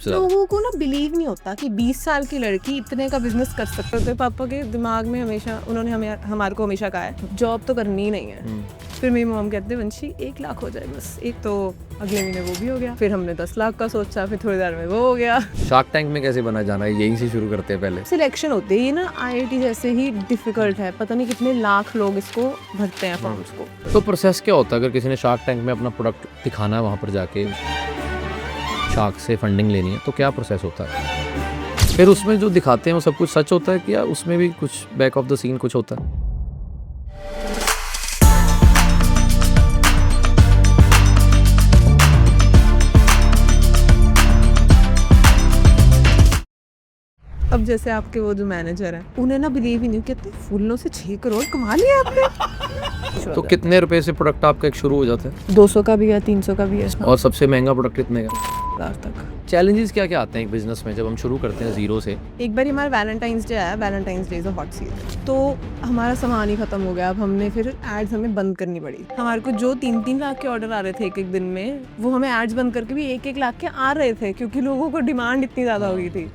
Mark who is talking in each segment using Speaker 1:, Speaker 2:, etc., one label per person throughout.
Speaker 1: सबसे ज्यादा?
Speaker 2: लोगों को ना बिलीव नहीं होता कि 20 साल की लड़की इतने का बिजनेस कर सकते थे। पापा के दिमाग में हमेशा उन्होंने हमारे को हमेशा कहा है जॉब तो करनी ही नहीं है। फिर मेरी मॉम कहते वंशी 1 लाख हो जाए बस। एक तो अगले महीने वो भी हो गया, फिर हमने 10 लाख का सोचा, फिर थोड़ी देर में वो हो गया।
Speaker 1: शार्क टैंक में कैसे बना जाना है, यहीं से शुरू करते हैं पहले।
Speaker 2: सिलेक्शन होते ही ना IIT जैसे ही डिफिकल्ट है, पता नहीं कितने लाख लोग इसको भरते हैं फॉर्म्स को।
Speaker 1: तो प्रोसेस क्या होता है अगर किसी ने शार्क टैंक में अपना प्रोडक्ट दिखाना है, वहाँ पर जाके शार्क से फंडिंग लेनी है, तो क्या प्रोसेस होता है? फिर उसमें जो दिखाते हैं वो सब कुछ सच होता है कि या उसमें भी कुछ बैक ऑफ द सीन कुछ होता है?
Speaker 2: अब जैसे आपके वो जो मैनेजर हैं, उन्हें ना बिलीव ही नहीं, कहते फूलों से 6 करोड़ कमा लिया आपने।
Speaker 1: तो कितने रुपए से प्रोडक्ट आपका एक शुरू हो जाता है?
Speaker 2: 200 का भी है, 300 का भी है,
Speaker 1: और सबसे महंगा प्रोडक्ट कितने का?
Speaker 2: 1000 तक।
Speaker 1: चैलेंजेस क्या क्या आते हैं एक बिजनेस में जब हम शुरू करते हैं जीरो से?
Speaker 2: एक बार हमारा वैलेंटाइंस डे आया, Valentine's day is a hot season, तो हमारा सामान ही खत्म हो गया। अब हमने फिर एड्स हमें बंद करनी पड़ी। हमारे को जो 3-3 लाख के ऑर्डर आ रहे थे एक दिन में, वो हमें एड्स बंद करके भी 1-1 लाख के आ रहे थे, क्योंकि लोगों को डिमांड इतनी ज़्यादा हो गई थी।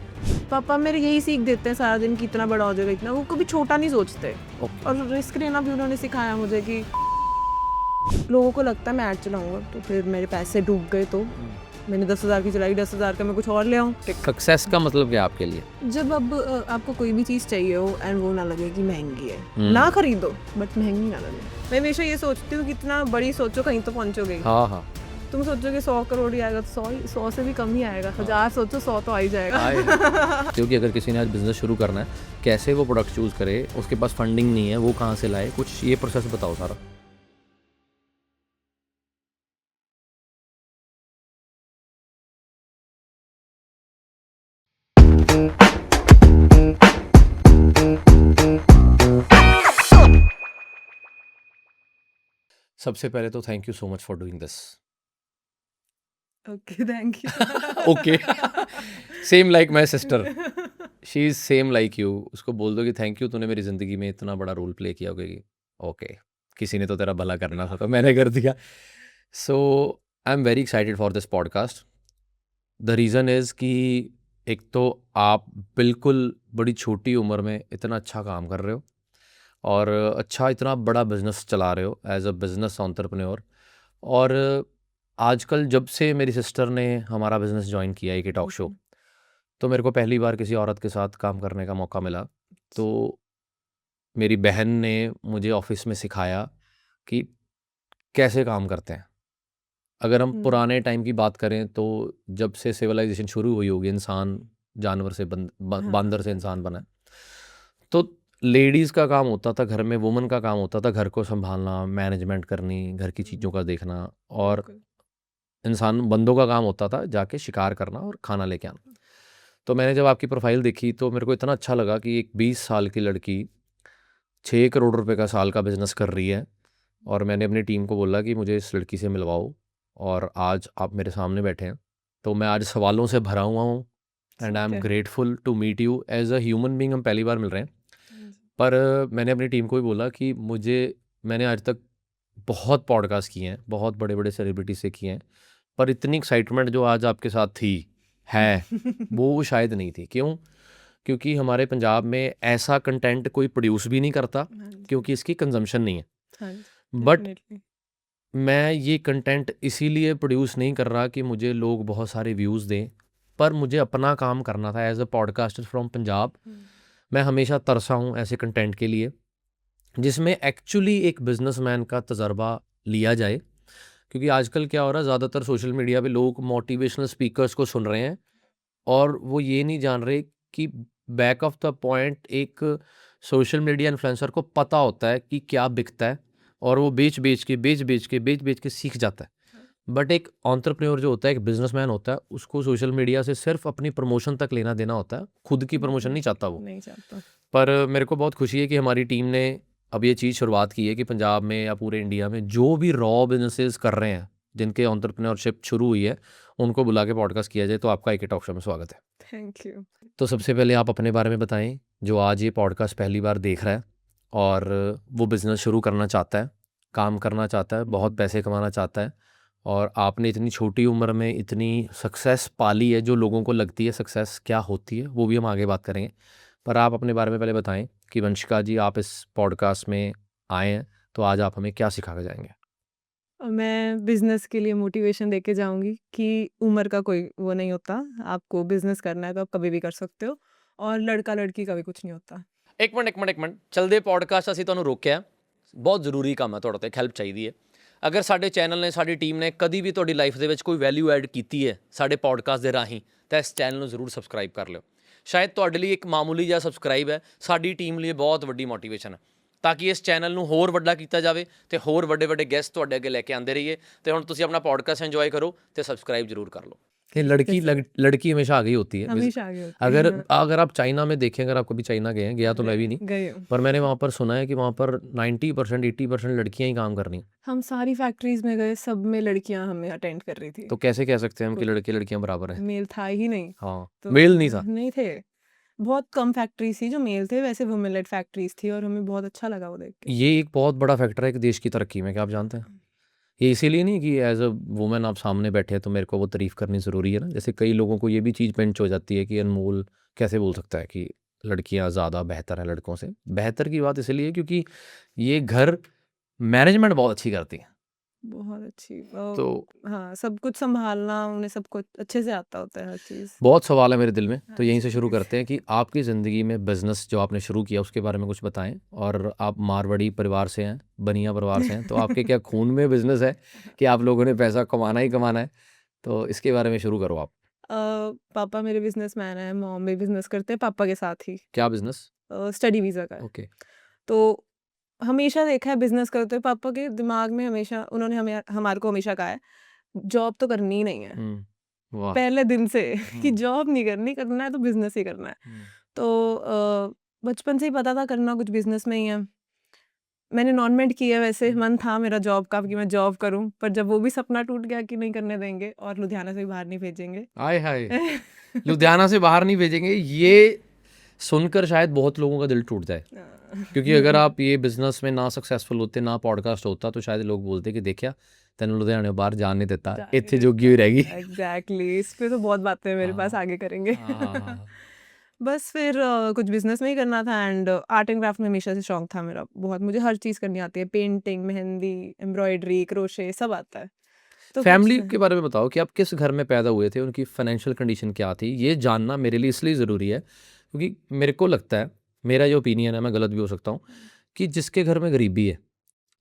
Speaker 2: पापा मेरे यही सीख देते हैं सारा दिन कि इतना बड़ा हो जाएगा, इतना, वो कभी छोटा नहीं सोचते। और रिस्क लेना भी उन्होंने सिखाया मुझे कि लोगों को लगता है मैं ऐड चलाऊंगा तो फिर मेरे पैसे डूब गए, तो मैंने 10,000 की चलाई, 10,000 का मैं कुछ और ले आऊँ।
Speaker 1: सक्सेस का मतलब क्या आपके लिए?
Speaker 2: जब अब आपको कोई भी चीज़ चाहिए हो एंड वो ना लगे कि महंगी है, ना खरीदो बट महंगी ना लगे। मैं हमेशा ये सोचती हूँ कि इतना बड़ी सोचो कहीं तो पहुँचोगे।
Speaker 1: हाँ हाँ,
Speaker 2: तुम सोचोगे 100 करोड़ ही आएगा तो 100 से भी कम ही आएगा। 1000 सोचो 100 तो आ ही जाएगा।
Speaker 1: क्योंकि अगर किसी ने आज बिजनेस शुरू करना है, कैसे वो प्रोडक्ट चूज करे, उसके पास फंडिंग नहीं है, वो कहाँ से लाए, कुछ ये प्रोसेस बताओ सारा। सबसे पहले तो thank you so much for doing this.
Speaker 2: Okay, thank you.
Speaker 1: Okay, same like my sister, she is same like you. उसको बोल दो कि थैंक यू, तूने मेरी ज़िंदगी में इतना बड़ा रोल प्ले किया। होगी ओके, किसी ने तो तेरा भला करना था तो मैंने कर दिया। So I am very excited for this podcast. The reason is कि एक तो आप बिल्कुल बड़ी छोटी उम्र में इतना अच्छा काम कर रहे हो और अच्छा इतना बड़ा बिजनेस चला रहे हो एज अ बिजनेस एंटरप्रेन्योर। और आजकल जब से मेरी सिस्टर ने हमारा बिजनेस ज्वाइन किया एक टॉक शो, तो मेरे को पहली बार किसी औरत के साथ काम करने का मौका मिला। तो मेरी बहन ने मुझे ऑफिस में सिखाया कि कैसे काम करते हैं। अगर हम पुराने टाइम की बात करें तो जब से सिविलाइजेशन शुरू हुई होगी, इंसान जानवर से बंदर से इंसान बना है, तो लेडीज़ का काम होता था घर में, वुमन का काम होता था घर को संभालना, मैनेजमेंट करनी, घर की चीज़ों का देखना, और इंसान बंदों का काम होता था जाके शिकार करना और खाना लेके आना। तो मैंने जब आपकी प्रोफाइल देखी तो मेरे को इतना अच्छा लगा कि एक 20 साल की लड़की 6 करोड़ रुपए का साल का बिजनेस कर रही है। और मैंने अपनी टीम को बोला कि मुझे इस लड़की से मिलवाओ, और आज आप मेरे सामने बैठे हैं। तो मैं आज सवालों से भरा हुआ हूँ and I am grateful to meet you as a human being. हम पहली बार मिल रहे हैं, पर मैंने अपनी टीम को भी बोला कि मैंने आज तक बहुत पॉडकास्ट किए हैं, बहुत बड़े बड़े सेलिब्रिटी से किए हैं, पर इतनी एक्साइटमेंट जो आज आपके साथ थी है वो शायद नहीं थी। क्यों? क्योंकि हमारे पंजाब में ऐसा कंटेंट कोई प्रोड्यूस भी नहीं करता क्योंकि इसकी कंजम्पशन नहीं है। बट मैं ये कंटेंट इसीलिए प्रोड्यूस नहीं कर रहा कि मुझे लोग बहुत सारे व्यूज़ दें, पर मुझे अपना काम करना था as a podcaster from Punjab. मैं हमेशा तरसा हूँ ऐसे कंटेंट के लिए जिसमें एक्चुअली एक बिजनेसमैन का तजर्बा लिया जाए। क्योंकि आजकल क्या हो रहा है, ज़्यादातर सोशल मीडिया पे लोग मोटिवेशनल स्पीकर्स को सुन रहे हैं और वो ये नहीं जान रहे कि बैक ऑफ द पॉइंट एक सोशल मीडिया इन्फ्लुएंसर को पता होता है कि क्या बिकता है, और वो बेच बेच के सीख जाता है। बट एक एंटरप्रेन्योर जो होता है, एक बिजनेसमैन होता है, उसको सोशल मीडिया से सिर्फ अपनी प्रमोशन तक लेना देना होता है, खुद की प्रमोशन नहीं चाहता वो।
Speaker 2: नहीं चाहता।
Speaker 1: पर मेरे को बहुत खुशी है कि हमारी टीम ने अब ये चीज़ शुरुआत की है कि पंजाब में या पूरे इंडिया में जो भी रॉ बिजनेसेस कर रहे हैं, जिनके एंटरप्रेन्योरशिप शुरू हुई है, उनको बुला के पॉडकास्ट किया जाए। तो आपका एक टॉक शो में स्वागत है।
Speaker 2: Thank you.
Speaker 1: तो सबसे पहले आप अपने बारे में बताएं, जो आज ये पॉडकास्ट पहली बार देख रहा है और वो बिज़नेस शुरू करना चाहता है, काम करना चाहता है, बहुत पैसे कमाना चाहता है, और आपने इतनी छोटी उम्र में इतनी सक्सेस पाली है जो लोगों को लगती है सक्सेस क्या होती है, वो भी हम आगे बात करेंगे। पर आप अपने बारे में पहले बताएं कि वंशिका जी, आप इस पॉडकास्ट में आए हैं तो आज आप हमें क्या सिखा के जाएंगे?
Speaker 2: मैं बिजनेस के लिए मोटिवेशन देके जाऊंगी कि उम्र का कोई वो नहीं होता। आपको बिजनेस करना है तो आप कभी भी कर सकते हो, और लड़का लड़की का भी कुछ नहीं होता।
Speaker 1: एक मिनट चलदे पॉडकास्ट ਅਸੀਂ ਤੁਹਾਨੂੰ ਰੋਕਿਆ, ਬਹੁਤ ਜ਼ਰੂਰੀ ਕੰਮ ਹੈ, ਤੁਹਾਡੇ ਤੋਂ ਇੱਕ ਹੈਲਪ ਚਾਹੀਦੀ ਹੈ। ਅਗਰ ਸਾਡੇ ਚੈਨਲ ਨੇ, ਸਾਡੀ ਟੀਮ ਨੇ ਕਦੀ ਵੀ ਤੁਹਾਡੀ ਲਾਈਫ ਦੇ ਵਿੱਚ ਕੋਈ ਵੈਲਿਊ ਐਡ ਕੀਤੀ ਹੈ ਸਾਡੇ ਪੌਡਕਾਸਟ ਦੇ ਰਾਹੀਂ, ਤਾਂ ਇਸ ਚੈਨਲ ਨੂੰ ਜ਼ਰੂਰ ਸਬਸਕ੍ਰਾਈਬ ਕਰ ਲਿਓ। ਸ਼ਾਇਦ ਤੁਹਾਡੇ ਲਈ ਇੱਕ ਮਾਮੂਲੀ ਜਿਹਾ ਸਬਸਕ੍ਰਾਈਬ ਹੈ, ਸਾਡੀ ਟੀਮ ਲਈ ਬਹੁਤ ਵੱਡੀ ਮੋਟੀਵੇਸ਼ਨ ਹੈ, ਤਾਂ ਕਿ ਇਸ ਚੈਨਲ ਨੂੰ ਹੋਰ ਵੱਡਾ ਕੀਤਾ ਜਾਵੇ ਤੇ ਹੋਰ ਵੱਡੇ ਵੱਡੇ ਗੈਸਟ ਤੁਹਾਡੇ ਅੱਗੇ ਲੈ ਕੇ ਆਉਂਦੇ ਰਹੀਏ। ਤੇ ਹੁਣ ਤੁਸੀਂ ਆਪਣਾ ਪੌਡਕਾਸਟ ਇੰਜੋਏ ਕਰੋ ਤੇ ਸਬਸਕ੍ਰਾਈਬ ਜ਼ਰੂਰ ਕਰ ਲਓ। कि लड़की हमेशा आगे ही होती है।
Speaker 2: हमेशा आगे होती है।
Speaker 1: अगर अगर आप चाइना में देखें, अगर आप कभी चाइना गए हैं, गया तो मैं भी नहीं,
Speaker 2: गए हो।
Speaker 1: पर मैंने वहाँ पर सुना है कि वहाँ पर 90% 80% लड़कियाँ ही काम कर रही हैं।
Speaker 2: हम सारी फैक्ट्रीज में गए, सब में लड़कियां हमें अटेंड कर रही थी।
Speaker 1: तो कैसे कह सकते हैं हम कि लड़के लड़कियाँ बराबर हैं?
Speaker 2: मेल था ही नहीं।
Speaker 1: हाँ,
Speaker 2: तो
Speaker 1: मेल नहीं था।
Speaker 2: नहीं थे, बहुत कम फैक्ट्रीज थी जो मेल थे, वैसे वुमेन लेड फैक्ट्रीज थी, और हमें बहुत अच्छा लगा वो देख के।
Speaker 1: ये एक बहुत बड़ा फैक्टर है एक देश की तरक्की में, क्या आप जानते हैं? ये इसीलिए नहीं कि एज अ वुमेन आप सामने बैठे हैं तो मेरे को वो तारीफ़ करनी ज़रूरी है ना। जैसे कई लोगों को ये भी चीज़ पिंच हो जाती है कि अनमोल कैसे बोल सकता है कि लड़कियां ज़्यादा बेहतर हैं लड़कों से। बेहतर की बात इसलिए क्योंकि ये घर मैनेजमेंट बहुत अच्छी करती हैं।
Speaker 2: बहुत अच्छी।
Speaker 1: तो
Speaker 2: हाँ, सब कुछ संभालना, उन्हें सब कुछ अच्छे से आता होता है, हर चीज़।
Speaker 1: बहुत सवाल है मेरे दिल में, तो यहीं से शुरू करते हैं कि आपकी ज़िंदगी में बिज़नेस जो आपने शुरू किया उसके बारे में कुछ बताएं। और आप मारवाड़ी परिवार से हैं, बनिया परिवार से हैं, तो आपके क्या खून में बिज़नेस है कि आप लोगों ने पैसा कमाना ही कमाना है? तो इसके बारे में शुरू करो आप।
Speaker 2: पापा मेरे बिजनेसमैन हैं, मॉम भी बिजनेस करते हैं पापा के साथ ही।
Speaker 1: क्या बिज़नेस?
Speaker 2: स्टडी वीज़ा का है।
Speaker 1: ओके।
Speaker 2: तो हमेशा देखा है बिजनेस करते हुए, पापा के दिमाग में हमेशा उन्होंने हमारे को हमेशा कहा है, जॉब तो करनी ही नहीं है
Speaker 1: वाह।
Speaker 2: पहले दिन से कि जॉब नहीं करनी, करना है तो बिजनेस ही करना है। तो बचपन से ही पता था करना कुछ बिजनेस में ही है। मैंने नॉन-मेड किया, वैसे मन था मेरा जॉब का कि मैं जॉब करूं, पर जब वो भी सपना टूट गया कि नहीं करने देंगे और लुधियाना से भी बाहर नहीं भेजेंगे।
Speaker 1: आय हाय, लुधियाना से बाहर नहीं भेजेंगे, ये सुनकर शायद बहुत लोगों का दिल टूट जाए। क्योंकि अगर आप ये बिजनेस में ना सक्सेसफुल होते, ना पॉडकास्ट होता, तो शायद लोग बोलते कि देखिया तेन लुधियाने बाहर जान नहीं देता, इतने जोगी हुई रहेगी।
Speaker 2: एग्जैक्टली, इस पे तो बहुत बातें मेरे पास आगे करेंगे।
Speaker 1: हाँ।
Speaker 2: बस फिर कुछ बिजनेस में ही करना था, एंड आर्ट एंड क्राफ्ट में हमेशा से शौक था मेरा बहुत। मुझे हर चीज़ करनी आती है, पेंटिंग, मेहंदी, एम्ब्रॉयडरी, क्रोशे, सब आता है। तो
Speaker 1: फैमिली के बारे में बताओ कि आप किस घर में पैदा हुए थे, उनकी फाइनेंशियल कंडीशन क्या थी? ये जानना मेरे लिए इसलिए ज़रूरी है क्योंकि मेरे को लगता है, मेरा जो ओपिनियन है, मैं गलत भी हो सकता हूँ, कि जिसके घर में गरीबी है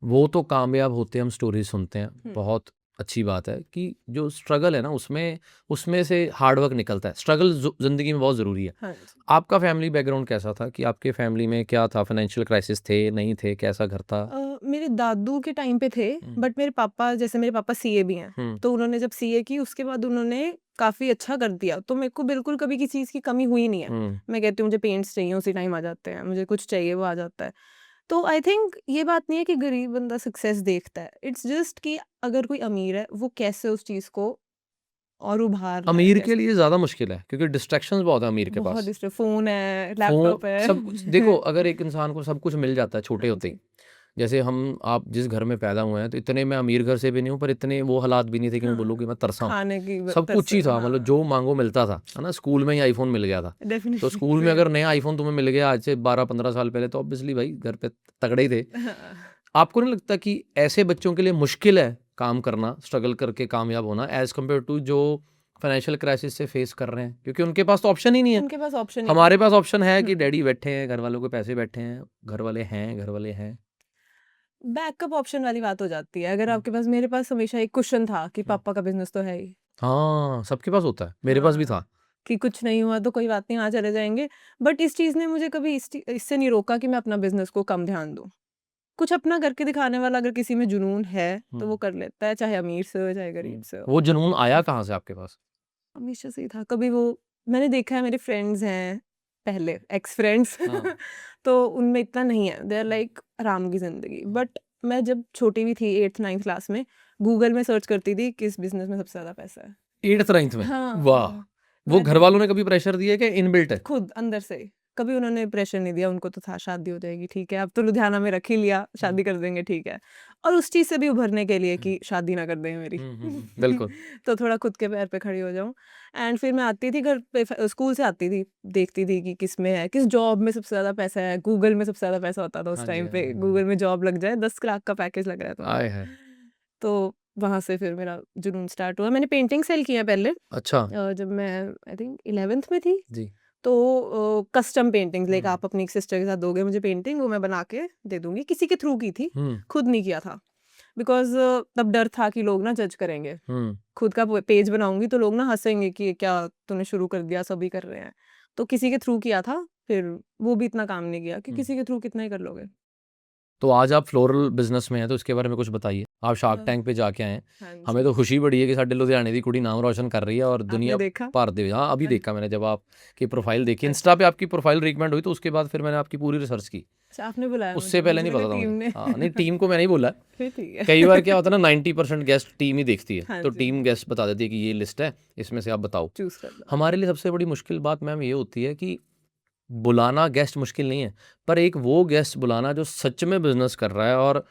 Speaker 1: वो तो कामयाब होते हैं, हम स्टोरी सुनते हैं, बहुत अच्छी बात है कि जो स्ट्रगल है ना उसमें से हार्ड वर्क निकलता है। स्ट्रगल ज़िंदगी में बहुत ज़रूरी है।
Speaker 2: हाँ।
Speaker 1: आपका फैमिली बैकग्राउंड कैसा था कि आपके फैमिली में क्या था? फाइनेंशियल क्राइसिस थे, नहीं थे, कैसा घर था?
Speaker 2: मेरे दादू के टाइम पे थे, बट मेरे पापा सीए भी हैं, तो उन्होंने जब सीए की उसके बाद उन्होंने काफ़ी अच्छा कर दिया, तो मेरे को बिल्कुल कभी किसी चीज़ की कमी हुई नहीं है। मैं कहती हूँ मुझे पेंट्स चाहिए, उसी टाइम आ जाते हैं, मुझे कुछ चाहिए वो आ जाता है। तो आई थिंक ये बात नहीं है कि गरीब बंदा सक्सेस देखता है, इट्स जस्ट कि अगर कोई अमीर है वो कैसे उस चीज़ को और उभार रहा है,
Speaker 1: अमीर के
Speaker 2: कैसे।
Speaker 1: लिए ज़्यादा मुश्किल है क्योंकि डिस्ट्रैक्शंस बहुत है अमीर के
Speaker 2: बहुत
Speaker 1: पास।
Speaker 2: डिस्ट्रैक्ट, फोन है,
Speaker 1: फ़ोन,
Speaker 2: लैपटॉप है,
Speaker 1: सब कुछ। देखो, अगर एक इंसान को सब कुछ मिल जाता है छोटे होते ही, जैसे आप जिस घर में पैदा हुए हैं, तो इतने मैं अमीर घर से भी नहीं हूँ, पर इतने वो हालात भी नहीं थे कि मैं बोलूँ कि मैं तरसा हूँ।
Speaker 2: खाने की
Speaker 1: सब कुछ ही था, मतलब जो मांगो मिलता था, है ना। स्कूल में ही आईफोन मिल गया था, तो स्कूल में अगर नया आईफोन तुम्हें मिल गया आज से 12-15 साल पहले, तो ऑब्वियसली भाई घर पे तगड़े ही थे। आपको नहीं लगता कि ऐसे बच्चों के लिए मुश्किल है काम करना, स्ट्रगल करके कामयाब होना, एज कम्पेयर टू जो फाइनेंशियल क्राइसिस से फेस कर रहे हैं? क्योंकि उनके पास तो ऑप्शन ही नहीं है।
Speaker 2: उनके पास ऑप्शन
Speaker 1: हमारे पास ऑप्शन है कि डैडी बैठे हैं, घर वालों के पैसे बैठे हैं, घर वाले हैं।
Speaker 2: बैकअप ऑप्शन वाली बात हो जाती है। अगर आपके पास, मेरे पास हमेशा एक क्वेश्चन था कि पापा का बिजनेस तो है ही,
Speaker 1: हाँ, सबके पास होता है, मेरे पास भी था।
Speaker 2: कि कुछ नहीं हुआ तो कोई बात नहीं, वहाँ चले जाएंगे। बट इस चीज़ ने मुझे कभी इससे नहीं रोका कि मैं अपना बिजनेस को कम ध्यान दूँ। कुछ अपना करके दिखाने वाला अगर किसी में जुनून है तो वो कर लेता है, चाहे अमीर से हो चाहे गरीब से हो।
Speaker 1: वो जुनून आया कहाँ से आपके पास?
Speaker 2: हमेशा से ही था। कभी वो मैंने देखा है, मेरे फ्रेंड्स हैं पहले, एक्स फ्रेंड्स
Speaker 1: हाँ।
Speaker 2: तो उनमें इतना नहीं है, दे आर लाइक आराम की ज़िंदगी। बट मैं जब छोटी भी थी, 8th-9th क्लास में, गूगल में सर्च करती थी किस बिजनेस में सबसे ज़्यादा पैसा है।
Speaker 1: 8th 9th में?
Speaker 2: हाँ,
Speaker 1: वाह! वो घर वालों ने कभी प्रेशर दिया है कि इनबिल्ट है?
Speaker 2: खुद अंदर से कभी उन्होंने प्रेशर नहीं दिया, उनको तो था शादी हो जाएगी ठीक है, अब तो लुधियाना में रख ही लिया, शादी कर देंगे ठीक है। और उस चीज़ से भी उभरने के लिए कि शादी ना कर दें मेरी
Speaker 1: बिल्कुल।
Speaker 2: तो थोड़ा खुद के पैर पे खड़ी हो जाऊँ। एंड फिर मैं आती थी घर पे, स्कूल से आती थी, देखती थी कि किस में है, किस जॉब में सबसे ज़्यादा पैसा है। गूगल में सबसे ज़्यादा पैसा होता था उस
Speaker 1: हाँ जी,
Speaker 2: टाइम
Speaker 1: हाँ
Speaker 2: पे,
Speaker 1: जी, हाँ
Speaker 2: गूगल
Speaker 1: जी।
Speaker 2: में जॉब लग जाए, 10 लाख का पैकेज लग रहा है
Speaker 1: आय
Speaker 2: तुम्हें।
Speaker 1: हाय!
Speaker 2: तो वहाँ से फिर मेरा जुनून स्टार्ट हुआ। मैंने पेंटिंग सेल किया पहले,
Speaker 1: अच्छा,
Speaker 2: जब मैं आई थिंक 11th में थी।
Speaker 1: जी।
Speaker 2: तो कस्टम पेंटिंग्स, लाइक
Speaker 1: हुँ,
Speaker 2: आप अपनी एक सिस्टर के साथ दोगे मुझे पेंटिंग, वो मैं बना के दे दूंगी। किसी के थ्रू की थी,
Speaker 1: हुँ,
Speaker 2: खुद नहीं किया था, बिकॉज तब डर था कि लोग ना जज करेंगे।
Speaker 1: हुँ।
Speaker 2: खुद का पेज बनाऊंगी तो लोग ना हंसेंगे कि ये क्या तूने शुरू कर दिया, सभी कर रहे हैं। तो किसी के थ्रू किया था, फिर वो भी इतना काम नहीं किया कि
Speaker 1: हुँ।
Speaker 2: किसी के थ्रू कितना ही कर लोगे।
Speaker 1: तो आज आप फ्लोरल बिज़नेस में हैं, तो इसके बारे में कुछ बताइए। आप शार्क
Speaker 2: हाँ
Speaker 1: टैंक पे जाके आए हैं।
Speaker 2: हाँ
Speaker 1: हमें
Speaker 2: जी,
Speaker 1: तो खुशी बड़ी है कि साडे लुधियाने दी कुड़ी नाम रोशन कर रही है और दुनिया
Speaker 2: आपने देखा?
Speaker 1: भर दे हाँ, अभी
Speaker 2: अ-
Speaker 1: देखा मैंने जब आपकी प्रोफ़ाइल देखी। इंस्टा
Speaker 2: अच्छा
Speaker 1: पे आपकी प्रोफ़ाइल रिकमेंड हुई तो उसके बाद फिर मैंने आपकी पूरी रिसर्च की।
Speaker 2: अच्छा, आपने बुलाया
Speaker 1: उससे
Speaker 2: मुझे,
Speaker 1: पहले
Speaker 2: मुझे
Speaker 1: नहीं
Speaker 2: लगा
Speaker 1: पता था
Speaker 2: टीम
Speaker 1: मुझे।
Speaker 2: ने
Speaker 1: हाँ, नहीं टीम को मैंने ही बोला है।
Speaker 2: फिर ठीक
Speaker 1: कई
Speaker 2: है
Speaker 1: बार क्या होता है ना 90% गेस्ट टीम ही देखती है।
Speaker 2: हाँ
Speaker 1: तो
Speaker 2: जी,
Speaker 1: टीम गेस्ट बता देती है कि ये लिस्ट है, इसमें से आप बताओ।
Speaker 2: चूज कर लो।
Speaker 1: हमारे लिए सबसे बड़ी मुश्किल बात मैम ये होती है कि बुलाना गेस्ट मुश्किल नहीं है, पर एक वो गेस्ट बुलाना जो सच में बिज़नेस कर रहा है और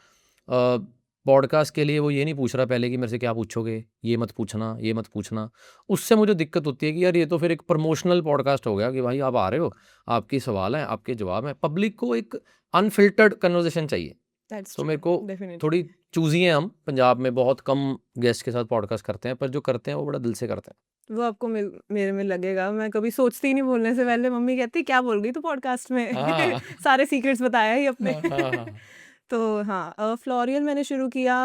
Speaker 1: पॉडकास्ट के लिए वो ये नहीं पूछ रहा पहले कि मेरे से क्या पूछोगे, ये मत पूछना, ये मत पूछना। उससे मुझे दिक्कत होती है कि यार ये तो फिर एक प्रमोशनल पॉडकास्ट हो गया कि भाई आप आ रहे हो, आपके सवाल हैं, आपके जवाब हैं। पब्लिक को एक अनफ़िल्टर्ड कन्वर्सेशन चाहिए।
Speaker 2: दैट्स
Speaker 1: तो
Speaker 2: ट्रू,
Speaker 1: मेरे को
Speaker 2: डेफिनेटली।
Speaker 1: थोड़ी चूज़ी हैं हम, पंजाब में बहुत कम गेस्ट के साथ पॉडकास्ट करते हैं, पर जो करते हैं वो बड़ा दिल से करते
Speaker 2: वो आपको मेरे में लगेगा, मैं कभी सोचती ही नहीं बोलने से पहले। मम्मी कहती क्या बोल गई तू पॉडकास्ट में
Speaker 1: हैं। हाँ।
Speaker 2: सारे सीक्रेट्स बताया ही अपने
Speaker 1: हाँ, हाँ, हाँ।
Speaker 2: तो हाँ, फ्लोरियल मैंने शुरू किया,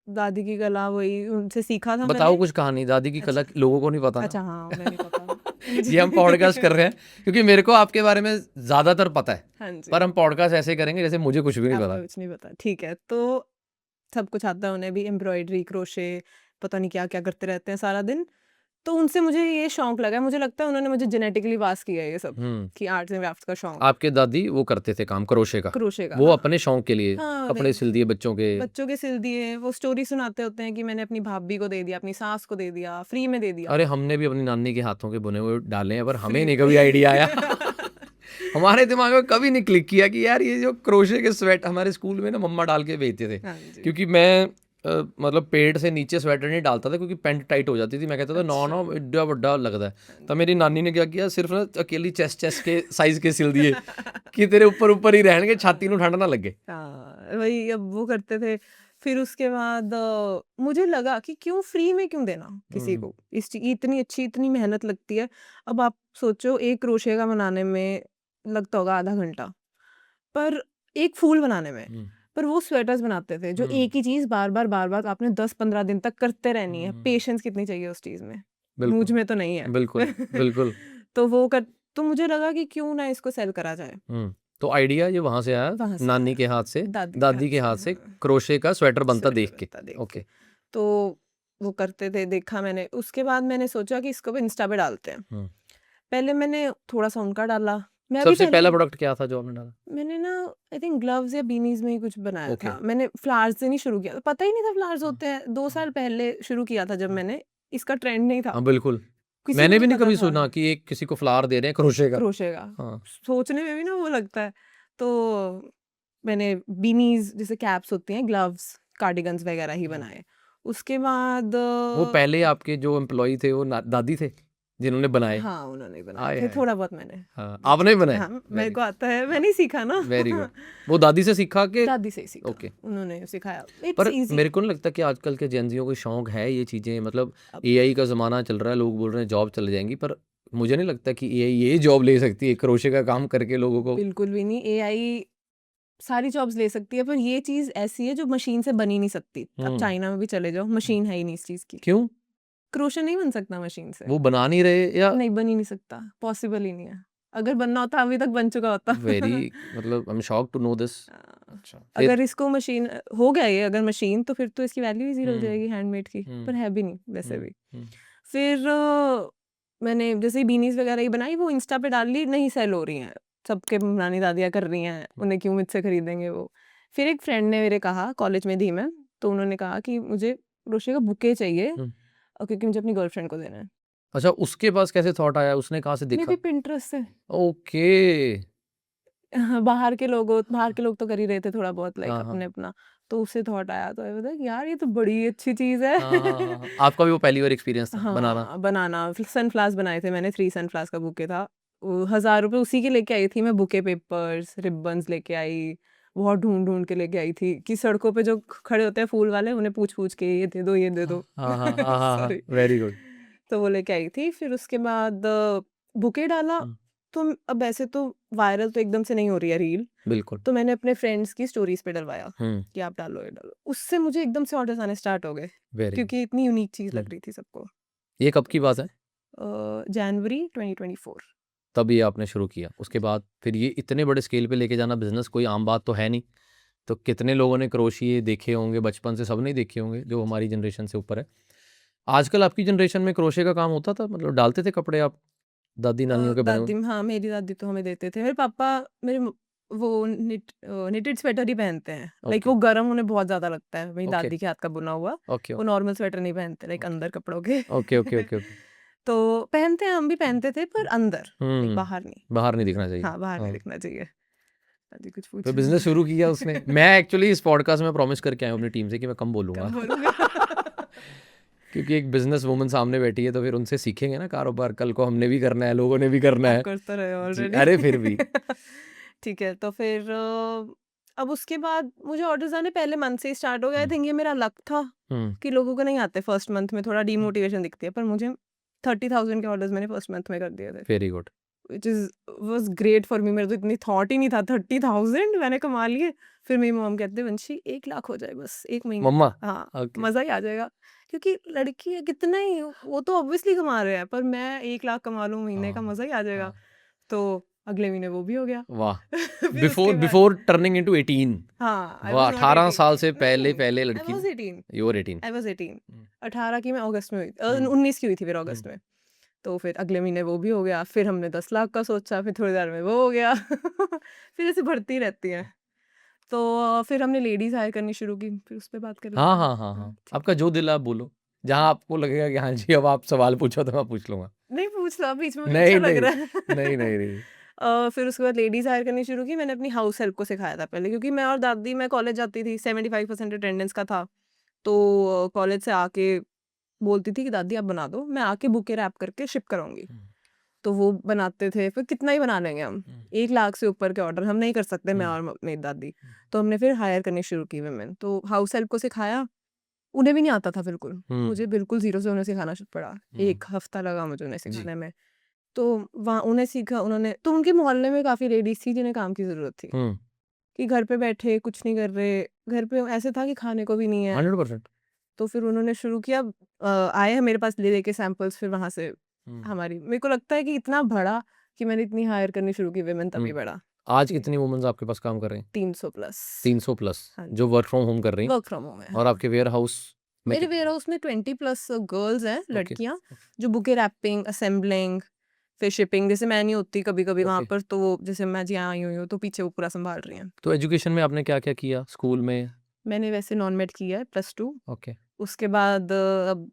Speaker 2: दादी की कला वही उनसे सीखा था
Speaker 1: बताओ
Speaker 2: मैंने।
Speaker 1: कुछ कहानी दादी की कला
Speaker 2: अच्छा
Speaker 1: लोगों को नहीं पता ना।
Speaker 2: अच्छा, हाँ उन्हें नहीं पता मुझे
Speaker 1: ये हम पॉडकास्ट कर रहे हैं क्योंकि मेरे को आपके बारे में ज़्यादातर पता है,
Speaker 2: हाँ जी,
Speaker 1: पर हम पॉडकास्ट ऐसे करेंगे जैसे मुझे कुछ भी नहीं
Speaker 2: आपको
Speaker 1: पता।
Speaker 2: कुछ नहीं पता, ठीक है। तो सब कुछ आता है उन्हें भी, एम्ब्रॉयडरी, क्रोशे, पता नहीं क्या क्या करते रहते हैं सारा दिन। तो उनसे मुझे ये शौक लगा, मुझे लगता है उन्होंने मुझे जेनेटिकली पास किया है ये सब,
Speaker 1: हुँ।
Speaker 2: कि आर्ट्स एंड क्राफ्ट्स का शौक,
Speaker 1: आपके दादी वो करते थे काम क्रोशे का,
Speaker 2: क्रोशे का।
Speaker 1: वो
Speaker 2: हाँ
Speaker 1: अपने शौक के लिए
Speaker 2: हाँ,
Speaker 1: कपड़े
Speaker 2: लाइक
Speaker 1: सिल दिए बच्चों के।
Speaker 2: बच्चों के सिल दिए, वो स्टोरी सुनाते होते हैं कि मैंने अपनी भाभी को दे दिया, अपनी सास को दे दिया, फ्री में दे दिया।
Speaker 1: अरे हमने भी अपनी नानी के हाथों के बुने हुए डाले हैं, पर हमें
Speaker 2: फ्री
Speaker 1: नहीं
Speaker 2: में
Speaker 1: कभी आइडिया आया। हमारे दिमाग में कभी नहीं क्लिक किया कि यार ये जो क्रोशे के स्वेट हमारे स्कूल में ना मम्मा डाल के भेजते थे,
Speaker 2: हाँ जी,
Speaker 1: क्योंकि मैं मतलब पेट से नीचे स्वेटर नहीं डालता था क्योंकि पैंट टाइट हो जाती थी। मैं कहता था नौ
Speaker 2: अच्छा,
Speaker 1: नौ एड्डा बड्डा लगता है।
Speaker 2: हाँ
Speaker 1: तब
Speaker 2: जी।
Speaker 1: मेरी नानी ने क्या किया, सिर्फ ना अकेली चेस्ट चेस्ट के साइज के सिल दिए कि तेरे ऊपर ऊपर ही रहणगे, छाती ਨੂੰ ठंड ना लगे।
Speaker 2: हाँ, वही अब वो करते थे। फिर उसके बाद मुझे लगा कि क्यों फ्री में क्यों देना किसी
Speaker 1: हम्म,
Speaker 2: को, इतनी अच्छी, इतनी मेहनत लगती है। अब आप सोचो एक क्रोशे का बनाने में लगता होगा आधा घंटा, पर एक फूल बनाने में।
Speaker 1: हम्म,
Speaker 2: पर वो स्वेटर्स बनाते थे जो
Speaker 1: हम्म,
Speaker 2: एक ही चीज बार बार आपने 10-15 दिन तक करते रहनी है।
Speaker 1: हम्म,
Speaker 2: पेशेंस कितनी चाहिए उस चीज में, मुझ
Speaker 1: बिल्कुल
Speaker 2: में तो नहीं है
Speaker 1: बिल्कुल बिल्कुल।
Speaker 2: तो वो कर, तो मुझे लगा कि क्यों ना इसको सेल करा जाए।
Speaker 1: तो आइडिया ये वहां से आया,
Speaker 2: वहां से
Speaker 1: नानी
Speaker 2: आया,
Speaker 1: के हाथ से,
Speaker 2: दादी के
Speaker 1: दादी
Speaker 2: हाथ
Speaker 1: के
Speaker 2: से,
Speaker 1: हाथ से
Speaker 2: हाँ,
Speaker 1: क्रोशे का स्वेटर बनता
Speaker 2: स्वेटर
Speaker 1: देख के।
Speaker 2: बनता देख के।
Speaker 1: ओके।
Speaker 2: तो वो करते थे, देखा मैंने। उसके बाद मैंने सोचा कि इसको भी इंस्टा पे डालते हैं।
Speaker 1: हम्म।
Speaker 2: पहले मैंने थोड़ा सा उनका डाला, मैं भी
Speaker 1: सबसे
Speaker 2: पहले
Speaker 1: पहला प्रोडक्ट क्या था जो आपने डाला?
Speaker 2: मैंने ना आई थिंक ग्लव्स या बीनीज में ही कुछ बनाया
Speaker 1: ओके।
Speaker 2: था। मैंने फ्लावर्स से नहीं शुरू किया था, पता ही नहीं था फ्लावर्स
Speaker 1: हाँ,
Speaker 2: होते हैं। 2
Speaker 1: हाँ,
Speaker 2: साल पहले शुरू किया था जब मैंने, इसका ट्रेंड नहीं था,
Speaker 1: हाँ, बिल्कुल।
Speaker 2: किसी को
Speaker 1: मैंने भी
Speaker 2: नहीं
Speaker 1: नहीं
Speaker 2: पता
Speaker 1: कभी
Speaker 2: था
Speaker 1: सुना कि एक किसी को फ्लावर दे रहे हैं क्रोशे का।
Speaker 2: क्रोशे का।
Speaker 1: हाँ।
Speaker 2: सोचने में भी ना वो लगता है। तो मैंने बीनीज जैसे कैप्स होती हैं, ग्लव्स, कार्डिगन्स वगैरह ही
Speaker 1: हम्म।
Speaker 2: बनाए। उसके बाद
Speaker 1: वो पहले आपके जो एम्प्लॉय थे वो दादी थे जिन्होंने बनाए?
Speaker 2: हाँ, उन्होंने ही बनाए
Speaker 1: आए
Speaker 2: थे,
Speaker 1: है।
Speaker 2: थोड़ा बहुत मैंने।
Speaker 1: हाँ,
Speaker 2: जी,
Speaker 1: आपने
Speaker 2: जी,
Speaker 1: ही
Speaker 2: जी।
Speaker 1: बनाए?
Speaker 2: हाँ, मेरे
Speaker 1: वेरी
Speaker 2: को आता है, मैंने ही सीखा ना
Speaker 1: वेरी गुड। वो दादी से सीखा के?
Speaker 2: दादी से ही सीखा,
Speaker 1: ओके।
Speaker 2: उन्होंने सिखाया। इट्स
Speaker 1: पर
Speaker 2: इजी।
Speaker 1: मेरे को नहीं लगता कि आजकल के जेनजियों को शौक है ये चीज़ें, मतलब
Speaker 2: अब
Speaker 1: एआई का ज़माना चल रहा है, लोग बोल रहे हैं जॉब चले जाएंगी, पर मुझे नहीं लगता कि एआई ये जॉब ले सकती है क्रोशे का काम करके लोगों को।
Speaker 2: बिल्कुल भी नहीं, एआई सारी जॉब्स ले सकती है, पर ये चीज ऐसी है जो मशीन से बनी नहीं सकती। अब
Speaker 1: हम्म।
Speaker 2: चाइना में भी चले जाओ, मशीन है ही नहीं इस चीज की।
Speaker 1: क्यों?
Speaker 2: क्रोशे नहीं बन सकता मशीन से,
Speaker 1: वो बना नहीं रहे या?
Speaker 2: नहीं बन ही नहीं सकता, पॉसिबल ही नहीं है। अगर बनना होता अभी तक बन चुका होता
Speaker 1: वेरी, मतलब I am shocked to know this. अच्छा फिर?
Speaker 2: अगर इसको मशीन हो गया ये, अगर मशीन, तो फिर तो इसकी वैल्यू ही जीरो हो
Speaker 1: हम्म,
Speaker 2: जाएगी हैंडमेड की, पर
Speaker 1: हम्म,
Speaker 2: है भी नहीं वैसे
Speaker 1: हम्म,
Speaker 2: भी।
Speaker 1: हम्म,
Speaker 2: फिर मैंने जैसे बीनीज वगैरह ही बनाई, वो इंस्टा पे डाल ली, नहीं सेल हो रही हैं, सबके नानी दादियाँ कर रही हैं, उन्हें क्यों मुझसे खरीदेंगे वो। फिर एक फ्रेंड ने मेरे कहा, कॉलेज में थी मैं, तो उन्होंने कहा कि मुझे क्रोशे का बुके चाहिए,
Speaker 1: हम्म।
Speaker 2: क्योंकि मुझे अपनी गर्लफ्रेंड को देना है।
Speaker 1: अच्छा, उसके पास कैसे थॉट आया, उसने कहाँ से
Speaker 2: मे
Speaker 1: देखा?
Speaker 2: बी पिंटरेस्ट से।
Speaker 1: ओके।
Speaker 2: बाहर के लोग तो कर ही रहे थे थोड़ा बहुत लाइक
Speaker 1: हाँ, हाँ।
Speaker 2: अपने अपना, तो उससे थॉट आया, तो आई वाज यार ये तो बड़ी अच्छी चीज़ है।
Speaker 1: हाँ, हाँ, हाँ, हाँ। आपका भी वो पहली बार एक्सपीरियंस था बनाना?
Speaker 2: हाँ, बनाना सनफ्लावर्स बनाए थे मैंने, 3 सनफ्लावर्स का बुके था। 1000 रुपए उसी के लेके आई थी मैं, बुके पेपर्स, रिबन्स लेके आई, बहुत ढूँढ-ढूँढ के लेके आई थी कि सड़कों पे जो खड़े होते हैं फूल वाले, उन्हें पूछ-पूछ के ये दे दो, ये दे दो।
Speaker 1: हाँ, हाँ, हाँ, हाँ, हाँ,
Speaker 2: सॉरी।
Speaker 1: Very good.
Speaker 2: तो वो लेके आई थी, फिर उसके बाद बुके डाला,
Speaker 1: हुँ,
Speaker 2: तो अब ऐसे तो वायरल तो एकदम से नहीं हो रही है रील,
Speaker 1: बिल्कुल।
Speaker 2: तो मैंने अपने फ्रेंड्स की स्टोरीज पे डलवाया
Speaker 1: हुँ,
Speaker 2: कि आप डालो, ये डालो। उससे मुझे एकदम से ऑर्डर्स आने स्टार्ट हो गए,
Speaker 1: वेरी गुड।
Speaker 2: क्योंकि इतनी यूनिक चीज़
Speaker 1: हुँ,
Speaker 2: लग रही थी सबको।
Speaker 1: ये कब की बात है?
Speaker 2: जनवरी 2024।
Speaker 1: तब ये आपने शुरू किया। उसके बाद फिर ये इतने बड़े स्केल पे लेके जाना बिज़नेस कोई आम बात तो है नहीं। तो कितने लोगों ने क्रोशिये देखे होंगे बचपन से, सब नहीं देखे होंगे जो हमारी जनरेशन से ऊपर है। आजकल आपकी जनरेशन में क्रोशे का काम होता था? मतलब डालते थे कपड़े आप दादी-नानियों के बने हुए?
Speaker 2: हाँ, मेरी दादी तो हमें देते थे। मेरे पापा मेरे वो निटेड स्वेटर ही पहनते हैं, लाइक
Speaker 1: ओके,
Speaker 2: वो गर्म उन्हें बहुत ज़्यादा लगता है, मेरी
Speaker 1: ओके,
Speaker 2: दादी के हाथ का बुना हुआ।
Speaker 1: ओके,
Speaker 2: वो
Speaker 1: ओके,
Speaker 2: नॉर्मल स्वेटर नहीं पहनते, लाइक
Speaker 1: ओके,
Speaker 2: अंदर कपड़ों के।
Speaker 1: Okay, okay, okay, okay.
Speaker 2: तो पहनते हैं, हम भी पहनते थे, पर अंदर, लाइक
Speaker 1: हुँ,
Speaker 2: बाहर नहीं।
Speaker 1: बाहर नहीं दिखना चाहिए।
Speaker 2: हाँ, बाहर नहीं
Speaker 1: हाँ,
Speaker 2: दिखना चाहिए। दादी कुछ
Speaker 1: तो
Speaker 2: पूछ रही
Speaker 1: बिज़नेस शुरू किया उसने।
Speaker 2: है।
Speaker 1: मैं एक्चुअली इस पॉडकास्ट में प्रॉमिस करके आया हूँ अपनी टीम से कि मैं कम बोलूँगा।
Speaker 2: कब बोलूँगा?
Speaker 1: क्योंकि एक बिज़नेस वूमन सामने बैठी है तो फिर उनसे सीखेंगे ना कारोबार, कल को हमने भी करना है, लोगों ने भी करना
Speaker 2: आप
Speaker 1: है।
Speaker 2: कर तो रहे हो
Speaker 1: जी,
Speaker 2: ऑलरेडी।
Speaker 1: अरे फिर भी।
Speaker 2: ठीक है, तो फिर अब उसके बाद मुझे ऑर्डर्स आने पहले मंथ से ही स्टार्ट हो गए। आई
Speaker 1: हुँ,
Speaker 2: थिंक ये मेरा लक था
Speaker 1: हुँ,
Speaker 2: कि लोगों को नहीं आते फर्स्ट मंथ में, थोड़ा
Speaker 1: हुँ,
Speaker 2: डीमोटिवेशन दिखती है, पर मुझे 30,000 के ऑर्डर्स मैंने फर्स्ट मंथ में कर दिए थे,
Speaker 1: very good.
Speaker 2: Which is was great for me. मेरा तो इतनी थॉट ही नहीं था, 30,000 मैंने कमा लिए। फिर मेरी मॉम कहते हैं, "वंशी 1 लाख हो जाए बस 1 महीने
Speaker 1: मम्मा?
Speaker 2: में।" हाँ,
Speaker 1: ओके।
Speaker 2: मज़ा ही आ जाएगा। क्योंकि लड़की है, कितना ही वो तो ऑब्वियसली कमा रहे हैं, पर मैं 1 लाख कमा लूँ महीने का,
Speaker 1: हाँ,
Speaker 2: मज़ा ही आ जाएगा।
Speaker 1: हाँ।
Speaker 2: तो अगले महीने वो भी हो गया।
Speaker 1: वाह!
Speaker 2: फिर उसके बाद
Speaker 1: बिफोर टर्निंग इंटो 18।
Speaker 2: हाँ, आई
Speaker 1: वाह!
Speaker 2: Was not
Speaker 1: 18
Speaker 2: 18।
Speaker 1: साल से
Speaker 2: नहीं,
Speaker 1: पहले
Speaker 2: आई
Speaker 1: लड़की
Speaker 2: was 18।
Speaker 1: You were 18।
Speaker 2: I was 18।
Speaker 1: हुँ,
Speaker 2: 18 की मैं अगस्त में हुई,
Speaker 1: हुँ,
Speaker 2: 19 की हुई थी फिर
Speaker 1: हुँ,
Speaker 2: अगस्त में। तो फिर अगले महीने वो भी हो गया, फिर हमने 10 लाख का सोचा, फिर थोड़ी देर में वो हो गया। फिर ऐसे बढ़ती रहती हैं। तो फिर हमने लेडीज़ हायर करनी शुरू की, फिर उस पे बात कर लेते
Speaker 1: हाँ,
Speaker 2: हैं।
Speaker 1: हाँ, हाँ,
Speaker 2: हाँ,
Speaker 1: हाँ।
Speaker 2: ठीक
Speaker 1: आपका
Speaker 2: है।
Speaker 1: जो दिल है आप बोलो। जहाँ आपको लगेगा कि हाँ जी, अब आप सवाल पूछो तो मैं पूछ लूँगा।
Speaker 2: नहीं पूछ लो, बीच में मुझे अच्छा
Speaker 1: नहीं,
Speaker 2: लग
Speaker 1: नहीं।
Speaker 2: रहा है।
Speaker 1: नहीं, नहीं, नहीं।
Speaker 2: फिर उसके बाद लेडीज़ हायर करनी शुरू की। मैंने अपनी हाउस हेल्प को सिखाया था पहले, क्योंकि मैं और दादी, मैं कॉलेज जाती थी, 75% अटेंडेंस का था। तो कॉलेज से आके बोलती थी कि दादी आप बना दो, मैं आके बुके रैप करके शिप कराऊँगी।
Speaker 1: हुँ,
Speaker 2: तो वो बनाते थे, फिर कितना ही बना लेंगे हम।
Speaker 1: हुँ,
Speaker 2: 1 लाख से ऊपर के ऑर्डर हम नहीं कर सकते, मैं
Speaker 1: हुँ,
Speaker 2: और मेरी दादी।
Speaker 1: हुँ,
Speaker 2: तो हमने फिर हायर करनी शुरू की वुमेन। तो हाउस हेल्प को सिखाया, उन्हें भी नहीं आता था बिल्कुल।
Speaker 1: हुँ,
Speaker 2: मुझे बिल्कुल ज़ीरो से उन्हें सिखाना पड़ा।
Speaker 1: हुँ,
Speaker 2: 1 हफ्ता लगा मुझे उन्हें
Speaker 1: जी।
Speaker 2: सिखाने में। तो वहाँ उन्हें सीखा उन्होंने, तो उनके मोहल्ले में काफ़ी लेडीज़ थी जिन्हें काम की ज़रूरत थी,
Speaker 1: हुँ,
Speaker 2: कि घर पे बैठे कुछ नहीं कर रहे, घर पे ऐसे था कि खाने को भी नहीं है।
Speaker 1: 100%।
Speaker 2: तो फिर उन्होंने शुरू किया, आए हैं मेरे पास ले लेके सैंपल्स, फिर वहाँ से
Speaker 1: हुँ,
Speaker 2: हमारी, मेरे को लगता है कि इतना बढ़ा कि मैंने इतनी हायर करनी शुरू की वुमेन, तभी
Speaker 1: हुँ।
Speaker 2: बढ़ा।
Speaker 1: आज
Speaker 2: जी,
Speaker 1: कितनी वुमेन्स आपके पास काम कर रही हैं?
Speaker 2: 300 प्लस।
Speaker 1: 300 प्लस
Speaker 2: हाँ
Speaker 1: जो
Speaker 2: जी,
Speaker 1: वर्क फ्रॉम होम कर रही हैं
Speaker 2: वर्क फ्रॉम होम है,
Speaker 1: और
Speaker 2: हाँ।
Speaker 1: आपके वेयरहाउस में
Speaker 2: मेरे
Speaker 1: कितने?
Speaker 2: वेयरहाउस में 20 प्लस गर्ल्स हैं,
Speaker 1: ओके,
Speaker 2: लड़कियाँ,
Speaker 1: ओके,
Speaker 2: जो बुके रैपिंग, असेंबलिंग, फिर शिपिंग, जैसे मैं नहीं होती कभी-कभी वहाँ
Speaker 1: ओके।
Speaker 2: पर, तो वो जैसे मैं जी यहाँ आई हुई हूँ, तो पीछे वो पूरा सँभाल रही हैं।
Speaker 1: तो एजुकेशन में आपने क्या-क्या किया स्कूल में?
Speaker 2: मैंने वैसे नॉन-मेड किया है +2,
Speaker 1: ओके।
Speaker 2: उसके बाद अब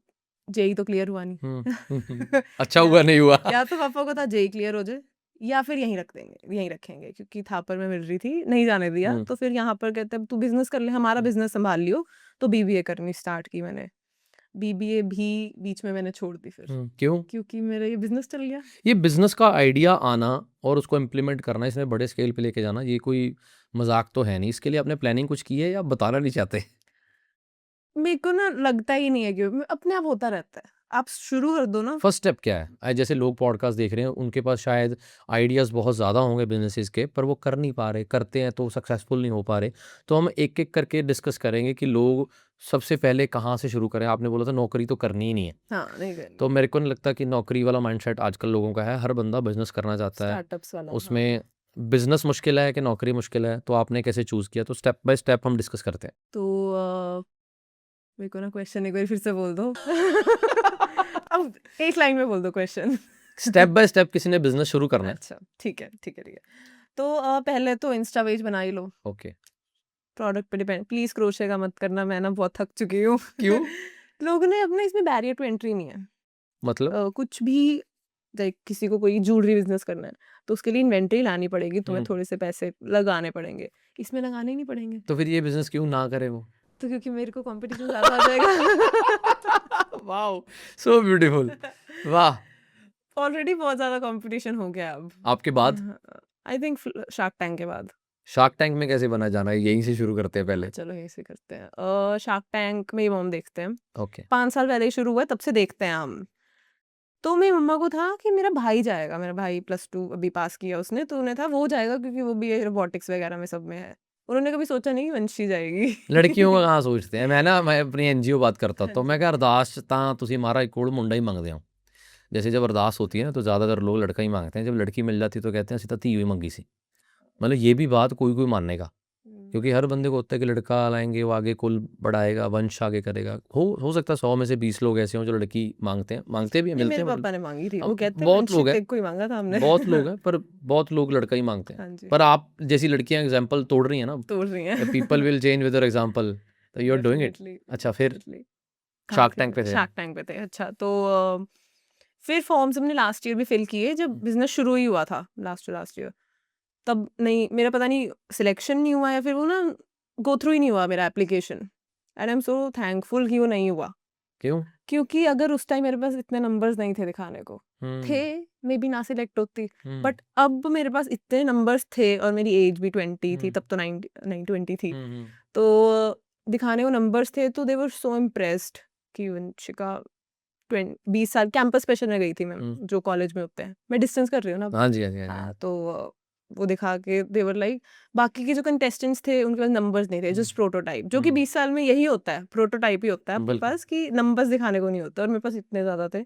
Speaker 2: जेईई तो क्लियर हुआ नहीं।
Speaker 1: हुँ, हुँ, हुँ। अच्छा
Speaker 2: या
Speaker 1: हुआ नहीं हुआ।
Speaker 2: या तो पापा को था जेईई क्लियर हो जाए, या फिर यहीं रख देंगे, यहीं रखेंगे, क्योंकि थापर में मिल रही थी, नहीं जाने दिया।
Speaker 1: हुँ,
Speaker 2: तो फिर यहाँ पर कहते अब तू बिज़नेस कर ले, हमारा
Speaker 1: हुँ,
Speaker 2: बिज़नेस सँभाल लियो। तो बीबीए करनी स्टार्ट की मैंने। बीबीए भी बीच में मैंने छोड़ दी फिर,
Speaker 1: हुँ, क्यों?
Speaker 2: क्योंकि मेरा ये बिज़नेस चल गया।
Speaker 1: ये बिज़नेस का आइडिया आना और उसको इम्प्लीमेंट करना, इसमें बड़े स्केल पे लेके जाना, ये कोई मज़ाक तो है नहीं। इसके लिए आपने प्लानिंग कुछ की है या आप बताना नहीं चाहते?
Speaker 2: मेरे को ना लगता ही नहीं है कि अपने आप होता रहता है। आप शुरू कर दो ना।
Speaker 1: फर्स्ट स्टेप क्या है? जैसे लोग पॉडकास्ट देख रहे हैं, उनके पास शायद आइडियाज़ बहुत ज़्यादा होंगे बिज़नेसेस के, पर वो कर नहीं पा रहे, करते हैं तो सक्सेसफुल नहीं हो पा रहे। तो हम एक-एक करके डिस्कस करेंगे कि लोग सबसे पहले कहाँ से शुरू करें। आपने बोला था नौकरी तो करनी ही नहीं है।
Speaker 2: हाँ, नहीं करनी।
Speaker 1: तो मेरे को नहीं लगता कि नौकरी वाला माइंडसेट आजकल लोगों का है। हर बंदा बिज़नेस करना चाहता है।
Speaker 2: स्टार्टअप्स वाला, हाँ।
Speaker 1: उसमें बिज़नेस मुश्किल है कि नौकरी मुश्किल है? तो आपने कैसे चूज़ किया? तो स्टेप बाय स्टेप हम डिस्कस करते हैं।
Speaker 2: तो मेरे को ना क्वेश्चन एक बार फिर से बोल दो। अब एक लाइन में बोल दो क्वेश्चन।
Speaker 1: स्टेप बाय स्टेप किसी ने बिज़नेस शुरू करना है।
Speaker 2: अच्छा, ठीक है, ठीक है, ठीक है। तो पहले तो इंस्टा पेज बना ही लो।
Speaker 1: ओके।
Speaker 2: प्रोडक्ट पे डिपेंड, प्लीज़ क्रोशे का मत करना, मैं ना बहुत थक चुकी हूँ।
Speaker 1: क्यों?
Speaker 2: लोगों ने अपने इसमें बैरियर टू एंट्री नहीं है।
Speaker 1: मतलब?
Speaker 2: कुछ भी लाइक किसी को कोई ज्वेलरी बिजनेस करना है तो उसके लिए इन्वेंट्री लानी पड़ेगी, तुम्हें
Speaker 1: हम्म।
Speaker 2: थोड़े से पैसे लगाने पड़ेंगे, इसमें लगाने ही नहीं पड़ेंगे।
Speaker 1: तो फिर ये बिजनेस क्यों ना करे वो?
Speaker 2: तो क्योंकि मेरे को कंपटीशन ज़्यादा आ जाएगा।
Speaker 1: वाओ, सो ब्यूटीफुल, वाह।
Speaker 2: ऑलरेडी बहुत ज़्यादा कंपटीशन हो गया अब।
Speaker 1: आपके बाद
Speaker 2: आई थिंक शार्क टैंक के बाद।
Speaker 1: शार्क टैंक में कैसे बना जाना है, यहीं से शुरू करते हैं पहले।
Speaker 2: चलो यही से करते हैं। शार्क टैंक मेरी मॉम देखते हैं,
Speaker 1: ओके।
Speaker 2: 5 साल पहले ही शुरू हुआ है, तब से देखते हैं हम। तो मेरी मम्मा को था कि मेरा भाई जाएगा, मेरा भाई +2 अभी पास किया उसने, तो उन्हें था वो जाएगा क्योंकि वो भी रोबोटिक्स वगैरह में सब में है। उन्होंने कभी सोचा नहीं कि वंशी जाएगी।
Speaker 1: लड़कियों का कहाँ सोचते हैं। मैं अपनी NGO बात करता
Speaker 2: हाँ
Speaker 1: तो मैं
Speaker 2: जी।
Speaker 1: क्या अरदास ਤਾਂ ਤੁਸੀਂ ਮਾਰਾ ਇੱਕ ਕੋਲ ਮੁੰਡਾ ਹੀ ਮੰਗਦੇ ਹੋ। जैसे जब अरदास होती है ना तो ज़्यादातर लोग लड़का ही मांगते हैं, जब लड़की मिल जाती है तो कहते हैं ਅਸੀਂ ਤਾਂ ਧੀ ਹੀ ਮੰਗੀ ਸੀ। मतलब ये भी बात कोई कोई मानेगा, क्योंकि हर बंदे को होता है कि लड़का लाएंगे वो आगे कुल बढ़ाएगा, वंश आगे करेगा। हो सकता है 100 में से 20 लोग ऐसे हों जो लड़की मांगते भी हैं,
Speaker 2: नहीं,
Speaker 1: मिलते
Speaker 2: मेरे
Speaker 1: हैं।
Speaker 2: पापा ने मांगी थी,
Speaker 1: अब
Speaker 2: वो कहते हैं
Speaker 1: बहुत
Speaker 2: वंशी
Speaker 1: लोग हैं,
Speaker 2: तेरे को ही मांगा था हमने।
Speaker 1: बहुत लोग हैं, पर बहुत लोग लड़का ही मांगते हैं।
Speaker 2: हाँ जी,
Speaker 1: पर आप जैसी लड़कियां एग्जाम्पल तोड़ रही हैं ना,
Speaker 2: तोड़ रही हैं।
Speaker 1: People will change with example, तो you are doing it.
Speaker 2: Definitely,
Speaker 1: अच्छा, फिर
Speaker 2: डेफिनेटली।
Speaker 1: शार्क
Speaker 2: काफ़ी
Speaker 1: टैंक पे थे।
Speaker 2: शार्क टैंक पे थे। अच्छा, तो फिर फॉर्म्स हमने लास्ट ईयर भी फिल किए जब बिजनेस शुरू ही हुआ था, लास्ट ईयर। तब नहीं, मेरा पता नहीं सिलेक्शन नहीं हुआ या फिर वो ना गो थ्रू ही नहीं हुआ मेरा application, and I am so thankful कि वो नहीं हुआ,
Speaker 1: क्यों?
Speaker 2: क्योंकि अगर उस टाइम मेरे पास इतने नंबर्स नहीं थे दिखाने को, थे मे बी ना सिलेक्ट होती, बट अब मेरे पास इतने नंबर्स थे और मेरी एज भी 20 थी, तब तो 20 थी, तो दिखाने को नंबर्स थे, तो दे वर सो इम्प्रेस्ड कि वंशिका 20 साल कैंपस स्पेशल में गई थी मैं, जो कॉलेज में होते हैं, मैं डिस्टेंस कर रही हूँ ना अब।
Speaker 1: हाँ जी, हाँ जी, हाँ
Speaker 2: हाँ,
Speaker 1: जी।
Speaker 2: तो वो दिखा के देवर लाइक, बाकी के जो कंटेस्टेंट्स थे उनके पास नंबर्स नहीं थे, जस्ट प्रोटोटाइप, जो कि 20 साल में यही होता है, प्रोटोटाइप ही होता है आपके
Speaker 1: बिल्कुल।
Speaker 2: पास, कि नंबर्स दिखाने को नहीं होता, और मेरे पास इतने ज़्यादा थे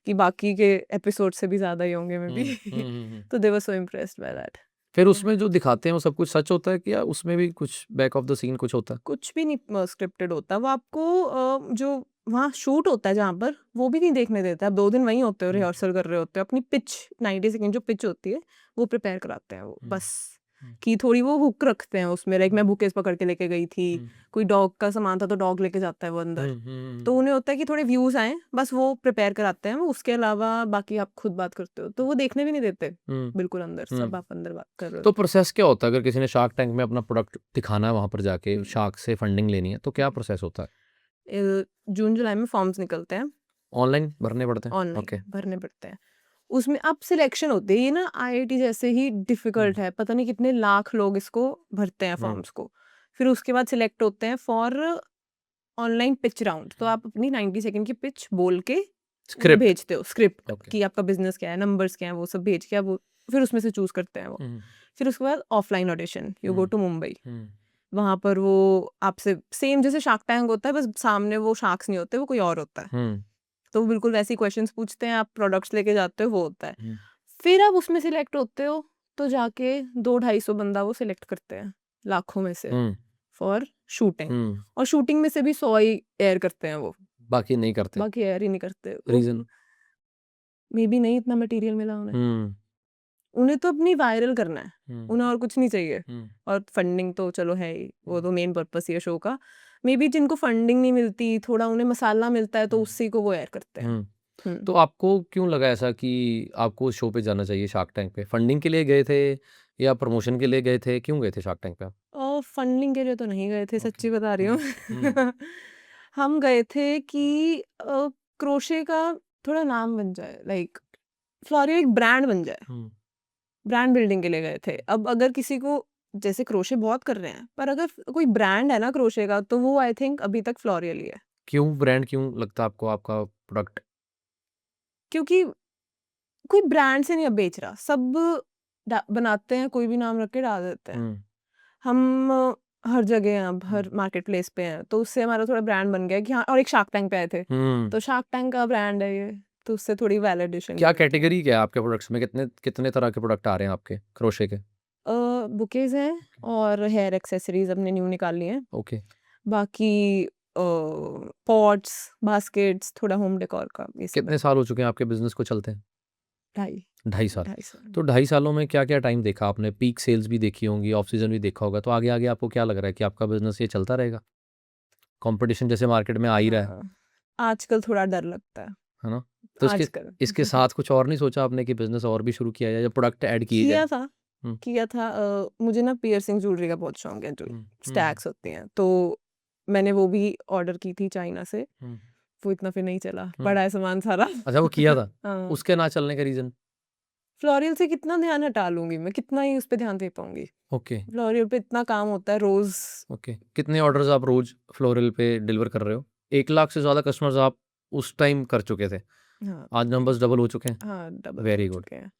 Speaker 2: कि बाकी के एपिसोड से भी ज़्यादा ही होंगे मे बी। तो दे वर सो इम्प्रेस्ड बाय दैट।
Speaker 1: फिर उसमें जो दिखाते हैं वो सब कुछ सच होता है कि या उसमें भी कुछ बैक ऑफ द सीन कुछ होता है?
Speaker 2: कुछ भी नहीं स्क्रिप्टेड होता, वो आपको जो वहाँ शूट होता है जहाँ पर, वो भी नहीं देखने देते। आप 2 दिन वहीं होते हो, रिहर्सल कर रहे होते हो, अपनी पिच 90 सेकंड जो पिच होती है वो प्रिपेयर कराते हैं वो, बस कि थोड़ी वो हुक रखते हैं उसमें, लाइक मैं बुकेस पकड़ के लेके गई थी, कोई डॉग का सामान था तो डॉग लेके जाता है वो अंदर, तो उन्हें होता है कि थोड़े व्यूज आए, बस वो प्रिपेयर कराते हैं वो, उसके अलावा बाकी आप खुद बात करते हो, तो वो देखने भी नहीं देते बिल्कुल अंदर, सब आप अंदर बात कर रहे
Speaker 1: तो
Speaker 2: हो।
Speaker 1: प्रोसेस क्या होता है अगर किसी ने शार्क टैंक में अपना प्रोडक्ट दिखाना है, वहां पर जाके शार्क से फंडिंग लेनी है, तो क्या प्रोसेस होता है?
Speaker 2: जून जुलाई में फॉर्म्स निकलते हैं,
Speaker 1: ऑनलाइन भरने पड़ते हैं? ओके।
Speaker 2: ऑनलाइन भरने पड़ते हैं, उसमें अब सिलेक्शन होती है, ये ना IIT जैसे ही डिफिकल्ट है, पता नहीं कितने लाख लोग इसको भरते हैं फॉर्म्स को, फिर उसके बाद सिलेक्ट होते हैं फॉर ऑनलाइन पिच राउंड, तो आप अपनी 90 सेकंड की पिच बोल के
Speaker 1: स्क्रिप्ट।
Speaker 2: भेजते हो, स्क्रिप्ट
Speaker 1: ओके।
Speaker 2: कि आपका बिजनेस क्या है, नंबर्स क्या है, वो सब भेज के आप वो फिर उसमें से चूज करते हैं वो, फिर उसके बाद offline audition, you go to Mumbai, वहां पर वो आपसे सेम जैसे शार्क टैंक होता है, बस सामने वो शार्क्स नहीं होते, वो कोई और होता है, तो वो बिल्कुल वैसे ही क्वेश्चंस पूछते हैं, आप प्रोडक्ट्स लेके जाते हो, वो होता है, फिर आप उसमें सिलेक्ट होते हो, तो जाके 200-250 बंदा वो सिलेक्ट करते हैं लाखों में से फॉर शूटिंग, और शूटिंग में से भी 100 ही एयर करते हैं वो,
Speaker 1: बाकी नहीं करते?
Speaker 2: बाकी एयर ही नहीं करते,
Speaker 1: रीजन?
Speaker 2: मे बी नहीं इतना मटेरियल मिला उन्हें, उन्हें तो अपनी वायरल करना है, उन्हें और कुछ नहीं चाहिए, और फंडिंग तो चलो है ही, वो तो मेन पर्पस ही है शो का, मे बी जिनको फंडिंग नहीं मिलती, थोड़ा उन्हें मसाला मिलता है, तो उसी को वो एयर करते हैं।
Speaker 1: तो आपको क्यों लगा ऐसा कि आपको उस शो पे जाना चाहिए, शार्क टैंक पे? फंडिंग के लिए गए थे या प्रमोशन के लिए गए थे? क्यों गए थे शार्क टैंक पे आप?
Speaker 2: और फंडिंग के लिए तो नहीं गए थे, सच्ची बता रही हूँ। हम गए थे कि क्रोशे का थोड़ा नाम बन जाए, लाइक फ्लोरियो एक ब्रांड बन जाए, ब्रांड बिल्डिंग के लिए गए थे। अब अगर किसी को, जैसे क्रोशे बहुत कर रहे हैं, पर अगर कोई ब्रांड है ना क्रोशे का, तो वो आई थिंक अभी तक फ्लोरियल ही है।
Speaker 1: क्यों ब्रांड, क्यों लगता है आपको आपका प्रोडक्ट?
Speaker 2: क्योंकि कोई ब्रांड से नहीं अब बेच रहा, सब बनाते हैं, कोई भी नाम रख के डाल देते हैं। हम हर जगह हैं अब, हर मार्केट प्लेस पे हैं, तो उससे हमारा थोड़ा ब्रांड बन गया कि हाँ, और एक शार्क टैंक पे आए थे, तो शार्क टैंक का ब्रांड है ये, तो उससे थोड़ी वैलिडेशन।
Speaker 1: क्या कैटेगरी क्या है आपके प्रोडक्ट्स में? कितने कितने तरह के प्रोडक्ट आ रहे हैं आपके क्रोशे के?
Speaker 2: बुकेज हैं और हेयर एक्सेसरीज अपने न्यू निकाल लिए हैं,
Speaker 1: ओके।
Speaker 2: बाकी पॉट्स, बास्केट्स, थोड़ा होम डेकोर का, ये सब
Speaker 1: कितने
Speaker 2: है।
Speaker 1: साल हो चुके हैं आपके बिजनेस को चलते हैं? 2.5 साल।
Speaker 2: 2.5 साल।
Speaker 1: तो 2.5 सालों में क्या क्या टाइम देखा आपने? पीक सेल्स भी देखी होंगी, ऑफ सीजन भी देखा होगा, तो आगे आगे आपको क्या लग रहा है कि आपका बिजनेस ये चलता रहेगा? कंपटीशन जैसे मार्केट में आ ही रहा है।
Speaker 2: हाँ, आजकल थोड़ा डर लगता है,
Speaker 1: है ना? तो इसके
Speaker 2: आजकल
Speaker 1: साथ कुछ और नहीं सोचा आपने कि बिज़नेस और भी शुरू किया जाए या प्रोडक्ट ऐड किए जाए?
Speaker 2: किया था मुझे ना पियर्सिंग ज्वेलरी का बहुत शौक है, जो स्टैक्स होती हैं, तो मैंने वो भी ऑर्डर की थी चाइना से। वो इतना फिर नहीं चला, पड़ा है सामान सारा।
Speaker 1: अच्छा, वो किया था?
Speaker 2: हाँ।
Speaker 1: उसके ना चलने का रीज़न?
Speaker 2: फ्लोरियल से कितना ध्यान हटा लूँगी मैं, कितना ही उस पे ध्यान दे पाऊँगी।
Speaker 1: ओके,
Speaker 2: फ्लोरियल पे इतना काम होता है रोज़।
Speaker 1: ओके। कितने ऑर्डर्स आप रोज़ फ्लोरल पे डिलीवर कर रहे हो? 1 लाख से ज़्यादा कस्टमर्स आप उस टाइम कर चुके थे।
Speaker 2: हाँ,
Speaker 1: आज नंबर्स डबल हो चुके हैं।
Speaker 2: हाँ, डबल
Speaker 1: वेरी
Speaker 2: हो
Speaker 1: गुड।
Speaker 2: चुके हैं।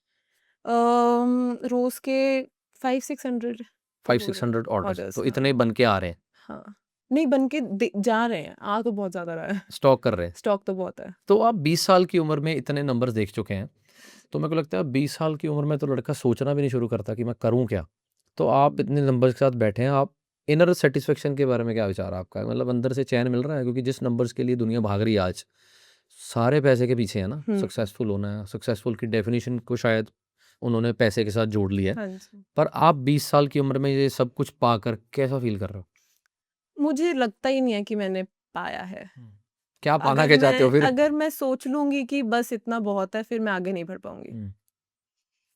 Speaker 2: रोज़ के 500-600 तो हो रहे
Speaker 1: 500-600 ऑर्डर्स
Speaker 2: ऑर्डर्स,
Speaker 1: तो
Speaker 2: हाँ,
Speaker 1: इतने बन के आ रहे हैं,
Speaker 2: हाँ। नहीं बन के जा रहे हैं, आ तो बहुत ज़्यादा रहा है।
Speaker 1: स्टॉक कर रहे हैं।
Speaker 2: स्टॉक तो बहुत है।
Speaker 1: तो आप 20 साल की उम्र में इतने नंबर्स देख चुके हैं, तो मेरे को लगता है 20 साल की उम्र में तो लड़का सोचना भी नहीं शुरू करता कि मैं करूँ क्या? तो आप इतने नंबर्स के साथ बैठे हैं, आप इनर सैटिस्फैक्शन के बारे में क्या विचार है आपका? मतलब अंदर से चैन मिल रहा है? क्योंकि जिस नंबर्स के लिए दुनिया भाग रही है आज, सारे पैसे के पीछे है ना, सक्सेसफुल होना है। सक्सेसफुल की डेफिनिशन को शायद उन्होंने पैसे के साथ जोड़ लिया है।
Speaker 2: हाँ जी।
Speaker 1: पर आप 20 साल की उम्र में ये सब कुछ पाकर कैसा फ़ील कर रहे हो?
Speaker 2: मुझे लगता ही नहीं है कि मैंने पाया है।
Speaker 1: क्या पाना क्या चाहते हो फिर?
Speaker 2: अगर मैं सोच लूँगी कि बस इतना बहुत है, फिर मैं आगे नहीं बढ़ पाऊँगी।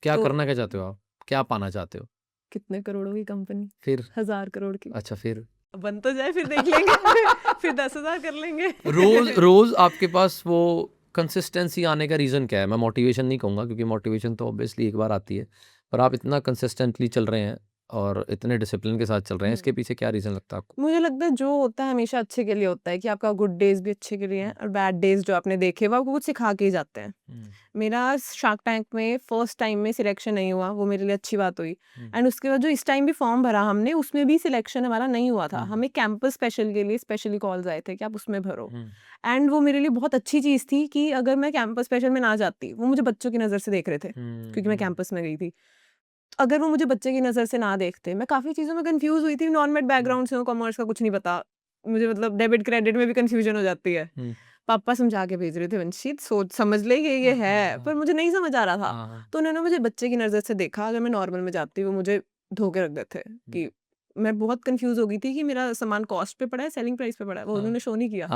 Speaker 1: क्या
Speaker 2: तो
Speaker 1: करना क्या चाहते हो आप? क्या पाना चाहते हो?
Speaker 2: कितने करोड़ों की कंपनी?
Speaker 1: फिर?
Speaker 2: 1000 करोड़ की।
Speaker 1: अच्छा, फिर?
Speaker 2: बन तो जाए फिर देख लेंगे। फिर 10,000 कर लेंगे।
Speaker 1: रोज़ आपके पास वो कंसिस्टेंसी आने का रीज़न क्या है? मैं मोटिवेशन नहीं कहूँगा क्योंकि मोटिवेशन तो ऑब्वियसली एक बार आती है। पर आप इतना कंसिस्टेंटली चल रहे हैं और इतने डिसिप्लिन के साथ चल रहे हैं, इसके पीछे क्या रीज़न लगता है आपको?
Speaker 2: मुझे लगता है जो होता है हमेशा अच्छे के लिए होता है, कि आपका गुड डेज़ भी अच्छे के लिए हैं और बैड डेज़ जो आपने देखे वो आपको कुछ सिखा के ही जाते हैं। मेरा शार्क टैंक में फर्स्ट टाइम में सिलेक्शन नहीं हुआ, वो मेरे लिए अच्छी बात हुई। एंड उसके बाद जो इस टाइम भी फॉर्म भरा हमने, उसमें भी सिलेक्शन हमारा नहीं हुआ था। हमें कैंपस स्पेशल के लिए स्पेशली कॉल्स आए थे कि आप उसमें भरो। एंड वो मेरे लिए बहुत अच्छी चीज़ थी कि अगर मैं कैंपस स्पेशल में ना जाती, वो मुझे बच्चों की नज़र से देख रहे थे क्योंकि मैं कैंपस में गई थी। अगर वो मुझे बच्चे की नज़र से ना देखते, मैं काफ़ी चीज़ों में कन्फ्यूज़ हुई थी, नॉन-मेड बैकग्राउंड से हूँ, कॉमर्स का कुछ नहीं पता। मुझे मतलब डेबिट क्रेडिट में भी कन्फ्यूजन हो जाती है। पापा समझा के भेज रहे थे, वंशित सोच समझ ले ये है, पर मुझे नहीं समझ आ रहा था। तो उन्होंने मुझे बच्चे की नज़र से देखा, अगर मैं नॉर्मल में जाती, वो मुझे धो के रख देते कि मैं बहुत कन्फ्यूज़ हो गई थी कि मेरा सामान कॉस्ट पे पड़ा है, सेलिंग प्राइस पे पड़ा है, वो उन्होंने शो नहीं किया।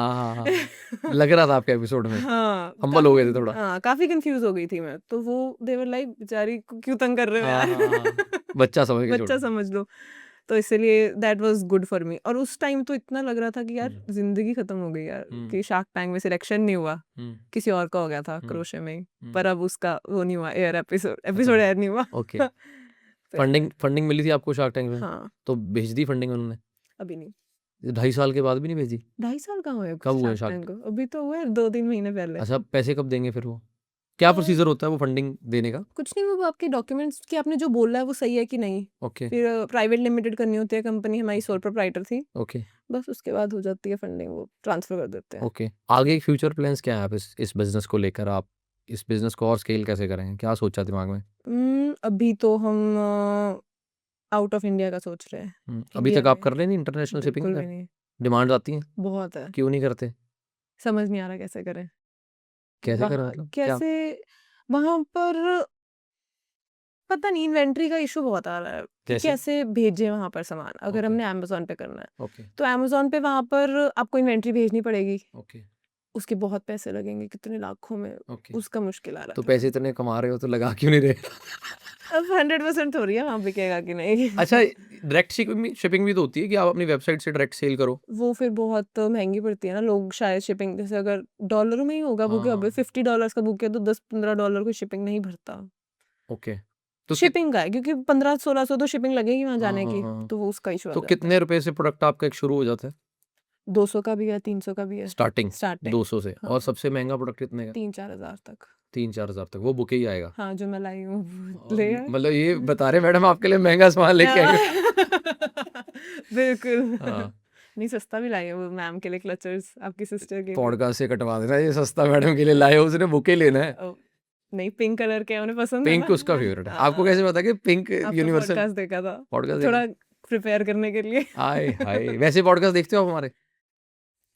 Speaker 1: लग रहा था आपके एपिसोड में।
Speaker 2: हाँ,
Speaker 1: हम्बल हो गए थे थोड़ा।
Speaker 2: हाँ, काफ़ी कन्फ्यूज़ हो गई थी मैं। तो वो दे वर लाइक बेचारी को क्यों तंग कर रहे हो यार?
Speaker 1: बच्चा समझ के छोड़
Speaker 2: बच्चा समझ लो। तो इसीलिए that was good for me. और उस टाइम तो इतना लग रहा था कि यार ज़िंदगी खत्म हो गई यार, कि शार्क टैंक में सिलेक्शन नहीं हुआ। किसी और का हो गया था क्रोशे में ही। पर अब उसका वो नहीं हुआ, एपिसोड एयर नहीं हुआ।
Speaker 1: ओके। फंडिंग मिली थी आपको शार्क टैंक में?
Speaker 2: हाँ।
Speaker 1: तो भेज दी फंडिंग उन्होंने?
Speaker 2: अभी नहीं।
Speaker 1: 2.5 साल के बाद भी नहीं भेजी?
Speaker 2: 2.5 साल कहाँ हुए
Speaker 1: कब हुए
Speaker 2: शार्क टैंक को? अभी तो हुए 2-3 महीने पहले।
Speaker 1: अच्छा, पैसे कब देंगे फिर वो? क्या प्रोसीजर होता है वो फंडिंग देने का?
Speaker 2: कुछ नहीं, वो आपके डॉक्यूमेंट्स कि आपने जो बोला है वो सही है कि नहीं।
Speaker 1: ओके,
Speaker 2: फिर प्राइवेट लिमिटेड करनी होती है कंपनी, हमारी सोल प्रोप्राइटर थी।
Speaker 1: ओके,
Speaker 2: बस उसके बाद हो जाती है फंडिंग, वो ट्रांसफ़र कर देते हैं।
Speaker 1: ओके। आगे फ्यूचर प्लान्स क्या है आप इस बिज़नेस को लेकर? आप इस बिज़नेस को और स्केल कैसे करेंगे? क्या सोचा दिमाग में?
Speaker 2: अभी तो हम आउट ऑफ इंडिया का सोच रहे हैं।
Speaker 1: अभी
Speaker 2: इंडिया
Speaker 1: तक आप
Speaker 2: में
Speaker 1: कर रहे नहीं इंटरनेशनल शिपिंग
Speaker 2: बिल्कुल
Speaker 1: का?
Speaker 2: भी नहीं।
Speaker 1: डिमांड आती हैं?
Speaker 2: बहुत है।
Speaker 1: क्यों नहीं करते?
Speaker 2: समझ नहीं आ रहा कैसे करें।
Speaker 1: कैसे करें
Speaker 2: वहाँ
Speaker 1: मतलब? क्या?
Speaker 2: कैसे वहाँ पर पता नहीं, इन्वेंट्री का इशू बहुत आ रहा है कि
Speaker 1: कैसे?
Speaker 2: कैसे भेजें वहाँ पर सामान, अगर
Speaker 1: ओके,
Speaker 2: हमने अमेज़न पे करना है।
Speaker 1: ओके,
Speaker 2: तो अमेज़न पे वहाँ पर आपको इन्वेंट्री भेजनी पड़ेगी।
Speaker 1: ओके,
Speaker 2: उसके बहुत पैसे लगेंगे, कितने लाखों में,
Speaker 1: ओके।
Speaker 2: उसका मुश्किल आ
Speaker 1: तो
Speaker 2: रहा था।
Speaker 1: पैसे इतने कमा रहे हो तो लगा क्यों नहीं रहे?
Speaker 2: अब 100% थोड़ी है वहाँ बिकेगा कि नहीं।
Speaker 1: अच्छा, डायरेक्ट शिपिंग भी तो होती है कि आप अपनी वेबसाइट से डायरेक्ट सेल करो?
Speaker 2: वो फिर बहुत महँगी पड़ती है ना, लोग शायद शिपिंग जैसे अगर डॉलरों में ही होगा बुक, अब $50 का बुक है तो $10-15 कोई शिपिंग नहीं भरता।
Speaker 1: ओके। तो
Speaker 2: शिपिंग का है क्योंकि 1500-1600 तो शिपिंग लगेगी वहाँ जाने की,
Speaker 1: हाँ।
Speaker 2: तो वो उसका इशू आ
Speaker 1: तो
Speaker 2: जाता है।
Speaker 1: कितने रुपए से प्रोडक्ट आपका एक शुरू हो जाता है?
Speaker 2: 200 का भी है, 300 का भी है।
Speaker 1: स्टार्टिंग
Speaker 2: स्टार्टिंग
Speaker 1: 200 से
Speaker 2: हाँ।
Speaker 1: और सबसे महंगा प्रोडक्ट कितने का?
Speaker 2: 3-4 हज़ार तक।
Speaker 1: 3-4 हज़ार तक वो बुके ही आएगा?
Speaker 2: हाँ, जो मैं लाई हूँ वो ले आए।
Speaker 1: मतलब ये बता रहे मैडम आपके लिए महंगा सामान लेके आएंगे।
Speaker 2: बिल्कुल।
Speaker 1: हाँ,
Speaker 2: नहीं, सस्ता भी लाई हूँ वो मैम के लिए, क्लचर्स आपकी सिस्टर के लिए।
Speaker 1: पॉडकास्ट से कटवा देना, ये सस्ता मैडम के लिए लाए हो, उसने बुके लेना है।
Speaker 2: ओ, नहीं, पिंक कलर के उन्हें पसंद है
Speaker 1: पिंक
Speaker 2: ना।
Speaker 1: उसका फेवरेट है। आपको कैसे पता कि पिंक
Speaker 2: आपका
Speaker 1: यूनिवर्सल?
Speaker 2: पॉडकास्ट देखा था,
Speaker 1: पॉडकास्ट
Speaker 2: थोड़ा प्रिपेयर करने के लिए।
Speaker 1: हाय हाय, वैसे पॉडकास्ट देखते हो आप हमारे?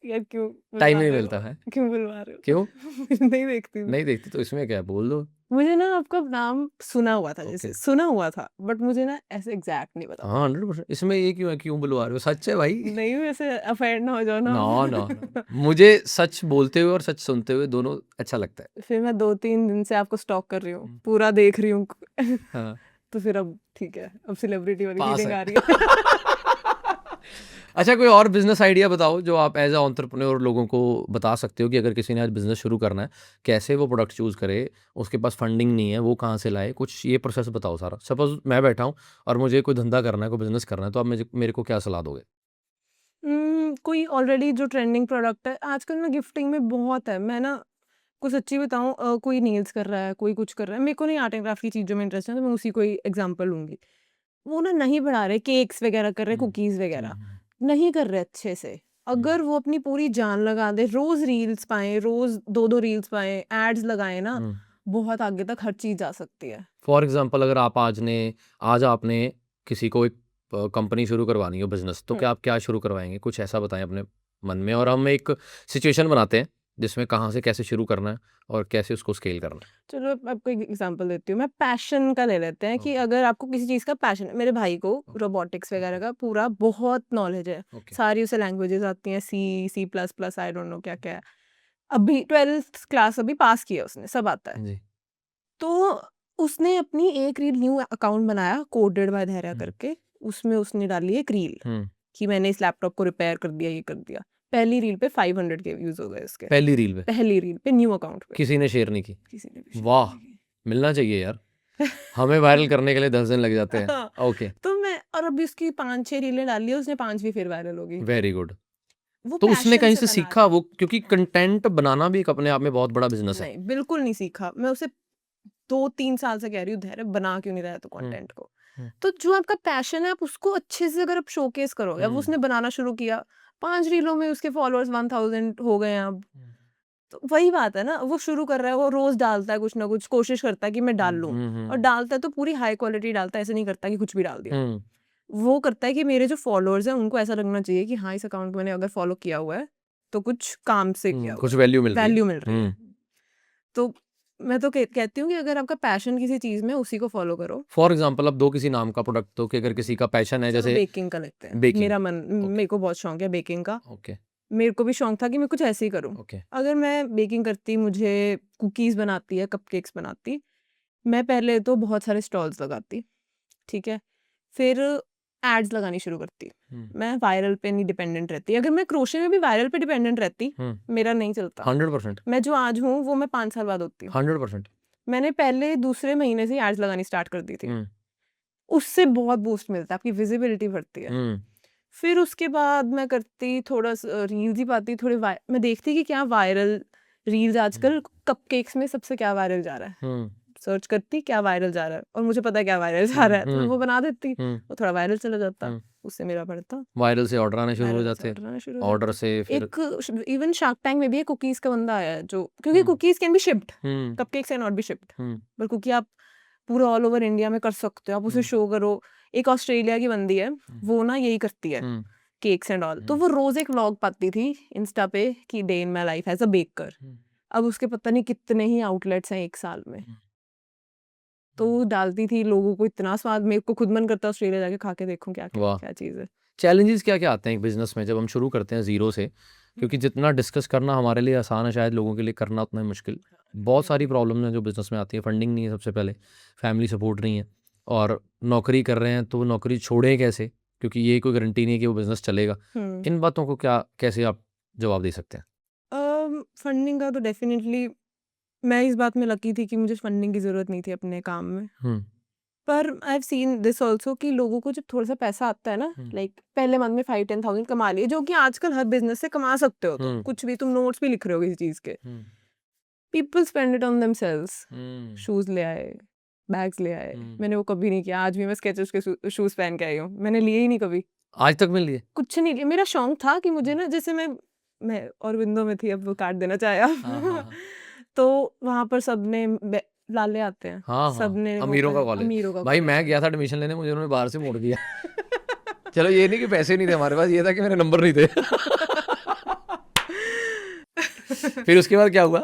Speaker 2: यार क्यों
Speaker 1: टाइम
Speaker 2: बुलवा
Speaker 1: नहीं
Speaker 2: रहे
Speaker 1: मिलता
Speaker 2: हो?
Speaker 1: है।
Speaker 2: क्यों बुलवा रहे हो?
Speaker 1: क्यों?
Speaker 2: नहीं देखती हूँ।
Speaker 1: नहीं देखती तो इसमें क्या है, बोल दो।
Speaker 2: मुझे ना आपका नाम सुना हुआ था,
Speaker 1: ओके।
Speaker 2: जैसे सुना हुआ था, बट मुझे ना ऐसे एग्जैक्ट नहीं पता था।
Speaker 1: हाँ 100%। इसमें ये क्यों है, क्यों बुलवा रहे हो, सच है भाई।
Speaker 2: नहीं वैसे अफेंड ना हो जाओ ना।
Speaker 1: ना ना ना, मुझे सच बोलते हुए और सच सुनते हुए दोनों अच्छा लगता है।
Speaker 2: फिर मैं 2-3 दिन से आपको स्टॉक कर रही हूँ, पूरा देख रही हूँ।
Speaker 1: हाँ
Speaker 2: तो फिर अब ठीक है, अब सेलिब्रिटी वाली
Speaker 1: पास
Speaker 2: फीलिंग
Speaker 1: है।
Speaker 2: आ रही है।
Speaker 1: अच्छा, कोई और बिजनेस आइडिया बताओ जो आप एज अ एंटरप्रेन्योर लोगों को बता सकते हो कि अगर किसी ने आज बिजनेस शुरू करना है, कैसे वो प्रोडक्ट चूज करे, उसके पास फंडिंग नहीं है, वो कहाँ से लाए, कुछ ये प्रोसेस बताओ सारा। सपोज मैं बैठा हूँ और मुझे कोई धंधा करना है, कोई बिजनेस करना है, तो आप मेरे को क्या सलाह दोगे?
Speaker 2: कोई ऑलरेडी जो ट्रेंडिंग प्रोडक्ट है आजकल ना, गिफ्टिंग में बहुत है। मैं ना कुछ सच्ची बताऊँ, कोई नेल्स कर रहा है, कोई कुछ कर रहा है, मेरे को नहीं आर्ट एंड क्राफ्ट की चीज़ों में इंटरेस्ट है, तो मैं उसी को ही एग्जांपल लूँगी। वो ना नहीं बढ़ा रहे, केक्स वगैरह कर रहे, कुकीज़ वगैरह नहीं कर रहे अच्छे से। अगर वो अपनी पूरी जान लगा दे, रोज़ रील्स पाएँ, रोज़ 2-2 रील्स पाएँ, एड्स लगाएँ ना, बहुत आगे तक हर चीज़ जा सकती है।
Speaker 1: फॉर एग्जाम्पल, अगर आज आपने किसी को एक कंपनी शुरू करवानी हो, बिजनेस, तो
Speaker 2: हुँ।
Speaker 1: क्या आप क्या शुरू करवाएंगे? कुछ ऐसा बताएं अपने मन में, और हम एक सिचुएशन बनाते हैं जिसमें कहाँ से कैसे शुरू करना है और कैसे उसको स्केल करना है।
Speaker 2: चलो मैं आपको एक एग्जांपल देती हूँ। मैं पैशन का ले लेते हैं कि
Speaker 1: ओके।
Speaker 2: अगर आपको किसी चीज़ का पैशन है, मेरे भाई को रोबोटिक्स वगैरह का पूरा बहुत नॉलेज है।
Speaker 1: ओके।
Speaker 2: सारी उसे लैंग्वेजेस आती हैं, सी++, आई डोंट नो क्या-क्या है। अभी 12th क्लास अभी पास किया उसने, सब आता है।
Speaker 1: जी।
Speaker 2: तो उसने अपनी एक रील न्यू अकाउंट बनाया, कोडेड बाय धैर्य करके। उसमें उसने डाली एक रील कि मैंने इस लैपटॉप को रिपेयर कर दिया, ये कर दिया। पहली रील पे 500 के व्यूज़ हो गए उसके।
Speaker 1: पहली रील पे
Speaker 2: पहली रील पे न्यू अकाउंट पे।
Speaker 1: किसी ने शेयर नहीं की?
Speaker 2: किसी ने भी शेयर
Speaker 1: वाह,
Speaker 2: नहीं की।
Speaker 1: मिलना चाहिए यार, हमें वायरल करने के लिए 10 दिन लग जाते हैं।
Speaker 2: हाँ,
Speaker 1: ओके,
Speaker 2: तो मैं और अभी उसकी 5-6 रीलें डाली है, उसने 5वीं फिर वायरल हो गई।
Speaker 1: Very good.
Speaker 2: वो
Speaker 1: तो उसने
Speaker 2: पैशन
Speaker 1: कहीं
Speaker 2: से
Speaker 1: से
Speaker 2: बना
Speaker 1: सीखा
Speaker 2: रहा है।
Speaker 1: वो, क्योंकि कंटेंट बनाना भी एक अपने आप में बहुत बड़ा बिजनेस है।
Speaker 2: नहीं, बिल्कुल नहीं सीखा। मैं उसे 2-3 साल से कह रही हूँ, धैर्य बना क्यों नहीं रहा है तू
Speaker 1: हम्म,
Speaker 2: कंटेंट को?
Speaker 1: हम्म,
Speaker 2: तो जो आपका पैशन है, आप उसको अच्छे से अगर आप शोकेस करोगे। अब उसने बनाना शुरू किया, 5 रीलों में उसके फॉलोअर्स 1000 हो गए हैं अब। तो वही बात है ना, वो शुरू कर रहा है, वो रोज़ डालता है कुछ ना कुछ, कोशिश करता है कि मैं डाल लूँ, और डालता है तो पूरी हाई क्वालिटी डालता है, ऐसे नहीं करता कि कुछ भी डाल दिया। वो करता है कि मेरे जो फॉलोअर्स हैं उनको ऐसा लगना चाहिए कि हाँ, इस अकाउंट मैंने अगर फॉलो किया हुआ है तो कुछ काम से किया हुआ
Speaker 1: कुछ
Speaker 2: है,
Speaker 1: वैल्यू मिल रही है।
Speaker 2: वैल्यू मिल रही है। तो मैं तो कहती हूँ कि अगर आपका पैशन किसी चीज़ में, उसी को फॉलो करो।
Speaker 1: फॉर एग्जाम्पल, अब दो किसी नाम का प्रोडक्ट, तो कि अगर किसी का पैशन है,
Speaker 2: चलो
Speaker 1: जैसे
Speaker 2: बेकिंग का लेते हैं।
Speaker 1: बेकिंग।
Speaker 2: मेरे को बहुत शौक है बेकिंग का।
Speaker 1: ओके।
Speaker 2: मेरे को भी शौक था कि मैं कुछ ऐसे ही करूँ।
Speaker 1: ओके।
Speaker 2: अगर मैं बेकिंग करती, मुझे कुकीज़ बनाती है, कपकेक्स बनाती, मैं पहले तो बहुत सारे स्टॉल्स लगाती, ठीक है? फिर एड्स लगानी शुरू करती। मैं वायरल पे नहीं डिपेंडेंट रहती। अगर मैं क्रोशे में भी वायरल पे डिपेंडेंट रहती, मेरा नहीं चलता।
Speaker 1: 100%।
Speaker 2: मैं जो आज हूँ, वो मैं 5 साल बाद होती हूँ।
Speaker 1: 100%।
Speaker 2: मैंने पहले दूसरे महीने से ही एड्स लगानी स्टार्ट कर दी थी। उससे बहुत बूस्ट मिलता है, आपकी विजिबिलिटी बढ़ती है। फिर उसके बाद मैं करती थोड़ा रील्स ही पाती, मैं देखती कि क्या वायरल रील्स आजकल कपकेक्स में सबसे क्या वायरल जा रहा है। सर्च करती क्या वायरल जा रहा है, और मुझे पता है क्या वायरल जा रहा है, तो मैं वो बना देती। वो थोड़ा वायरल चला जाता, उससे मेरा बढ़ता।
Speaker 1: वायरल से ऑर्डर आने शुरू हो
Speaker 2: वायरल से
Speaker 1: जाते,
Speaker 2: ऑर्डर आना शुरू हो
Speaker 1: ऑर्डर
Speaker 2: जाते।
Speaker 1: से फिर
Speaker 2: एक इवन शार्क टैंक में भी एक कुकीज का बंदा आया है, जो क्योंकि cookies can be shipped, cupcakes can not be shipped, पर कुकी आप पूरा ऑल ओवर इंडिया में कर सकते हो। आप उसे शो करो। एक ऑस्ट्रेलिया की बंदी है, वो ना यही करती है, केक्स एंड ऑल। तो वो रोज एक व्लॉग पाती थी इंस्टा पे कि day in my life as a baker. अब उसके पता नहीं कितने ही आउटलेट्स हैं एक साल में। तो वो डालती थी, लोगों को इतना स्वाद, मेरे को खुद मन करता है ऑस्ट्रेलिया जाके खा के देखूं क्या
Speaker 1: वाह।
Speaker 2: क्या चीज़ है।
Speaker 1: चैलेंजेस क्या क्या आते हैं एक बिजनेस में जब हम शुरू करते हैं जीरो से? क्योंकि जितना डिस्कस करना हमारे लिए आसान है, शायद लोगों के लिए करना उतना ही मुश्किल। बहुत सारी प्रॉब्लम हैं जो बिजनेस में आती है। फंडिंग नहीं है सबसे पहले, फैमिली सपोर्ट नहीं है, और नौकरी कर रहे हैं तो नौकरी छोड़ें कैसे, क्योंकि ये कोई गारंटी नहीं है कि वो बिजनेस चलेगा। इन बातों को कैसे आप जवाब दे सकते हैं?
Speaker 2: फंडिंग का तो डेफिनेटली, मैं इस बात में लकी थी कि मुझे फंडिंग की ज़रूरत नहीं थी अपने काम में। पर I have seen this also कि लोगों को जब थोड़ा सा पैसा आता है ना, लाइक पहले मंथ में 5-10,000 कमा लिए, जो कि आजकल हर बिजनेस से कमा सकते हो। तो कुछ भी, तुम नोट्स भी लिख रहे हो किसी चीज़ के, people spend it on themselves. Shoes ले आए, बैग्स ले आए। मैंने वो कभी नहीं किया। आज भी मैं स्केचर्स के शूज पहन के आई हूँ, मैंने लिए ही नहीं कभी,
Speaker 1: आज तक मिल लिए
Speaker 2: कुछ नहीं लिया। मेरा शौक था कि मुझे ना, जैसे मैं और विंडो में थी, अब वो काट देना चाहे आप। तो वहां पर सबने लाले आते हैं, सबने वो
Speaker 1: अमीरों का
Speaker 2: पहन-
Speaker 1: कॉलेज।
Speaker 2: अमीरों का
Speaker 1: भाई
Speaker 2: कॉलेज
Speaker 1: मैं
Speaker 2: है।
Speaker 1: गया था एडमिशन लेने, मुझे उन्होंने बाहर से मोड़ दिया। चलो ये नहीं कि पैसे नहीं थे हमारे पास, ये था कि मेरे नंबर नहीं थे। फिर उसके बाद क्या हुआ,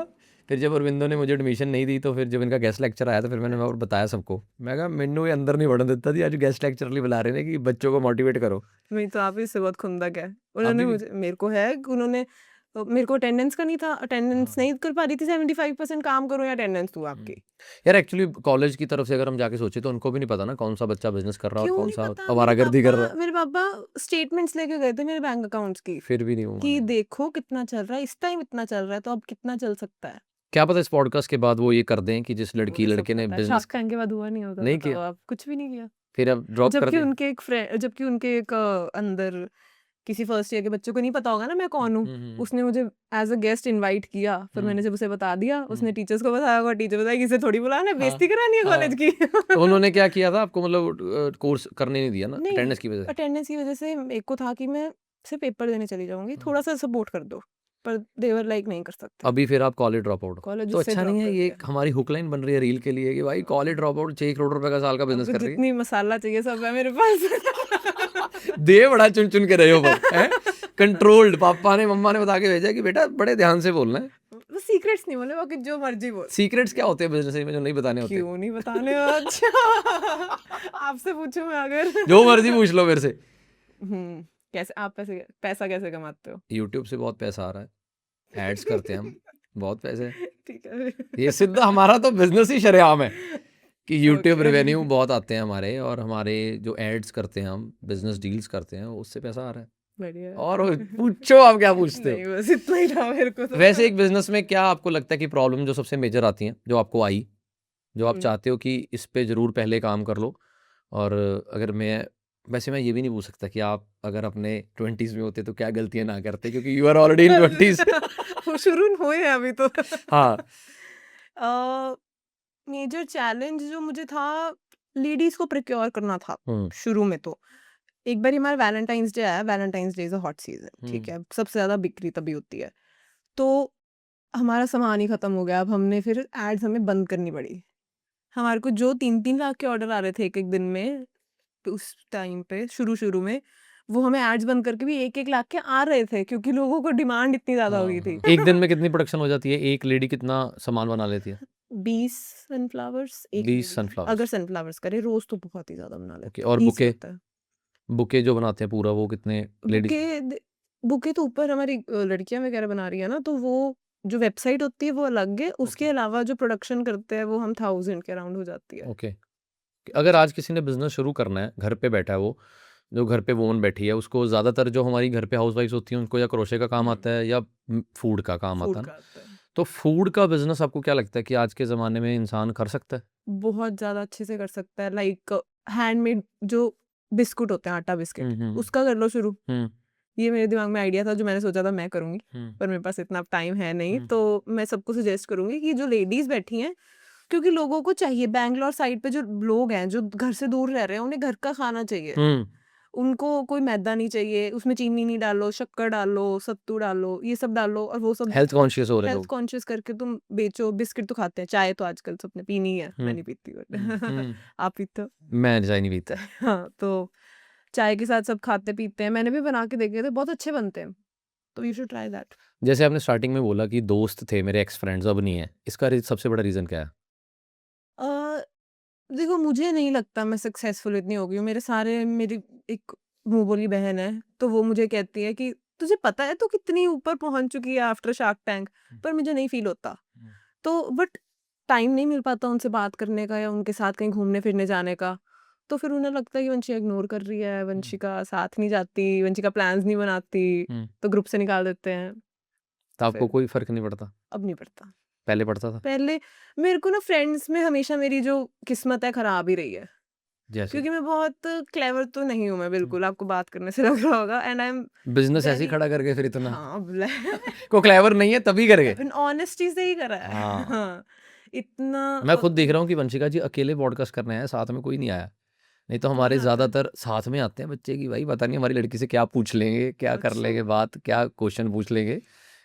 Speaker 1: फिर जब अरविंदो ने मुझे एडमिशन नहीं दी तो फिर जब इनका गेस्ट लेक्चर आया तो फिर मैंने और बताया सबको, मैं कहा मैनू ये अंदर नहीं बढ़न देता थी, आज गेस्ट लेक्चर लिए बुला रहे हैं कि बच्चों को मोटिवेट करो।
Speaker 2: वही तो, आप इससे बहुत खुंदक है। उन्होंने
Speaker 1: अभी भी
Speaker 2: मुझे, मेरे को है कि उन्होंने मेरे को अटेंडेंस का नहीं था, अटेंडेंस
Speaker 1: हाँ
Speaker 2: नहीं कर पा रही थी, 75% काम करो या अटेंडेंस दूँ आपकी।
Speaker 1: यार एक्चुअली कॉलेज की तरफ से अगर हम जाके सोचे तो उनको भी नहीं पता ना कौन सा बच्चा बिजनेस कर रहा है और
Speaker 2: क्यों
Speaker 1: कौन
Speaker 2: नहीं
Speaker 1: सा
Speaker 2: पता? मेरे
Speaker 1: आवारागर्दी कर रहा
Speaker 2: पापा
Speaker 1: है,
Speaker 2: मेरे पापा स्टेटमेंट्स लेके गए थे मेरे बैंक अकाउंट्स की,
Speaker 1: फिर भी नहीं वो
Speaker 2: कि
Speaker 1: माने।
Speaker 2: देखो कितना चल रहा है, इस टाइम इतना चल रहा है तो अब कितना चल सकता है।
Speaker 1: क्या पता इस पॉडकास्ट के बाद वो ये कर दें कि जिस लड़की
Speaker 2: मुझे सब
Speaker 1: लड़के ने
Speaker 2: पता है,
Speaker 1: बिजनेस
Speaker 2: शार्क टैंक के बाद हुआ नहीं होगा,
Speaker 1: नहीं
Speaker 2: बताओ
Speaker 1: किया,
Speaker 2: आप, कुछ भी नहीं किया।
Speaker 1: फिर अब ड्रॉप कर
Speaker 2: जबकि
Speaker 1: दिया।
Speaker 2: उनके एक अंदर किसी फर्स्ट ईयर के बच्चे को नहीं पता होगा ना मैं कौन हूँ, उसने मुझे एज अ गेस्ट इनवाइट किया, फिर मैंने जब उसे बता दिया, उसने टीचर्स को बताया होगा, टीचर बताया कि इसे थोड़ी बुलाना है,
Speaker 1: हाँ
Speaker 2: बेइज्जती करानी है कॉलेज
Speaker 1: हाँ
Speaker 2: की।
Speaker 1: तो उन्होंने क्या किया था आपको, मतलब कोर्स करने नहीं दिया ना
Speaker 2: नहीं,
Speaker 1: अटेंडेंस की वजह से?
Speaker 2: अटेंडेंस की वजह से मेरे को था कि मैं सिर्फ पेपर देने चली जाऊंगी,
Speaker 1: हम्म।
Speaker 2: थोड़ा सा सपोर्ट कर दो, पर देवर लाइक नहीं कर सकते,
Speaker 1: अभी फिर आप कॉलेज ड्रॉप आउट,
Speaker 2: कॉलेज
Speaker 1: तो
Speaker 2: उससे
Speaker 1: अच्छा नहीं
Speaker 2: ड्रॉप
Speaker 1: है,
Speaker 2: कर
Speaker 1: ये
Speaker 2: दिया।
Speaker 1: एक हमारी हुक लाइन बन रही है रील के लिए कि भाई कॉलेज ड्रॉप आउट 6 करोड़ रुपए का साल का बिजनेस
Speaker 2: आपको
Speaker 1: कर रही
Speaker 2: जितनी मसाला चाहिए सब है मेरे पास।
Speaker 1: है। दे बड़ा चुन चुन के रहे हो पर हैं, कंट्रोल्ड। पापा ने मम्मा ने बता के भेजा कि बेटा बड़े ध्यान से बोलना है।
Speaker 2: वो सीक्रेट्स नहीं बोले, बाकी जो मर्जी बोल।
Speaker 1: सीक्रेट्स क्या होते हैं बिजनेस में जो नहीं बताने होते?
Speaker 2: क्यों नहीं बताने? अच्छा, आपसे पूछूं मैं अगर?
Speaker 1: जो मर्जी पूछ लो मेरे से।
Speaker 2: कैसे आप पैसा कैसे कमाते हो?
Speaker 1: यूट्यूब से बहुत पैसा आ रहा है, एड्स करते हैं हम, बहुत पैसे हैं।
Speaker 2: ठीक है।
Speaker 1: ये सीधा हमारा तो बिजनेस ही शरेआम है कि यूट्यूब
Speaker 2: Okay.
Speaker 1: रेवेन्यू बहुत आते हैं हमारे, और हमारे जो एड्स करते हैं हम, बिजनेस डील्स करते हैं, उससे पैसा आ रहा है।
Speaker 2: बढ़िया है।
Speaker 1: और पूछो आप क्या पूछते
Speaker 2: नहीं,
Speaker 1: हो।
Speaker 2: बस इतना ही था मेरे को तो।
Speaker 1: वैसे एक बिजनेस में क्या आपको लगता है कि प्रॉब्लम जो सबसे मेजर आती हैं, जो आपको आई, जो आप चाहते हो कि इस पे जरूर पहले काम कर लो? और अगर मैं, वैसे मैं ये भी नहीं पूछ सकता कि आप अगर अपने 20s में होते तो क्या गलतियां ना करते, क्योंकि you are already in 20s।
Speaker 2: वो शुरू हुए हैं अभी तो।
Speaker 1: हाँ
Speaker 2: मेजर चैलेंज जो मुझे था, लेडीज को प्रिक्योर करना था
Speaker 1: हम्म
Speaker 2: शुरू में। तो एक बार हमारा वैलेंटाइंस डे आया, Valentine's day is a hot season, ठीक है, सबसे ज्यादा बिक्री तभी होती है, तो हमारा सामान ही खत्म हो गया। अब हमने फिर एड्स हमें बंद करनी पड़ी। हमारे को जो 3-3 लाख के ऑर्डर आ रहे थे एक दिन में, तो उस टाइम पे शुरू में वो हमें एड्स बंद करके भी 1-1 लाख के आ रहे थे, क्योंकि लोगों को डिमांड इतनी ज्यादा हो गई थी।
Speaker 1: एक दिन में कितनी प्रोडक्शन हो जाती है, एक लेडी कितना सामान बना लेती है?
Speaker 2: 20 सनफ्लावर्स एक
Speaker 1: 20
Speaker 2: लेडी,
Speaker 1: सनफ्लावर्स,
Speaker 2: अगर सनफ्लावर्स करे रोज तो बहुत ही ज्यादा बना
Speaker 1: ओके।
Speaker 2: लेते
Speaker 1: और
Speaker 2: हैं, easy
Speaker 1: बुके,
Speaker 2: होता है।
Speaker 1: बुके जो बनाते हैं पूरा, वो कितने लेडीज?
Speaker 2: बुके तो ऊपर हमारी लड़कियां वगैरह बना रही है ना, तो वो जो वेबसाइट होती है वो अलग है, उसके
Speaker 1: ओके
Speaker 2: अलावा जो प्रोडक्शन करते हैं वो हम 1000 के अराउंड हो जाती है।
Speaker 1: ओके। अगर आज किसी ने बिजनेस शुरू करना है, घर पे बैठा है वो, जो घर पे वोमन बैठी है, उसको ज़्यादातर जो हमारी घर पे हाउसवाइफ्स होती हैं उनको या क्रोशे का काम आता है या फूड का काम आता
Speaker 2: फूड
Speaker 1: है ना,
Speaker 2: का आता है,
Speaker 1: तो फूड का बिजनेस आपको क्या लगता है कि आज के ज़माने में इंसान कर सकता है?
Speaker 2: बहुत ज्यादा अच्छे से कर सकता है। लाइक हैंडमेड जो बिस्कुट होते हैं, आटा बिस्किट,
Speaker 1: हम्म
Speaker 2: उसका कर लो शुरू।
Speaker 1: हम्म
Speaker 2: ये मेरे दिमाग में आइडिया था जो मैंने सोचा था मैं करूंगी,
Speaker 1: हम्म
Speaker 2: पर मेरे पास इतना टाइम है नहीं,
Speaker 1: हम्म
Speaker 2: तो मैं सबको सजेस्ट करूंगी कि जो लेडीज बैठी हैं, क्योंकि लोगों को चाहिए, बैंगलोर साइड पे जो लोग हैं जो घर से दूर रह रहे हैं, उन्हें घर का खाना चाहिए।
Speaker 1: हम्म
Speaker 2: उनको कोई मैदा नहीं चाहिए, उसमें चीनी नहीं डालो, शक्कर डालो, सत्तू डालो, ये सब डालो, और वो सब
Speaker 1: हेल्थ कॉन्शियस हो रहे
Speaker 2: हेल्थ
Speaker 1: लोग।
Speaker 2: कॉन्शियस करके तुम बेचो। बिस्किट तो खाते हैं, चाय तो आजकल सबने पीनी है, मैं
Speaker 1: हम्म
Speaker 2: नहीं पीती बट
Speaker 1: हम्म
Speaker 2: आप पीते हो?
Speaker 1: मैं चाय नहीं पीता।
Speaker 2: हाँ, तो चाय के साथ सब खाते पीते हैं, मैंने भी बना के देखे थे, बहुत अच्छे बनते हैं, तो यू शुड ट्राई दैट।
Speaker 1: जैसे आपने स्टार्टिंग में बोला कि दोस्त थे मेरे, एक्स फ्रेंड्स अब नहीं है, इसका सबसे बड़ा रीज़न क्या है?
Speaker 2: देखो, मुझे नहीं लगता मैं सक्सेसफुल इतनी हो गई हूँ। मेरी एक मुंह बोली बहन है, तो वो मुझे कहती है कि तुझे पता है तू कितनी ऊपर पहुंच चुकी है आफ्टर शार्क टैंक, पर मुझे नहीं फील होता। तो बट टाइम नहीं मिल पाता उनसे बात करने का या उनके साथ कहीं घूमने फिरने जाने का, तो फिर उन्हें लगता है कि वंशिका इग्नोर कर रही है, वंशिका साथ नहीं जाती, वंशिका प्लान्स नहीं बनाती, तो ग्रुप से निकाल देते हैं।
Speaker 1: तो आपको
Speaker 2: फिर
Speaker 1: कोई फ़र्क नहीं पड़ता?
Speaker 2: अब नहीं पड़ता।
Speaker 1: पहले पड़ता था?
Speaker 2: पहले मेरे को ना फ्रेंड्स में हमेशा मेरी जो किस्मत है खराब ही रही है,
Speaker 1: जैसे
Speaker 2: क्योंकि मैं बहुत क्लेवर तो नहीं हूँ मैं, बिल्कुल आपको बात करने से लग रहा होगा, एंड आई एम
Speaker 1: बिजनेस ऐसे ही
Speaker 2: वेरी,
Speaker 1: खड़ा करके फिर इतना
Speaker 2: हाँ,
Speaker 1: को क्लेवर नहीं है तभी कर गए।
Speaker 2: ऑनेस्टी से ही करा है।
Speaker 1: हाँ
Speaker 2: हाँ, इतना
Speaker 1: मैं खुद देख रहा हूँ कि वंशिका जी अकेले पॉडकास्ट करने आए हैं, साथ में कोई नहीं आया। नहीं तो हमारे
Speaker 2: कौन आता है?
Speaker 1: ज़्यादातर साथ में आते हैं बच्चे की भाई पता नहीं हमारी लड़की से क्या पूछ लेंगे, क्या कर
Speaker 2: अच्छा,
Speaker 1: लेंगे बात, क्या क्वेश्चन पूछ लेंगे,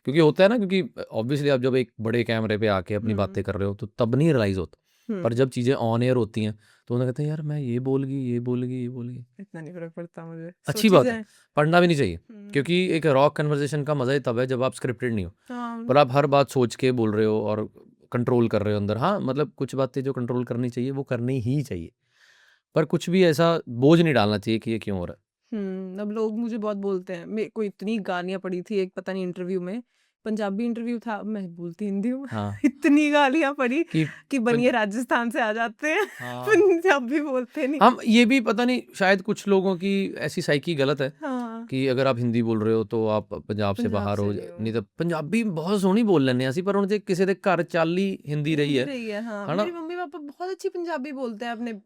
Speaker 1: क्योंकि होता है ना, क्योंकि ऑब्वियसली आप जब एक बड़े कैमरे पे आके अपनी बातें कर रहे हो तो तब नहीं रियलाइज़ होता। पर जब चीज़ें ऑन एयर होती हैं तो उन्हें कहते हैं यार मैं ये बोल गई, ये बोल गई, ये बोल गई।
Speaker 2: इतना नहीं फर्क पड़ता मुझे,
Speaker 1: अच्छी
Speaker 2: सोची
Speaker 1: बात है,
Speaker 2: जाए।
Speaker 1: पढ़ना भी नहीं चाहिए क्योंकि एक रॉ कन्वर्सेशन का मज़ा ही तब है जब आप स्क्रिप्टेड नहीं हो,
Speaker 2: हाँ
Speaker 1: पर आप हर बात सोच के बोल रहे हो और कंट्रोल कर रहे हो अंदर। हाँ, मतलब कुछ बातें जो कंट्रोल करनी चाहिए वो करनी ही चाहिए, पर कुछ भी ऐसा बोझ नहीं डालना चाहिए कि ये क्यों हो रहा है।
Speaker 2: अब लोग मुझे बहुत बोलते हैं, मेरे को इतनी गालियाँ पड़ी थी एक पता नहीं इंटरव्यू में, पंजाबी इंटरव्यू था, मैं बोलती हिंदी हूँ।
Speaker 1: हाँ,
Speaker 2: इतनी गालियाँ पड़ी
Speaker 1: कि
Speaker 2: कि बनिए राजस्थान से आ जाते हैं,
Speaker 1: हाँ,
Speaker 2: पंजाबी बोलते नहीं।
Speaker 1: हम ये भी पता नहीं शायद कुछ लोगों की ऐसी साइकी गलत है
Speaker 2: हाँ,
Speaker 1: कि अगर आप हिंदी बोल रहे हो तो आप पंजाब से
Speaker 2: पंजाब
Speaker 1: बाहर
Speaker 2: से
Speaker 1: हो,
Speaker 2: नहीं हो।
Speaker 1: नहीं तो पंजाबी बहुत सोहनी बोल ਲੈਂਦੇ ਅਸੀਂ पर ਹੁਣ ਜੇ ਕਿਸੇ ਦੇ ਘਰ ਚਾਲੀ हिंदी रही है
Speaker 2: रही है, हाँ,
Speaker 1: है ना।
Speaker 2: मेरी मम्मी पापा बहुत अच्छी पंजाबी बोलते हैं अपने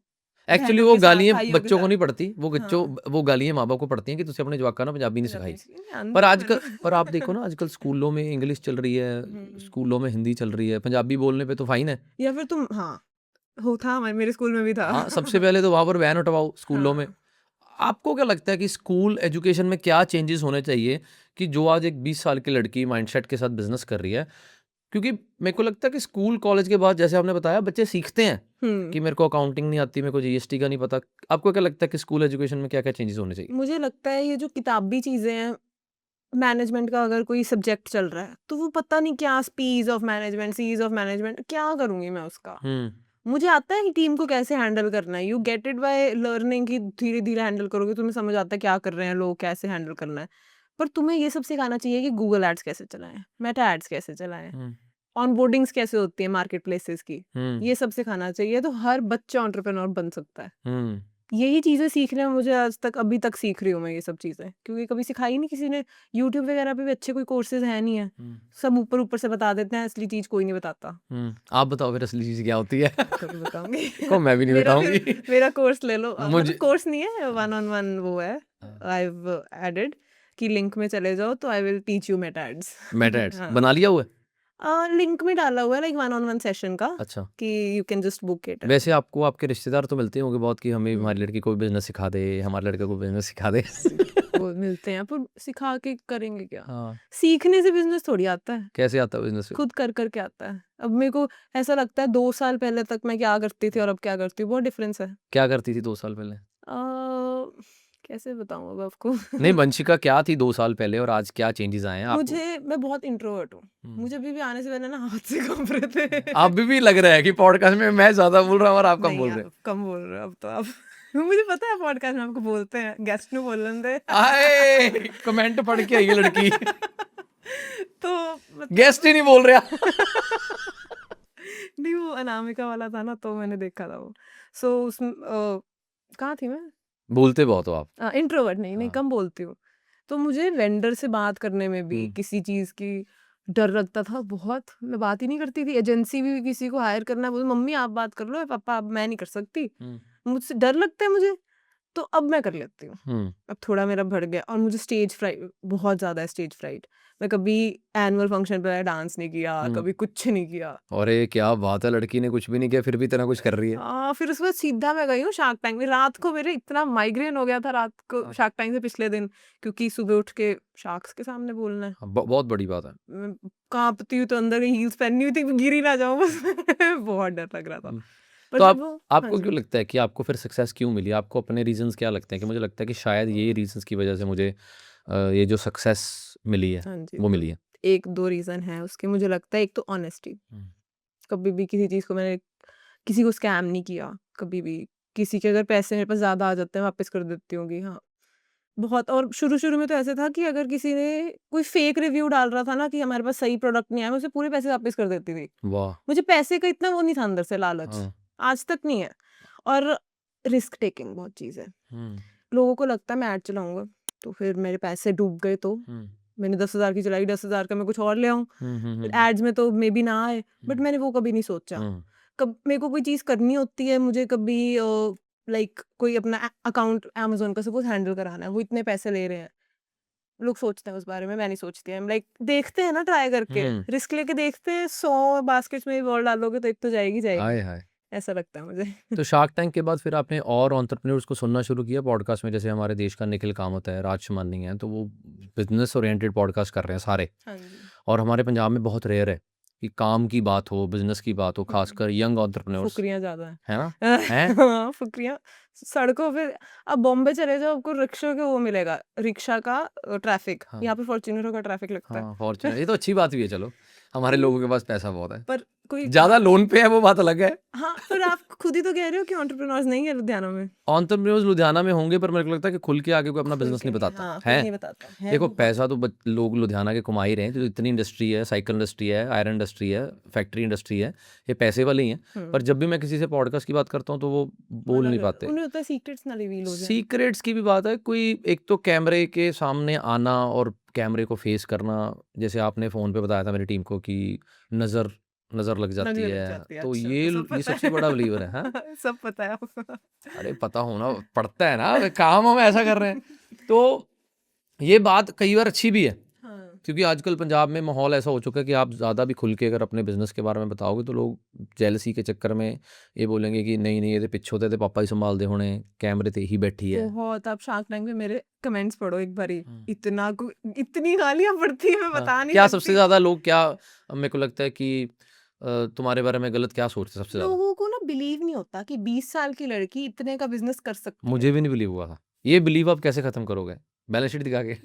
Speaker 1: एक्चुअली
Speaker 2: बहनों
Speaker 1: वो
Speaker 2: के साथ,
Speaker 1: गालियाँ
Speaker 2: भाइयों के
Speaker 1: बच्चों को
Speaker 2: साथ।
Speaker 1: नहीं पड़ती,
Speaker 2: हाँ,
Speaker 1: वो गालियाँ माँ बाप को पड़ती हैं कि तुझे अपने जवाक ना पंजाबी नहीं सिखाई।
Speaker 2: पंजाबी नहीं
Speaker 1: पर
Speaker 2: आंदी
Speaker 1: आजकल
Speaker 2: मैनू।
Speaker 1: पर आप देखो ना आजकल स्कूलों में इंग्लिश चल रही है, स्कूलों में हिंदी चल रही है, पंजाबी बोलने पे तो फाइन है।
Speaker 2: या फिर तुम, हाँ, हो था, मेरे स्कूल में भी था।
Speaker 1: हाँ, सबसे पहले तो वहाँ पर बैन हटवाओ स्कूलों में।
Speaker 2: हाँ,
Speaker 1: आपको क्या लगता है कि स्कूल एजुकेशन में क्या चेंजेस होने चाहिए कि जो आज एक 20 साल की लड़की माइंडसेट के साथ बिजनेस कर रही है? क्योंकि मेरे को लगता है कि स्कूल कॉलेज के बाद जैसे आपने बताया बच्चे सीखते हैं कि मेरे को अकाउंटिंग नहीं आती, मेरे को जीएसटी का नहीं पता। आपको क्या लगता है कि स्कूल एजुकेशन में क्या-क्या चेंजेस होने चाहिए?
Speaker 2: मुझे लगता है ये जो किताबी चीज़ें हैं, मैनेजमेंट का अगर कोई सब्जेक्ट चल रहा है, तो वो पता नहीं क्या पीस ऑफ मैनेजमेंट, सीज ऑफ मैनेजमेंट, क्या करूँगी मैं उसका?
Speaker 1: हुँ,
Speaker 2: मुझे आता है कि टीम को कैसे हैंडल करना है, you get it by learning, कि धीरे-धीरे हैंडल करोगे, तुम्हें समझ आता है क्या कर रहे हैं लोग, कैसे हैंडल करना है। पर तुम्हें ये सब सिखाना चाहिए कि गूगल एड्स कैसे चलाएँ, मेटा एड्स कैसे चलाएँ,
Speaker 1: हुँ,
Speaker 2: ऑनबोर्डिंग्स कैसे होती है मार्केट प्लेसेस की,
Speaker 1: हुँ,
Speaker 2: ये सब सिखाना चाहिए, तो हर बच्चा एंटरप्रेन्योर बन सकता है।
Speaker 1: हुँ,
Speaker 2: यही चीज़ें सीखने में मुझे आज तक, अभी तक सीख रही हूँ मैं ये सब चीज़ें, क्योंकि कभी सिखाई नहीं किसी ने। यूट्यूब वगैरह पे भी अच्छे कोई कोर्सेज़ हैं नहीं है।
Speaker 1: हुँ,
Speaker 2: सब ऊपर-ऊपर से बता देते हैं, असली चीज़ कोई नहीं बताता।
Speaker 1: हुँ। आप बताओ फिर असली चीज़ क्या होती है?
Speaker 2: कभी बताऊँगी।
Speaker 1: को मैं भी नहीं
Speaker 2: मेरा
Speaker 1: बताऊँगी।
Speaker 2: फिर मेरा कोर्स ले लो, मतलब
Speaker 1: मुझे
Speaker 2: कोर्स नहीं है, वन ऑन वन वो है,
Speaker 1: हाँ,
Speaker 2: आई हैव एडेड, कि लिंक में चले जाओ तो I will teach you meta ads.
Speaker 1: Meta ads
Speaker 2: हाँ।
Speaker 1: बना लिया हुआ है?
Speaker 2: लिंक में डाला हुआ है, like one on one session का,
Speaker 1: अच्छा।
Speaker 2: कि you can just book it.
Speaker 1: वैसे आपको आपके रिश्तेदार तो मिलते होंगे बहुत कि हमें हमारी
Speaker 2: हुँ।
Speaker 1: लड़की को बिज़नेस सिखा दे, हमारे लड़के को बिज़नेस सिखा दे।
Speaker 2: वो मिलते हैं, पर सिखा के करेंगे क्या?
Speaker 1: हाँ,
Speaker 2: सीखने से बिज़नेस थोड़ी आता है।
Speaker 1: कैसे आता है बिज़नेस फिर?
Speaker 2: खुद कर के आता है। अब मेरे को ऐसा लगता है 2 साल पहले तक मैं क्या करती थी और अब क्या करती हूँ, बहुत डिफ़रेंस है।
Speaker 1: क्या करती थी 2 साल पहले?
Speaker 2: कैसे बताऊँ अब आपको?
Speaker 1: नहीं, वंशिका क्या थी 2 साल पहले और आज क्या चेंजेज़ आए हैं आपको?
Speaker 2: मैं बहुत इंट्रोवर्ट हूँ।
Speaker 1: हुँ।
Speaker 2: मुझे अभी भी आने से पहले ना हाथ से काँप रहे थे।
Speaker 1: अभी भी लग रहा है कि पॉडकास्ट में मैं ज़्यादा बोल रहा हूँ और आप कम
Speaker 2: नहीं,
Speaker 1: बोल रहे
Speaker 2: आप कम बोल रहे हो अब तो आप। मुझे पता है पॉडकास्ट में आपको बोलते हैं, गेस्ट नु बोलन दे।
Speaker 1: हो। आए! कमेंट पढ़ के आई है लड़की।
Speaker 2: तो मतलब
Speaker 1: गेस्ट ही नहीं बोल रहा।
Speaker 2: नहीं, वो अनामिका वाला था ना, तो मैंने देखा था वो। सो उसमें कहाँ थी मैं?
Speaker 1: बोलते बहुत हो आप।
Speaker 2: इंट्रोवर्ट नहीं,
Speaker 1: हाँ।
Speaker 2: कम बोलती हूँ। तो मुझे वेंडर से बात करने में भी
Speaker 1: हुँ।
Speaker 2: किसी चीज़ की डर लगता था बहुत, मैं बात ही नहीं करती थी। एजेंसी भी किसी को हायर करना है, बोले मम्मी आप बात कर लो, पापा अब मैं नहीं कर सकती,
Speaker 1: हुँ,
Speaker 2: मुझसे डर लगता है मुझे, तो अब मैं कर लेती हूँ।
Speaker 1: हुँ।
Speaker 2: अब थोड़ा मेरा बढ़ गया, और मुझे स्टेज फ्राइट बहुत ज़्यादा है, स्टेज फ्राइट। मैं कभी एनुअल फंक्शन पे डांस नहीं किया,
Speaker 1: हुँ।
Speaker 2: कभी कुछ नहीं किया।
Speaker 1: अरे क्या बात है! लड़की ने कुछ भी नहीं किया फिर भी इतना कुछ कर रही है।
Speaker 2: फिर उसके बाद सीधा मैं गई हूँ शार्क टैंक में। रात को मेरे इतना माइग्रेन हो गया था रात को
Speaker 1: हाँ।
Speaker 2: शार्क टैंक से पिछले दिन, क्योंकि सुबह उठ के शार्क्स के सामने बोलना है।
Speaker 1: हाँ, बहुत बड़ी बात है।
Speaker 2: मैं काँपती हूँ, तो अंदर हील्स पहनी हुई थी, गिर ही ना जाऊँ बस। बहुत डर लग रहा था।
Speaker 1: हुँ।
Speaker 2: पर
Speaker 1: तो
Speaker 2: जब वो, हाँ
Speaker 1: आपको
Speaker 2: जी।
Speaker 1: क्यों लगता है कि आपको फिर सक्सेस क्यों मिली? आपको अपने रीज़न्स क्या लगते हैं कि मुझे लगता है कि शायद ये रीज़न्स की वज़ह से मुझे ये जो सक्सेस मिली है,
Speaker 2: हाँ जी,
Speaker 1: वो मिली है?
Speaker 2: 1-2 रीज़न हैं उसके, मुझे लगता है। एक तो ऑनेस्टी,
Speaker 1: हुँ,
Speaker 2: कभी भी किसी चीज़ को मैंने किसी को स्कैम नहीं किया, कभी भी। किसी के अगर पैसे मेरे पास ज़्यादा आ जाते हैं, वापस कर देती हूँ कि हाँ, बहुत। और शुरू-शुरू में तो ऐसे था कि अगर किसी ने कोई फेक रिव्यू डाल रहा था ना कि हमारे पास सही प्रोडक्ट नहीं आया, मैं उसे पूरे पैसे वापस कर देती थी।
Speaker 1: वाह!
Speaker 2: मुझे पैसे का इतना वो नहीं था अंदर से लालच,
Speaker 1: हाँ।
Speaker 2: आज तक नहीं है। और रिस्क टेकिंग बहुत चीज़ है।
Speaker 1: हुँ,
Speaker 2: लोगों को लगता है मैं ऐड चलाऊँगा, तो फिर मेरे पैसे डूब गए तो
Speaker 1: हुँ,
Speaker 2: मैंने 10,000 की चलाई, 10,000 का मैं कुछ और ले आऊँ।
Speaker 1: हुँ, हुँ, हुँ,
Speaker 2: एड्स में तो मेबी ना आए, बट
Speaker 1: हुँ,
Speaker 2: मैंने वो कभी नहीं सोचा।
Speaker 1: हुँ,
Speaker 2: कब मेरे को कोई चीज़ करनी होती है, मुझे कभी लाइक कोई अपना अकाउंट अमेज़न का सपोज़ हैंडल कराना है, वो इतने पैसे ले रहे हैं। लोग सोचते हैं उस बारे में, मैं नहीं सोचती। आई एम लाइक, देखते हैं ना ट्राई करके,
Speaker 1: हुँ।
Speaker 2: रिस्क लेके देखते हैं, 100 बास्केट्स में बॉल डालोगे तो एक तो जाएगी, जाएगी।
Speaker 1: आय हाय!
Speaker 2: ऐसा लगता है मुझे।
Speaker 1: तो शार्क टैंक के बाद फिर आपने और एंटरप्रेन्योर्स को सुनना शुरू किया पॉडकास्ट में? जैसे हमारे देश का निखिल कामत है, राज शमानी है, तो वो बिज़नेस ओरिएंटेड पॉडकास्ट कर रहे हैं सारे
Speaker 2: हाँ जी।
Speaker 1: और हमारे पंजाब में बहुत रेयर है कि काम की बात हो, बिजनेस की बात हो, खासकर यंग एंटरप्रेन्योर्स,
Speaker 2: फुकरियाँ ज़्यादा
Speaker 1: है ना?
Speaker 2: हैं।
Speaker 1: हैं?
Speaker 2: हाँ, फुकरियाँ सड़कों पे। अब बॉम्बे चले जाओ, आपको रिक्शा का वो मिलेगा, रिक्शा का ट्रैफिक।
Speaker 1: हाँ
Speaker 2: यहाँ पे फॉर्च्यूनर का ट्रैफिक लगता है।
Speaker 1: हाँ, फॉर्च्यूनर, ये तो अच्छी बात भी है। चलो, हमारे लोगों के पास पैसा बहुत है,
Speaker 2: पर कोई
Speaker 1: ज़्यादा लोन पे है वो बात अलग है।
Speaker 2: हाँ, पर आप खुद ही तो कह रहे हो कि एंटरप्रेन्योर्स नहीं है लुधियाना में।
Speaker 1: एंटरप्रेन्योर्स लुधियाना में होंगे, पर मेरे को लगता है कि खुल के आगे कोई अपना
Speaker 2: खुल
Speaker 1: बिजनेस
Speaker 2: के
Speaker 1: नहीं
Speaker 2: नहीं,
Speaker 1: बताता
Speaker 2: हाँ, कोई
Speaker 1: है।
Speaker 2: नहीं बताता है।
Speaker 1: देखो,
Speaker 2: वो बात
Speaker 1: पैसा तो लोग लुधियाना के कमा ही रहे हैं, तो इतनी इंडस्ट्री है, साइकिल इंडस्ट्री है, आयरन इंडस्ट्री है, फैक्ट्री इंडस्ट्री है, ये पैसे वाले ही हैं। पर जब भी मैं किसी से पॉडकास्ट की बात करता हूँ तो वो बोल
Speaker 2: मना
Speaker 1: नहीं
Speaker 2: कर,
Speaker 1: पाते।
Speaker 2: उन्हें होता है सीक्रेट्स ना रिवील हो जाए।
Speaker 1: सीक्रेट्स की भी बात है, कोई एक तो कैमरे के सामने आना और कैमरे को फेस करना, जैसे आपने फ़ोन पे बताया था मेरी टीम को कि नज़र नज़र लग जाती
Speaker 2: नजर लग
Speaker 1: है,
Speaker 2: जाती है,
Speaker 1: तो
Speaker 2: अच्छा,
Speaker 1: ये
Speaker 2: तो सब
Speaker 1: ये
Speaker 2: पता
Speaker 1: सबसे बड़ा बिलीवर है। हाँ,
Speaker 2: है। सब पता है आपको।
Speaker 1: अरे पता होना पड़ता है ना, काम हम ऐसा कर रहे हैं। तो ये बात कई बार अच्छी भी है,
Speaker 2: हाँ,
Speaker 1: क्योंकि आजकल पंजाब में माहौल ऐसा हो चुका है कि आप ज़्यादा भी खुल के अगर अपने बिजनेस के बारे में बताओगे तो लोग जेलसी के चक्कर में ये बोलेंगे कि नहीं नहीं, ये पिछों ते पापा ही संभालते होने, कैमरे ते ही बैठी है।
Speaker 2: बहुत। आप शार्क टैंक पे मेरे कमेंट्स पढ़ो एक बारी,
Speaker 1: हम्म।
Speaker 2: इतनी गालियां पड़ती है, मैं
Speaker 1: हाँ,
Speaker 2: बता नहीं
Speaker 1: क्या सबसे
Speaker 2: सकती।
Speaker 1: ज़्यादा लोग क्या, मेरे को लगता है कि तुम्हारे बारे में गलत क्या सोचते हैं सबसे ज़्यादा?
Speaker 2: लोगों को ना बिलीव नहीं होता कि 20 साल की लड़की इतने का बिजनेस कर सकती है।
Speaker 1: मुझे भी नहीं बिलीव हुआ था। ये बिलीव आप कैसे ख़त्म करोगे? बैलेंस शीट दिखा के?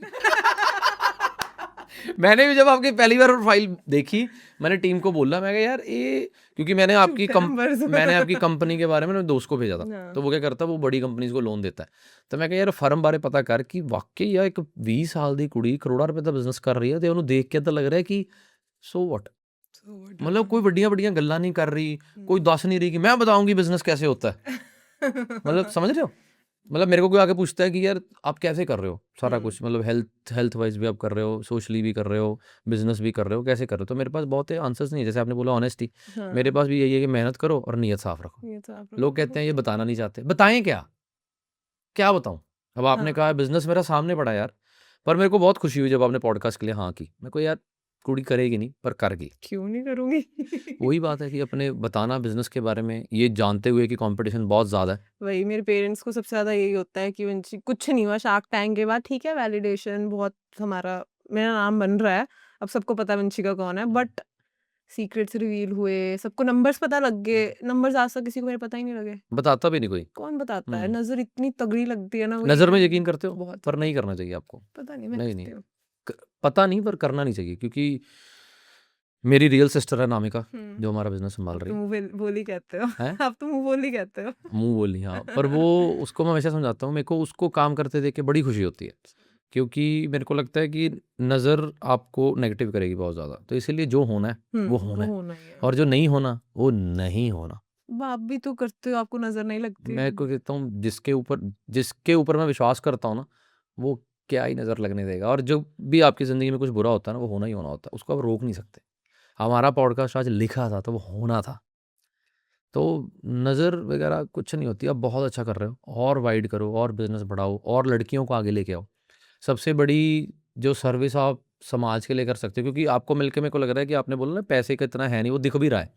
Speaker 1: मैंने भी जब आपकी पहली बार फाइल देखी, मैंने टीम को बोला, मैं कहा यार ये, क्योंकि मैंने आपकी
Speaker 2: झूठे numbers।
Speaker 1: मैंने आपकी कंपनी के बारे में अपने दोस्त को भेजा था,
Speaker 2: हाँ।
Speaker 1: तो वो क्या करता है, वो बड़ी कंपनीज को लोन देता है। तो मैं कहा यार फर्म बारे पता कर कि वाकई यार एक 20 साल ਦੀ ਕੁੜੀ ਕਰੋੜਾਂ ਰੁਪਏ ਦਾ ਬਿਜ਼ਨਸ ਕਰ ਰਹੀ ਹੈ ਤੇ ਉਹਨੂੰ ਦੇਖ ਕੇ ਤਾਂ ਲੱਗ ਰਿਹਾ ਕਿ ਸੋ ਵਾਟ, मतलब कोई बड़ियां बड़ियां गल्ला नहीं कर रही, कोई दस नहीं रही कि मैं बताऊंगी बिजनेस कैसे होता है। मतलब समझ रहे हो, मतलब मेरे को कोई आके पूछता है कि यार आप कैसे कर रहे हो सारा कुछ, मतलब हेल्थ वाइज भी आप कर रहे हो, सोशली भी कर रहे हो, बिजनेस भी कर रहे हो, कैसे कर रहे हो? तो मेरे पास बहुत आंसर्स नहीं है, जैसे आपने बोला ऑनेस्टी, मेरे पास भी यही है कि मेहनत करो और नीयत साफ रखो।
Speaker 2: ये तो आप
Speaker 1: लोग कहते हैं ये बताना नहीं चाहते, बताएं क्या, क्या बताऊं? अब आपने कहा बिजनेस मेरा सामने पड़ा यार, पर मेरे को बहुत खुशी हुई जब आपने पॉडकास्ट के लिए हाँ की। मेरे को यार कुड़ी करेगी नहीं पर कर गई।
Speaker 2: क्यों नहीं करूंगी।
Speaker 1: वही बात है कि अपने बताना बिजनेस के बारे में, ये जानते हुए कि कंपटीशन बहुत ज़्यादा है।
Speaker 2: वही मेरे पेरेंट्स को सबसे ज़्यादा यही होता है कि वंशी कुछ नहीं हुआ शार्क टैंक के बाद, ठीक है वैलिडेशन बहुत, हमारा मेरा नाम बन रहा है, अब सबको पता है वंशिका कौन है, बट सीक्रेट्स रिवील हुए, सबको नंबर्स पता लग गए। नंबर्स आज तक किसी को मेरे पता ही नहीं लगे।
Speaker 1: बताता भी नहीं कोई।
Speaker 2: कौन बताता है, नजर इतनी तगड़ी लगती है ना, वो
Speaker 1: नज़र में यकीन करते हो,
Speaker 2: बहुत
Speaker 1: पर नहीं करना चाहिए आपको।
Speaker 2: पता नहीं, मैं
Speaker 1: नहीं
Speaker 2: करती
Speaker 1: नहीं,
Speaker 2: हूँ।
Speaker 1: पता नहीं पर करना नहीं चाहिए, क्योंकि मेरी रियल सिस्टर है नामिका,
Speaker 2: हम्म,
Speaker 1: जो हमारा बिजनेस संभाल
Speaker 2: आप
Speaker 1: रही
Speaker 2: तो
Speaker 1: है।
Speaker 2: मुंह बोली कहते हो।
Speaker 1: हैं?
Speaker 2: आप तो मुंह बोली कहते हो।
Speaker 1: मुंह बोली, हाँ, पर वो उसको मैं हमेशा समझाता हूँ, मेरे को उसको काम करते देख के बड़ी खुशी होती है, क्योंकि मेरे को लगता है कि नज़र आपको नेगेटिव करेगी बहुत ज़्यादा, तो इसीलिए जो होना है वो होना है,
Speaker 2: होना ही है।
Speaker 1: और जो नहीं होना वो नहीं होना।
Speaker 2: आप भी तो करते हो, आपको नजर नहीं लगती।
Speaker 1: मैं को कहता हूँ जिसके ऊपर मैं विश्वास करता हूँ ना, वो क्या ही नज़र लगने देगा। और जो भी आपकी ज़िंदगी में कुछ बुरा होता है ना, वो होना ही होना होता है, उसको आप रोक नहीं सकते। हमारा पॉडकास्ट आज लिखा था तो वो होना था, तो नज़र वगैरह कुछ नहीं होती। आप बहुत अच्छा कर रहे हो, और वाइड करो, और बिजनेस बढ़ाओ, और लड़कियों को आगे लेके आओ। सबसे बड़ी जो सर्विस आप समाज के लिए कर सकते हो, क्योंकि आपको मिलके मेरे को लग रहा है कि आपने बोला ना पैसे का इतना है नहीं, वो दिख भी रहा है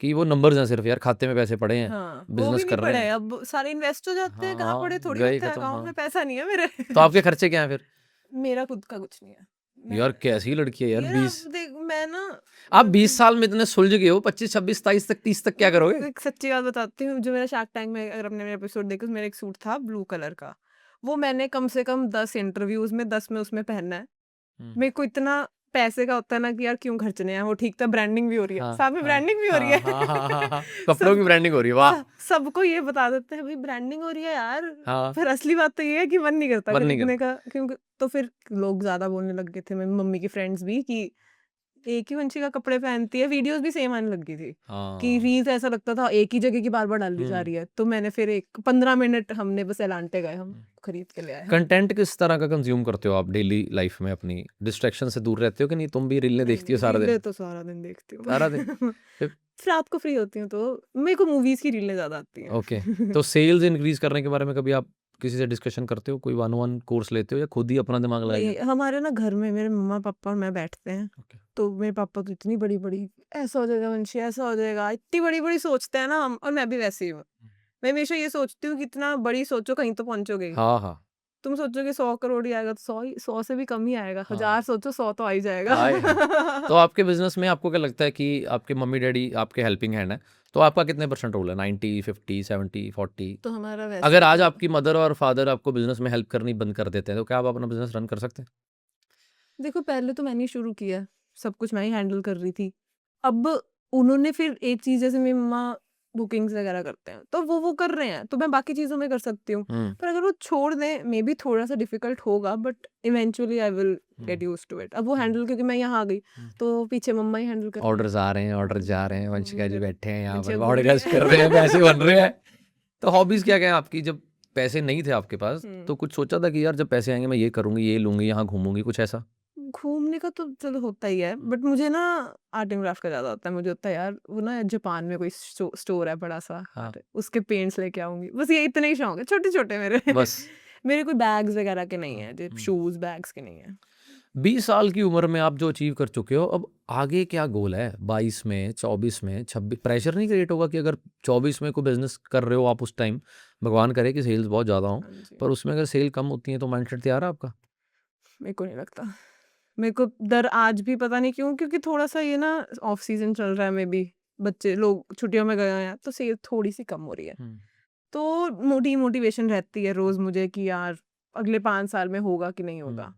Speaker 1: कि वो नंबर्स हैं सिर्फ, यार खाते में पैसे पड़े हैं,
Speaker 2: हाँ, वो
Speaker 1: बिजनेस
Speaker 2: भी नहीं
Speaker 1: कर रहे
Speaker 2: पड़े,
Speaker 1: हैं।
Speaker 2: अब सारे इन्वेस्ट हो जाते हैं, कहाँ पड़े
Speaker 1: हाँ,
Speaker 2: थोड़ी
Speaker 1: गए
Speaker 2: होते हैं,
Speaker 1: खत्म।
Speaker 2: अकाउंट
Speaker 1: हाँ,
Speaker 2: में पैसा नहीं है मेरे।
Speaker 1: तो आपके खर्चे क्या हैं फिर?
Speaker 2: मेरा खुद का कुछ नहीं है।
Speaker 1: यार कैसी लड़की है यार,
Speaker 2: यार
Speaker 1: 20,
Speaker 2: आप देख, मैं ना
Speaker 1: आप 20 साल में इतने सुलझ गए हो, 25 26 27 तक 30 तक क्या करोगे?
Speaker 2: एक सच्ची बात बताती हूँ, जो मेरा शार्क टैंक में, अगर आपने मेरा एपिसोड देखा, उसमें एक सूट था ब्लू कलर का, वो मैंने कम से कम 10 इंटरव्यूज में 10 में उसमें पहनना है। मेरे को इतना पैसे का होता है ना कि यार क्यों खर्चने हैं, वो ठीक था, ब्रांडिंग भी हो रही है,
Speaker 1: हाँ
Speaker 2: साथ में
Speaker 1: हाँ
Speaker 2: ब्रांडिंग भी हो रही
Speaker 1: हाँ
Speaker 2: है।
Speaker 1: हाँ हाँ हाँ हाँ, कपड़ों की ब्रांडिंग हो रही है, वाह।
Speaker 2: सबको ये बता देते हैं भाई ब्रांडिंग हो रही है यार,
Speaker 1: हाँ,
Speaker 2: फिर असली बात तो ये है कि मन नहीं करता
Speaker 1: मन नहीं
Speaker 2: खरीदने का, क्योंकि तो फिर लोग ज्यादा बोलने लग गए थे, मेरी मम्मी की फ्रेंड्स भी, कि एक ही वंशिका कपड़े पहनती है, वीडियोस भी सेम आने लग गई थी, कि
Speaker 1: हाँ।
Speaker 2: रील्स ऐसा लगता था एक ही जगह की बार बार डाली जा रही है। तो मैंने फिर एक 15 मिनट हमने बस एलांटे गए, हम खरीद के ले आए।
Speaker 1: कंटेंट किस तरह का कंज्यूम करते हो आप डेली लाइफ में? अपनी डिस्ट्रैक्शन से दूर रहते हो कि नहीं? तुम भी रीलें देखती हो सारा दिन?
Speaker 2: रीलें तो सारा दिन देखती हूँ।
Speaker 1: सारा दिन? फिर
Speaker 2: रात को फ्री होती हूँ तो मेरे को मूवीज की रीलें ज्यादा आती हैं।
Speaker 1: ओके, तो सेल्स इंक्रीज करने के बारे में कभी आप किसी से डिस्कशन करते हो? कोई वन वन कोर्स लेते हो या खुद ही अपना दिमाग लगाएगा?
Speaker 2: नहीं, हमारे ना घर में मेरे मम्मा पापा और मैं बैठते हैं,
Speaker 1: ओके,
Speaker 2: तो मेरे पापा तो इतनी बड़ी बड़ी, ऐसा हो जाएगा वंशी, ऐसा हो जाएगा, इतनी बड़ी बड़ी सोचते हैं ना हम, और मैं भी वैसे ही हूँ। मैं हमेशा ये सोचती हूँ कि इतना बड़ी सोचो कहीं तो पहुंचोगे ही।
Speaker 1: हाँ हाँ,
Speaker 2: तुम सोचोगे 100 करोड़ ही आएगा तो 100 से भी कम ही आएगा।
Speaker 1: हाँ।
Speaker 2: 1000 सोचो 100 तो आ ही जाएगा।
Speaker 1: आए हैं। तो आपके बिजनेस में आपको क्या लगता है कि आपके मम्मी डैडी आपके हेल्पिंग हैंड है, तो आपका कितने % रोल है? 90, 50, 70, 40?
Speaker 2: तो हमारा वैसे
Speaker 1: अगर आज
Speaker 2: तो
Speaker 1: आपकी मदर और फादर आपको बिजनेस में हेल्प करनी बंद कर देते हैं, तो क्या आप अपना बिजनेस रन कर सकते हैं?
Speaker 2: देखो पहले तो मैंने ही शुरू किया, सब कुछ मैं ही हैंडल कर रही थी। अब उन्होंने फिर एक चीज़, जैसे मेरी मम्मा बुकिंग्स वगैरह करते हैं, तो वो कर रहे हैं, तो मैं बाकी चीज़ों में कर सकती हूँ। पर अगर वो छोड़ दें, मे बी थोड़ा-सा डिफ़िकल्ट होगा, but eventually I will get used to it. अब वो हैंडल, क्योंकि मैं यहाँ आ गई, तो पीछे मम्मा ही हैंडल कर रही हैं।
Speaker 1: ऑर्डर्स आ रहे हैं, ऑर्डर जा रहे हैं, वंशिका जी
Speaker 2: मेरे
Speaker 1: बैठे हैं यहाँ पर,
Speaker 2: बच्चे बोल रहे
Speaker 1: ऑर्डर्स कर रहे हैं, पैसे बन रहे हैं। तो हॉबीज क्या-क्या हैं आपकी? जब पैसे नहीं थे आपके पास, तो कुछ सोचा था कि यार जब पैसे आएँगे मैं ये करूँगी, ये लूँगी, यहाँ घूमूँगी, कुछ ऐसा?
Speaker 2: घूमने का तो चलो होता ही है, बट मुझे ना आर्ट एंड क्राफ्ट का ज़्यादा होता है। मुझे होता है यार, वो ना जापान में कोई स्टोर है बड़ा-सा,
Speaker 1: हाँ।
Speaker 2: उसके पेंट्स लेके आऊँगी। बस ये इतने ही शौक है, छोटे-छोटे मेरे।
Speaker 1: बस।
Speaker 2: मेरे कोई बैग्स वगैरह के नहीं हैं, जो
Speaker 1: हुँ।
Speaker 2: शूज़, बैग्स के नहीं हैं।
Speaker 1: 20 साल की उम्र में आप जो अचीव कर चुके हो, अब आगे क्या गोल है? 22 में, 24 में, 26 प्रेशर नहीं क्रिएट होगा कि अगर 24 में कोई बिज़नेस कर रहे हो आप उस टाइम, भगवान करे कि सेल्स बहुत ज़्यादा हों,
Speaker 2: हाँ जी।
Speaker 1: पर उसमें अगर सेल कम होती है तो माइंडसेट तैयार है आपका?
Speaker 2: मेरे को नहीं लगता। मेरे को डर आज भी, पता नहीं क्यों, क्योंकि थोड़ा-सा ये ना ऑफ सीज़न चल रहा है, मे बी बच्चे लोग छुट्टियों में गए हैं, तो सेल थोड़ी-सी कम हो रही है।
Speaker 1: हुँ।
Speaker 2: तो मोटिवेशन रहती है रोज़ मुझे कि यार अगले 5 साल में होगा कि नहीं होगा।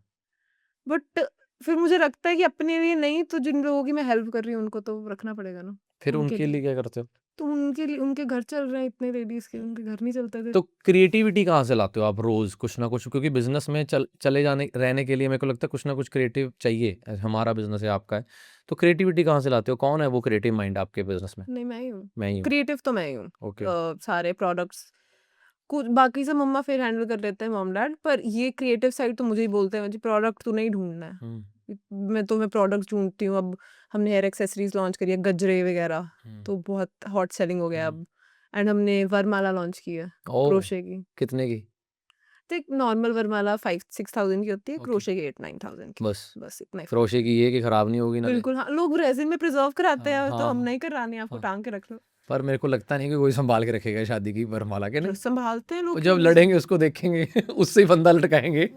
Speaker 2: बट फिर मुझे लगता है कि अपने लिए नहीं, तो जिन लोगों की मैं हेल्प कर रही हूँ उनको तो रखना पड़ेगा ना,
Speaker 1: फिर
Speaker 2: उनके
Speaker 1: उनके
Speaker 2: लिए।
Speaker 1: लिए क्या करते हो?
Speaker 2: तो उनके लिए, उनके घर चल रहे हैं इतने लेडीज़ के, उनके घर नहीं चलते थे।
Speaker 1: तो क्रिएटिविटी कहाँ से लाते हो आप रोज़ कुछ ना कुछ? क्योंकि बिज़नेस में चले जाने रहने के लिए मेरे को लगता है कुछ ना कुछ क्रिएटिव चाहिए। हमारा बिज़नेस है, आपका है। तो क्रिएटिविटी कहाँ से लाते हो? कौन है वो क्रिएटिव माइंड आपके बिज़नेस में?
Speaker 2: नहीं, मैं ही हूँ।
Speaker 1: मैं ही हूँ।
Speaker 2: क्रिएटिव तो मैं ही हूँ।
Speaker 1: ओके।
Speaker 2: सारे प्रोडक्ट्स कुछ बाकी सब मम्मा फिर हैंडल कर लेते हैं, मॉम-डैड, पर ये क्रिएटिव साइड तो मुझे ही बोलते हैं, "जी प्रोडक्ट तूने ही ढूँढना है।"
Speaker 1: हुँ,
Speaker 2: मैं प्रोडक्ट्स ढूँढती हूँ। अब हमने हेयर एक्सेसरीज़ लॉन्च करी है, गजरे वगैरह,
Speaker 1: हुँ,
Speaker 2: तो बहुत हॉट सेलिंग हो गया
Speaker 1: हुँ।
Speaker 2: अब। एंड हमने वरमाला लॉन्च की है,
Speaker 1: ओह!
Speaker 2: क्रोशे की।
Speaker 1: कितने की?
Speaker 2: तो एक नॉर्मल वरमाला 5-6,000 की होती है,
Speaker 1: ओके।
Speaker 2: क्रोशे की 8-9,000 की।
Speaker 1: बस
Speaker 2: बस इतना ही फ़र्क
Speaker 1: क्रोशे की ये कि खराब नहीं होगी ना
Speaker 2: बिल्कुल, हाँ, लोग रेज़िन में प्रिज़र्व कराते
Speaker 1: हाँ,
Speaker 2: हैं, तो
Speaker 1: हाँ,
Speaker 2: हम
Speaker 1: हाँ,
Speaker 2: नहीं कराने, आपको
Speaker 1: हाँ।
Speaker 2: टाँग के रख लो।
Speaker 1: पर मेरे को लगता नहीं कि कोई सँभाल के रखेगा शादी की वरमाला के, नहीं?
Speaker 2: संभालते हैं
Speaker 1: वो
Speaker 2: लोग
Speaker 1: जब
Speaker 2: क्यों नहीं
Speaker 1: लड़ेंगे उसको देखेंगे उससे ही फंदा लटकाएँगे।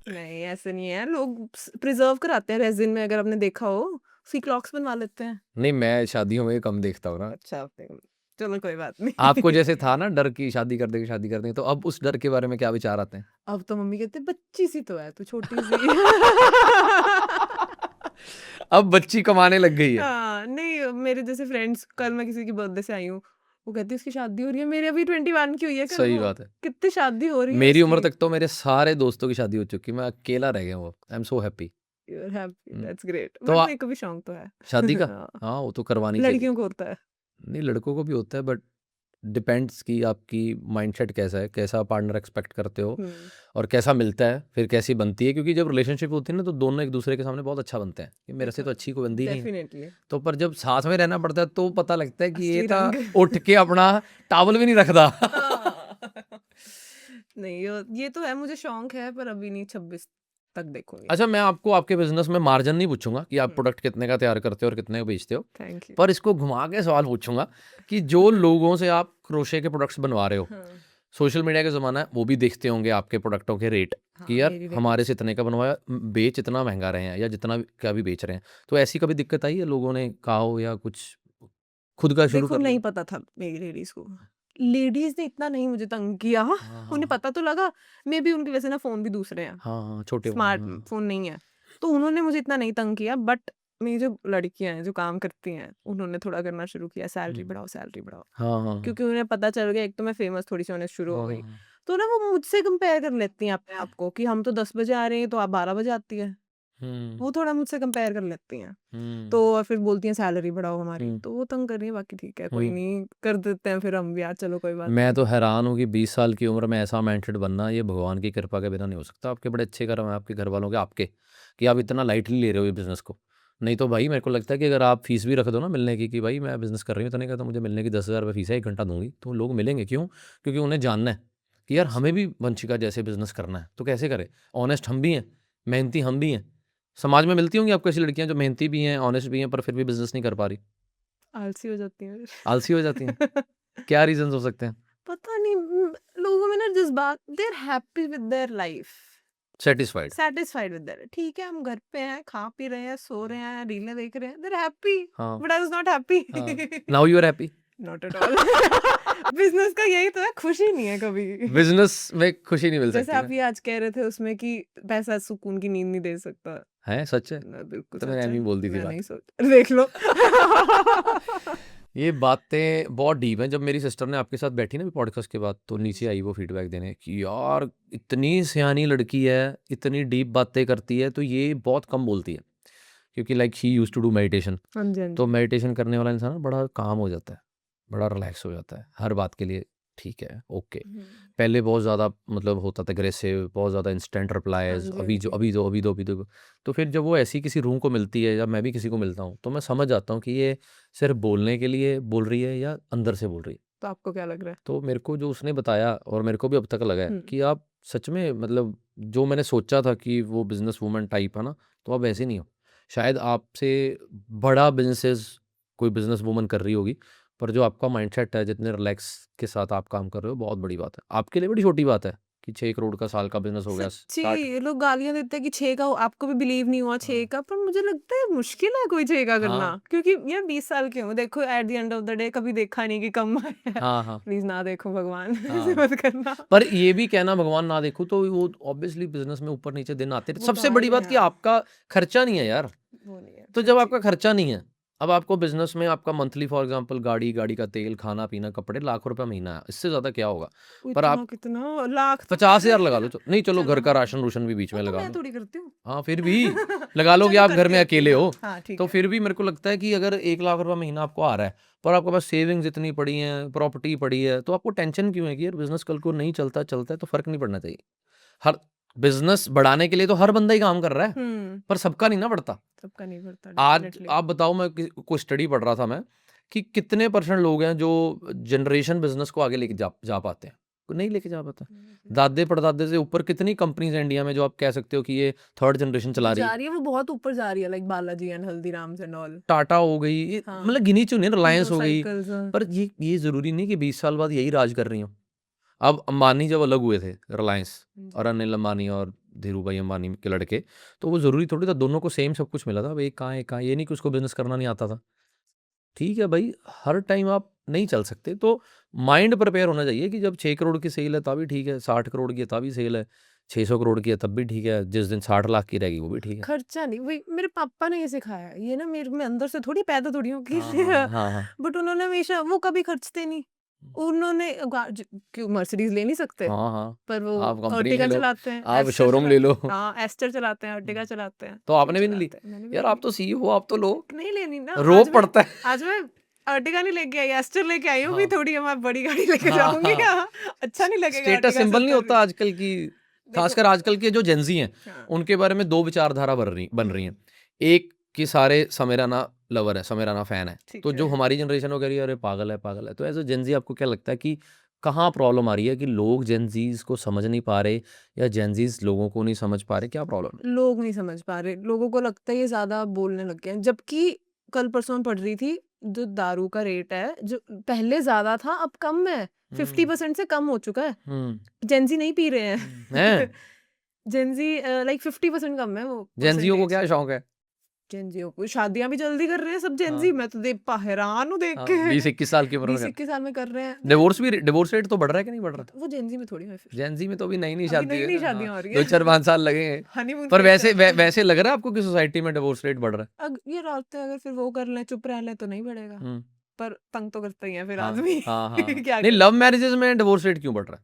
Speaker 2: नहीं, ऐसे नहीं है, लोग प्रिज़र्व कराते हैं रेज़िन में, अगर आपने देखा हो, उसकी क्लॉक्स बनवा लेते हैं।
Speaker 1: नहीं, मैं शादियों में कम देखता हूँ ना।
Speaker 2: अच्छा, आपने चलो कोई बात नहीं।
Speaker 1: आपको जैसे था ना डर कि शादी कर देंगे, शादी कर देंगे, तो अब उस डर के बारे में क्या विचार आते हैं?
Speaker 2: अब तो मम्मी कहती है, "बच्ची-सी तो है तू, छोटी-सी।"
Speaker 1: अब बच्ची कमाने लग गई है।
Speaker 2: हाँ, नहीं, मेरे जैसे फ्रेंड्स, कल मैं किसी की बर्थडे से आई हूँ, वो कहती है उसकी शादी हो रही है, मेरी अभी 21 की हुई है, कल
Speaker 1: सही
Speaker 2: को
Speaker 1: बात है।
Speaker 2: कितनी शादी हो रही है
Speaker 1: मेरी उम्र
Speaker 2: उसकी।
Speaker 1: तक तो मेरे सारे दोस्तों की शादी हो चुकी है, मैं अकेला रह गया हूँ। I am so happy.
Speaker 2: You are happy,
Speaker 1: hmm,
Speaker 2: that's great.
Speaker 1: तो
Speaker 2: बट मेरे को भी शौक तो है।
Speaker 1: शादी का?
Speaker 2: हाँ,
Speaker 1: हाँ, वो तो करवानी चाहिए।
Speaker 2: लड़कियों को होता है।
Speaker 1: नहीं, लड़कों को भी होता है बट डिपेंड्स कि आपकी माइंडसेट कैसा है, कैसा पार्टनर एक्सपेक्ट करते हो
Speaker 2: हुँ,
Speaker 1: और कैसा मिलता है, फिर कैसी बनती है, क्योंकि जब रिलेशनशिप होती है ना तो दोनों एक-दूसरे के सामने बहुत अच्छा बनते हैं, कि मेरे से तो अच्छी कोई बंदी नहीं है।
Speaker 2: डेफ़िनिटली।
Speaker 1: तो पर जब साथ में रहना पड़ता है तो पता लगता है कि ये
Speaker 2: असली
Speaker 1: था
Speaker 2: रंग।
Speaker 1: उठ के अपना टॉवल भी नहीं रखता।
Speaker 2: हाँ। नहीं, ये तो है, मुझे शौक है, पर अभी नहीं, 26 तक देखूँगी।
Speaker 1: अच्छा, मैं आपको आपके बिज़नेस में मार्जिन नहीं पूछूँगा कि आप
Speaker 2: हुँ,
Speaker 1: प्रोडक्ट कितने का तैयार करते हो और कितने का बेचते हो।
Speaker 2: Thank you.
Speaker 1: पर इसको घुमा के सवाल पूछूँगा कि जो लोगों से आप क्रोशे के प्रोडक्ट्स बनवा रहे हो,
Speaker 2: हाँ,
Speaker 1: सोशल मीडिया का ज़माना है, वो भी देखते होंगे आपके प्रोडक्टों के रेट
Speaker 2: हाँ,
Speaker 1: कि यार
Speaker 2: मेरी
Speaker 1: हमारे
Speaker 2: रेंज।
Speaker 1: से इतने का बनवाया, बेच इतना महँगा रहे हैं या जितना का भी बेच रहे हैं। तो ऐसी कभी दिक्कत आई है लोगों ने कहा हो या कुछ खुद का शुरू
Speaker 2: देखो,
Speaker 1: कर
Speaker 2: नहीं
Speaker 1: लिया?
Speaker 2: पता था मेरी लेडीज़ को। लेडीज़ ने इतना नहीं मुझे तंग किया।
Speaker 1: हाँ,
Speaker 2: उन्हें
Speaker 1: हाँ।
Speaker 2: पता तो लगा, मेबी उनके वैसे ना फ़ोन भी दूसरे हैं,
Speaker 1: हाँ, हाँ, छोटे फ़ोन,
Speaker 2: स्मार्ट
Speaker 1: हाँ।
Speaker 2: फ़ोन नहीं है। तो उन्होंने मुझे इतना नहीं तंग किया, बट मेरी जो लड़कियाँ हैं, जो काम करती हैं, उन्होंने थोड़ा करना शुरू किया, सैलरी
Speaker 1: हुँ।
Speaker 2: बढ़ाओ, सैलरी बढ़ाओ।
Speaker 1: हाँ, हाँ, हाँ।
Speaker 2: क्योंकि उन्हें पता चल गया, एक तो मैं फ़ेमस थोड़ी-सी होने शुरू हो
Speaker 1: हाँ, हाँ,
Speaker 2: गई।
Speaker 1: हाँ।
Speaker 2: तो ना वो मुझसे कंपेयर कर लेती हैं अपने आप को कि हम तो 10 बजे आ रहे हैं, तो आप 12 बजे आती है।
Speaker 1: हुँ,
Speaker 2: वो थोड़ा मुझसे कंपेयर कर लेती हैं।
Speaker 1: हुँ,
Speaker 2: तो और फिर बोलती हैं सैलरी बढ़ाओ हमारी,
Speaker 1: हुँ,
Speaker 2: तो वो तंग कर रही हैं, बाकी ठीक है, कोई
Speaker 1: हुँ।
Speaker 2: नहीं, कर देते हैं फिर हम भी, यार चलो कोई बात
Speaker 1: मैं
Speaker 2: नहीं।
Speaker 1: तो हैरान हूँ कि 20 साल की उम्र में ऐसा माइंडसेट बनना, ये भगवान की कृपा के बिना नहीं हो सकता। आपके बड़े अच्छे कर्म हैं आपके घर वालों के, आपके, कि आप इतना लाइटली ले रहे हो ये बिज़नेस को। नहीं तो भाई मेरे को लगता है कि अगर आप फीस भी रख दो ना मिलने की कि भाई मैं बिज़नेस कर रही हूँ, तो नहीं कहता मुझे मिलने की 10,000 रुपए फीस है, 1 घंटा दूँगी, तो लोग मिलेंगे क्यों? क्योंकि उन्हें जानना है कि यार हमें भी वंशिका जैसे बिज़नेस करना है, तो कैसे करें? ऑनेस्ट हम भी हैं, मेहनती हम भी हैं। समाज में मिलती होंगी आपको ऐसी लड़कियाँ जो मेहनती भी हैं, ऑनेस्ट भी हैं, पर फिर भी बिज़नेस नहीं कर पा रही,
Speaker 2: आलसी हो जाती हैं
Speaker 1: आलसी हो जाती हैं।
Speaker 2: फिर।
Speaker 1: क्या रीज़न्स हो सकते हैं?
Speaker 2: पता नहीं, सिमिलर जज्बात, they are happy with their life,
Speaker 1: satisfied.
Speaker 2: satisfied with that. ठीक है, हम घर पे हैं, खा पी रहे हैं, सो रहे हैं, रीलें देख रहे हैं, they're happy.
Speaker 1: हाँ
Speaker 2: But I was not happy.
Speaker 1: हाँ, now you are happy.
Speaker 2: Not at all. Business का यही तो है, खुशी नहीं है कभी।
Speaker 1: बिजनेस में खुशी नहीं मिल
Speaker 2: जैसे
Speaker 1: सकती
Speaker 2: आप
Speaker 1: ना।
Speaker 2: ये आज कह रहे थे उसमें कि पैसा सुकून की नींद नहीं दे सकता,
Speaker 1: है सच है,
Speaker 2: ना, बिल्कुल
Speaker 1: तो
Speaker 2: सच
Speaker 1: मैंने
Speaker 2: है।
Speaker 1: एमी बोल दी थी
Speaker 2: मैं
Speaker 1: बात।
Speaker 2: नहीं सोच, देख लो।
Speaker 1: ये बातें बहुत डीप हैं। जब मेरी सिस्टर ने आपके साथ बैठी ना पॉडकास्ट के बाद, तो नीचे आई वो फीडबैक देने कि यार इतनी सियानी लड़की है, इतनी डीप बातें करती है, तो ये बहुत कम बोलती है, क्योंकि like she used to do meditation.
Speaker 2: हाँ जी, हाँ जी।
Speaker 1: तो मेडिटेशन करने वाला इंसान ना बड़ा काम हो जाता है, बड़ा रिलैक्स हो जाता है हर बात के लिए। ठीक है, ओके। पहले बहुत ज़्यादा मतलब होता था अग्रेसिव, बहुत ज़्यादा इंस्टेंट
Speaker 2: हाँ
Speaker 1: रिप्लाईज,
Speaker 2: जी, हाँ
Speaker 1: अभी जो
Speaker 2: जी।
Speaker 1: अभी दो अभी दो अभी दो। तो फिर जब वो ऐसी किसी रूम को मिलती है, या मैं भी किसी को मिलता हूँ, तो मैं समझ जाता हूँ कि ये सिर्फ बोलने के लिए बोल रही है या अंदर से बोल रही है।
Speaker 2: तो आपको क्या लग रहा है?
Speaker 1: तो मेरे को जो उसने बताया, और मेरे को भी अब तक लगा है
Speaker 2: हम्म।
Speaker 1: कि आप सच में मतलब जो मैंने सोचा था कि वो बिजनेस वूमन टाइप है ना, तो आप वैसे नहीं हो। शायद आपसे बड़ा बिजनेसेस कोई बिजनेस वूमन कर रही होगी, पर जो आपका माइंडसेट है, जितने रिलैक्स के साथ आप काम कर रहे हो, बहुत बड़ी बात है। आपके लिए बड़ी छोटी बात है कि 6 करोड़ का साल का बिजनेस हो गया
Speaker 2: सच्ची
Speaker 1: स्टार्ट।
Speaker 2: ये लोग गालियां देते हैं कि 6 का, आपको भी बिलीव नहीं हुआ 6 का, पर मुझे लगता है मुश्किल है कोई 6 का करना,
Speaker 1: हाँ
Speaker 2: क्योंकि यार 20 साल के हूँ, देखो at the end of the day कभी देखा नहीं कि कम आया है।
Speaker 1: हाँ हाँ
Speaker 2: प्लीज ना देखो भगवान, ऐसे
Speaker 1: हाँ।
Speaker 2: मत करना।
Speaker 1: पर ये भी कहना भगवान ना देखो, तो वो ऑब्वियसली बिजनेस में ऊपर नीचे दिन आते रहते।
Speaker 2: वो तो
Speaker 1: सबसे बड़ी
Speaker 2: आएगा
Speaker 1: बात कि
Speaker 2: यार,
Speaker 1: आपका खर्चा नहीं है यार।
Speaker 2: वो नहीं है
Speaker 1: तो जब
Speaker 2: सच्ची।
Speaker 1: आपका खर्चा नहीं है, अब आपको बिजनेस में आपका मंथली फॉर एग्जांपल गाड़ी का तेल, खाना पीना, कपड़े, लाख रुपया महीना है, इससे ज्यादा क्या होगा। पर
Speaker 2: इतना
Speaker 1: आप
Speaker 2: कितना लाख तो
Speaker 1: 50,000 लगा लो, नहीं चलो घर
Speaker 2: चलो
Speaker 1: का
Speaker 2: हाँ,
Speaker 1: राशन रूशन भी बीच
Speaker 2: वो
Speaker 1: में
Speaker 2: तो
Speaker 1: लगा
Speaker 2: मैं
Speaker 1: लो।
Speaker 2: थोड़ी करती हूँ।
Speaker 1: हाँ फिर भी लगा लो कि
Speaker 2: चलो
Speaker 1: आप घर
Speaker 2: करके
Speaker 1: में
Speaker 2: रखती
Speaker 1: अकेले
Speaker 2: हूँ।
Speaker 1: हो,
Speaker 2: हाँ ठीक
Speaker 1: तो
Speaker 2: है।
Speaker 1: फिर भी मेरे को लगता है कि अगर 1 लाख रुपया महीना आपको आ रहा है, पर आपके पास सेविंग्स इतनी पड़ी हैं, प्रॉपर्टी पड़ी है, तो आपको टेंशन क्यों है कि यार बिजनेस कल को नहीं चलता है, तो फर्क नहीं पड़ना चाहिए। हर बिजनेस बढ़ाने के लिए तो हर बंदा ही काम कर रहा है, पर सबका नहीं ना बढ़ता।
Speaker 2: सबका नहीं पड़ता
Speaker 1: आज
Speaker 2: डेफिनेटली।
Speaker 1: आप बताओ, मैं कोई स्टडी पढ़ रहा था मैं, कि कितने % लोग हैं जो जनरेशन बिजनेस को आगे लेके जा पाते हैं। कोई नहीं लेके जा पाता। दादे परदादे से ऊपर कितनी कंपनीज हैं इंडिया में जो आप कह सकते हो कि ये 3rd जनरेशन चला रही
Speaker 2: जा
Speaker 1: है।
Speaker 2: रही है, वो बहुत ऊपर जा रही है, like Balaji and Haldiram's and all.
Speaker 1: Tata हो गई, ये
Speaker 2: हाँ,
Speaker 1: मतलब गिनी चुनी, रिलायंस हो गई।
Speaker 2: मोटरसाइकिल्स।
Speaker 1: पर ये जरूरी नहीं कि 20 साल बाद यही राज कर रही हो। अब अंबानी जब अलग हुए थे, रिलायंस और अनिल अंबानी और धीरू भाई अंबानी के लड़के, तो वो जरूरी थोड़ी था दोनों को सेम सब कुछ मिला था। अब एक कहाँ ये नहीं कि उसको बिजनेस करना नहीं आता था। ठीक है भाई, हर टाइम आप नहीं चल सकते, तो माइंड प्रिपेयर होना चाहिए कि जब 6 करोड़ की सेल है तभी ठीक है, 60 करोड़ की है तभी सेल है, 600 करोड़ की है तब भी ठीक है, जिस दिन 60 लाख की रहेगी वो भी ठीक है।
Speaker 2: खर्चा नहीं, वही मेरे पापा ने ये सिखाया है, ये ना मेरे में अंदर से थोड़ी पैदा थोड़ी हो कि
Speaker 1: हाँ हाँ हाँ
Speaker 2: बट उन्होंने हमेशा, वो कभी खर्चते नहीं। उन्होंने क्यों मर्सिडीज ले नहीं सकते,
Speaker 1: हाँ हाँ,
Speaker 2: पर वो
Speaker 1: आप कंपनी
Speaker 2: अर्टिगा
Speaker 1: ले लो,
Speaker 2: चलाते हैं,
Speaker 1: आप
Speaker 2: एस्टर
Speaker 1: शोरूम ले लो।
Speaker 2: हाँ एस्टर चलाते हैं, अर्टिगा चलाते हैं।
Speaker 1: तो आपने भी नहीं ली
Speaker 2: चलाते हैं, मैंने भी
Speaker 1: यार,
Speaker 2: नहीं
Speaker 1: आप तो सीईओ हो, आप तो लो।
Speaker 2: ली। नहीं लेनी ना,
Speaker 1: रोब पड़ता है।
Speaker 2: आज मैं अर्टिगा नहीं लेके आई, एस्टर लेके आई हूँ, भी
Speaker 1: हाँ
Speaker 2: थोड़ी मैं बड़ी गाड़ी लेके
Speaker 1: हाँ
Speaker 2: जाऊंगी।
Speaker 1: हाँ,
Speaker 2: अच्छा नहीं लगेगा
Speaker 1: स्टेटस
Speaker 2: अर्टिगा
Speaker 1: सिंबल नहीं
Speaker 2: 70।
Speaker 1: होता आजकल की, खासकर आजकल के जो जेंजी हैं,
Speaker 2: हाँ,
Speaker 1: उनके बारे में 2 विचारधारा बन रही हैं। एक कि सारे समेराना लवर है, समेराना फैन है,
Speaker 2: ठीक
Speaker 1: तो जो
Speaker 2: है।
Speaker 1: हमारी जनरेशन हो कह रही है अरे पागल है। तो एज अ जेंजी आपको क्या लगता है कि कहाँ प्रॉब्लम आ रही है, कि लोग जेंजीज को समझ नहीं पा रहे, या जेंजीज लोगों को नहीं समझ पा रहे, क्या प्रॉब्लम है?
Speaker 2: लोग नहीं समझ पा रहे, लोगों को लगता है ये ज्यादा बोलने लग गए हैं, जबकि कल परसों मैं पढ़ रही थी, जो दारू का रेट है जो पहले ज्यादा था अब कम है, 50% से कम हो चुका है। जेंजी नहीं पी रहे हैं।
Speaker 1: हैं
Speaker 2: जेंजी लाइक 50% कम है वो
Speaker 1: जेंजियों को
Speaker 2: परसेंटेज।
Speaker 1: क्या शौक है?
Speaker 2: जेंजियों को शादियां भी जल्दी कर रहे हैं सब जेंजी,
Speaker 1: हाँ
Speaker 2: मैं तो हैरान हूँ देख
Speaker 1: हाँ,
Speaker 2: के।
Speaker 1: 20-21 साल की उम्र में
Speaker 2: 20-21 साल में कर रहे हैं।
Speaker 1: डिवोर्स रेट तो बढ़ रहा है कि नहीं बढ़ रहा?
Speaker 2: वो जेंजी में थोड़ी है, फिर
Speaker 1: जेंजी में तो अभी नई
Speaker 2: अभी
Speaker 1: शादी
Speaker 2: नई
Speaker 1: है
Speaker 2: नई
Speaker 1: ना, हाँ,
Speaker 2: शादियां हो रही
Speaker 1: 2-4-5 साल लगे हैं।
Speaker 2: हनीमून
Speaker 1: पर
Speaker 2: फेज
Speaker 1: वैसे
Speaker 2: चल रहा है।
Speaker 1: वैसे लग रहा है आपको कि सोसाइटी में डिवोर्स रेट बढ़ रहा है?
Speaker 2: ये औरतें अगर फिर वो कर लें, चुप रह लें, तो नहीं बढ़ेगा,
Speaker 1: हम्म,
Speaker 2: पर तंग तो करता ही है फिर
Speaker 1: हाँ
Speaker 2: आदमी।
Speaker 1: हाँ हाँ हाँ।
Speaker 2: क्या
Speaker 1: नहीं,
Speaker 2: करें?
Speaker 1: लव मैरिजेस में डिवोर्स रेट क्यों बढ़ रहा है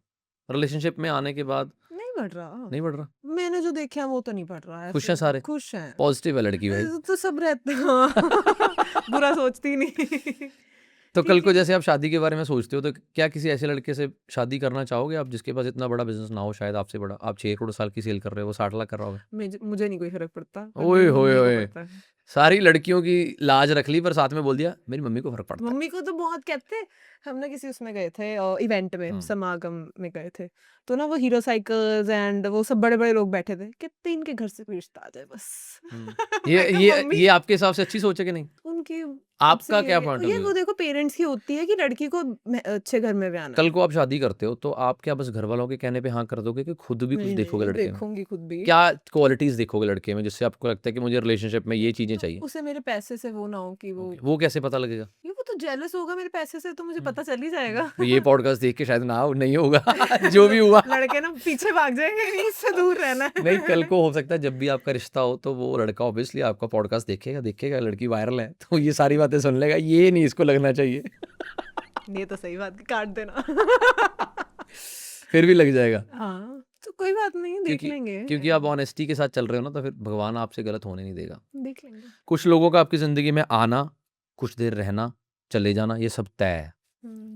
Speaker 1: रिलेशनशिप में आने के बाद?
Speaker 2: नहीं बढ़ रहा,
Speaker 1: नहीं बढ़ रहा,
Speaker 2: मैंने जो देखा है वो तो नहीं बढ़ रहा है,
Speaker 1: खुश हैं सारे,
Speaker 2: खुश हैं।
Speaker 1: पॉजिटिव है लड़की भाई।
Speaker 2: तो सब रहते हैं। हाँ। बुरा सोचती नहीं।
Speaker 1: तो कल
Speaker 2: ठीक
Speaker 1: को
Speaker 2: है।
Speaker 1: जैसे आप शादी के बारे में सोचते हो, तो क्या किसी ऐसे लड़के से शादी करना चाहोगे आप, जिसके पास इतना बड़ा बिजनेस ना हो, शायद आपसे बड़ा? आप 6 करोड़ साल की सेल कर रहे हो, वो 60 लाख कर रहा होगा।
Speaker 2: मुझे नहीं कोई फर्क पड़ता, पर
Speaker 1: ओए
Speaker 2: मेरी
Speaker 1: होए
Speaker 2: मम्मी को
Speaker 1: होए,
Speaker 2: पड़ता है।
Speaker 1: सारी लड़कियों की लाज रख ली पर साथ में बोल दिया मेरी मम्मी को फर्क पड़ता है।
Speaker 2: मम्मी को तो बहुत कहते। हम ना किसी उसमें गए थे इवेंट में,
Speaker 1: हम्म,
Speaker 2: समागम में गए थे, तो ना वो हीरो साइकिल्स एंड वो सब बड़े बड़े लोग बैठे थे, कहते इनके घर से कोई रिश्ता आ जाए बस।
Speaker 1: हम्म।
Speaker 2: मैं
Speaker 1: ये
Speaker 2: कहा,
Speaker 1: ये
Speaker 2: मम्मी
Speaker 1: ये आपके हिसाब से अच्छी सोच है कि नहीं?
Speaker 2: उनकी
Speaker 1: आपका
Speaker 2: सबसे
Speaker 1: क्या
Speaker 2: यही
Speaker 1: पॉइंट
Speaker 2: है,
Speaker 1: ऑफ
Speaker 2: ये
Speaker 1: व्यू
Speaker 2: वो
Speaker 1: है?
Speaker 2: देखो पेरेंट्स की होती है कि लड़की को अच्छे घर में ब्याना
Speaker 1: कल
Speaker 2: है।
Speaker 1: को आप शादी करते हो तो आप क्या बस घर वालों के कहने पे हाँ कर दोगे कि खुद भी कुछ
Speaker 2: नहीं
Speaker 1: देखोगे
Speaker 2: नहीं,
Speaker 1: लड़के में?
Speaker 2: देखूंगी खुद भी।
Speaker 1: क्या क्वालिटीज देखोगे लड़के में जिससे आपको लगता है कि मुझे रिलेशनशिप में ये चीजें
Speaker 2: तो
Speaker 1: चाहिए?
Speaker 2: उसे मेरे पैसे से वो ना हो कि वो
Speaker 1: ओके, वो कैसे पता लगेगा?
Speaker 2: ये वो तो जेलस होगा मेरे पैसे से, तो मुझे
Speaker 1: हम्म,
Speaker 2: पता चल ही जाएगा।
Speaker 1: तो ये पॉडकास्ट देख के शायद ना हो, नहीं होगा जो भी हुआ।
Speaker 2: लड़के ना पीछे भाग जाएंगे, नहीं इससे दूर रहना है।
Speaker 1: नहीं, कल को हो सकता है जब भी आपका रिश्ता हो तो वो लड़का ऑब्वियसली आपका पॉडकास्ट देखेगा लड़की वायरल है तो ये सारी बातें सुन लेगा, ये नहीं इसको लगना चाहिए।
Speaker 2: ये तो सही बात, काट देना।
Speaker 1: फिर भी लग जाएगा
Speaker 2: हाँ तो कोई बात नहीं, देख
Speaker 1: क्योंकि
Speaker 2: लेंगे।
Speaker 1: क्योंकि आप ऑनेस्टी के साथ चल रहे हो ना, तो फिर भगवान आपसे गलत होने नहीं देगा।
Speaker 2: देख लेंगे।
Speaker 1: कुछ लोगों का आपकी ज़िंदगी में आना, कुछ देर रहना, चले जाना, ये सब तय है।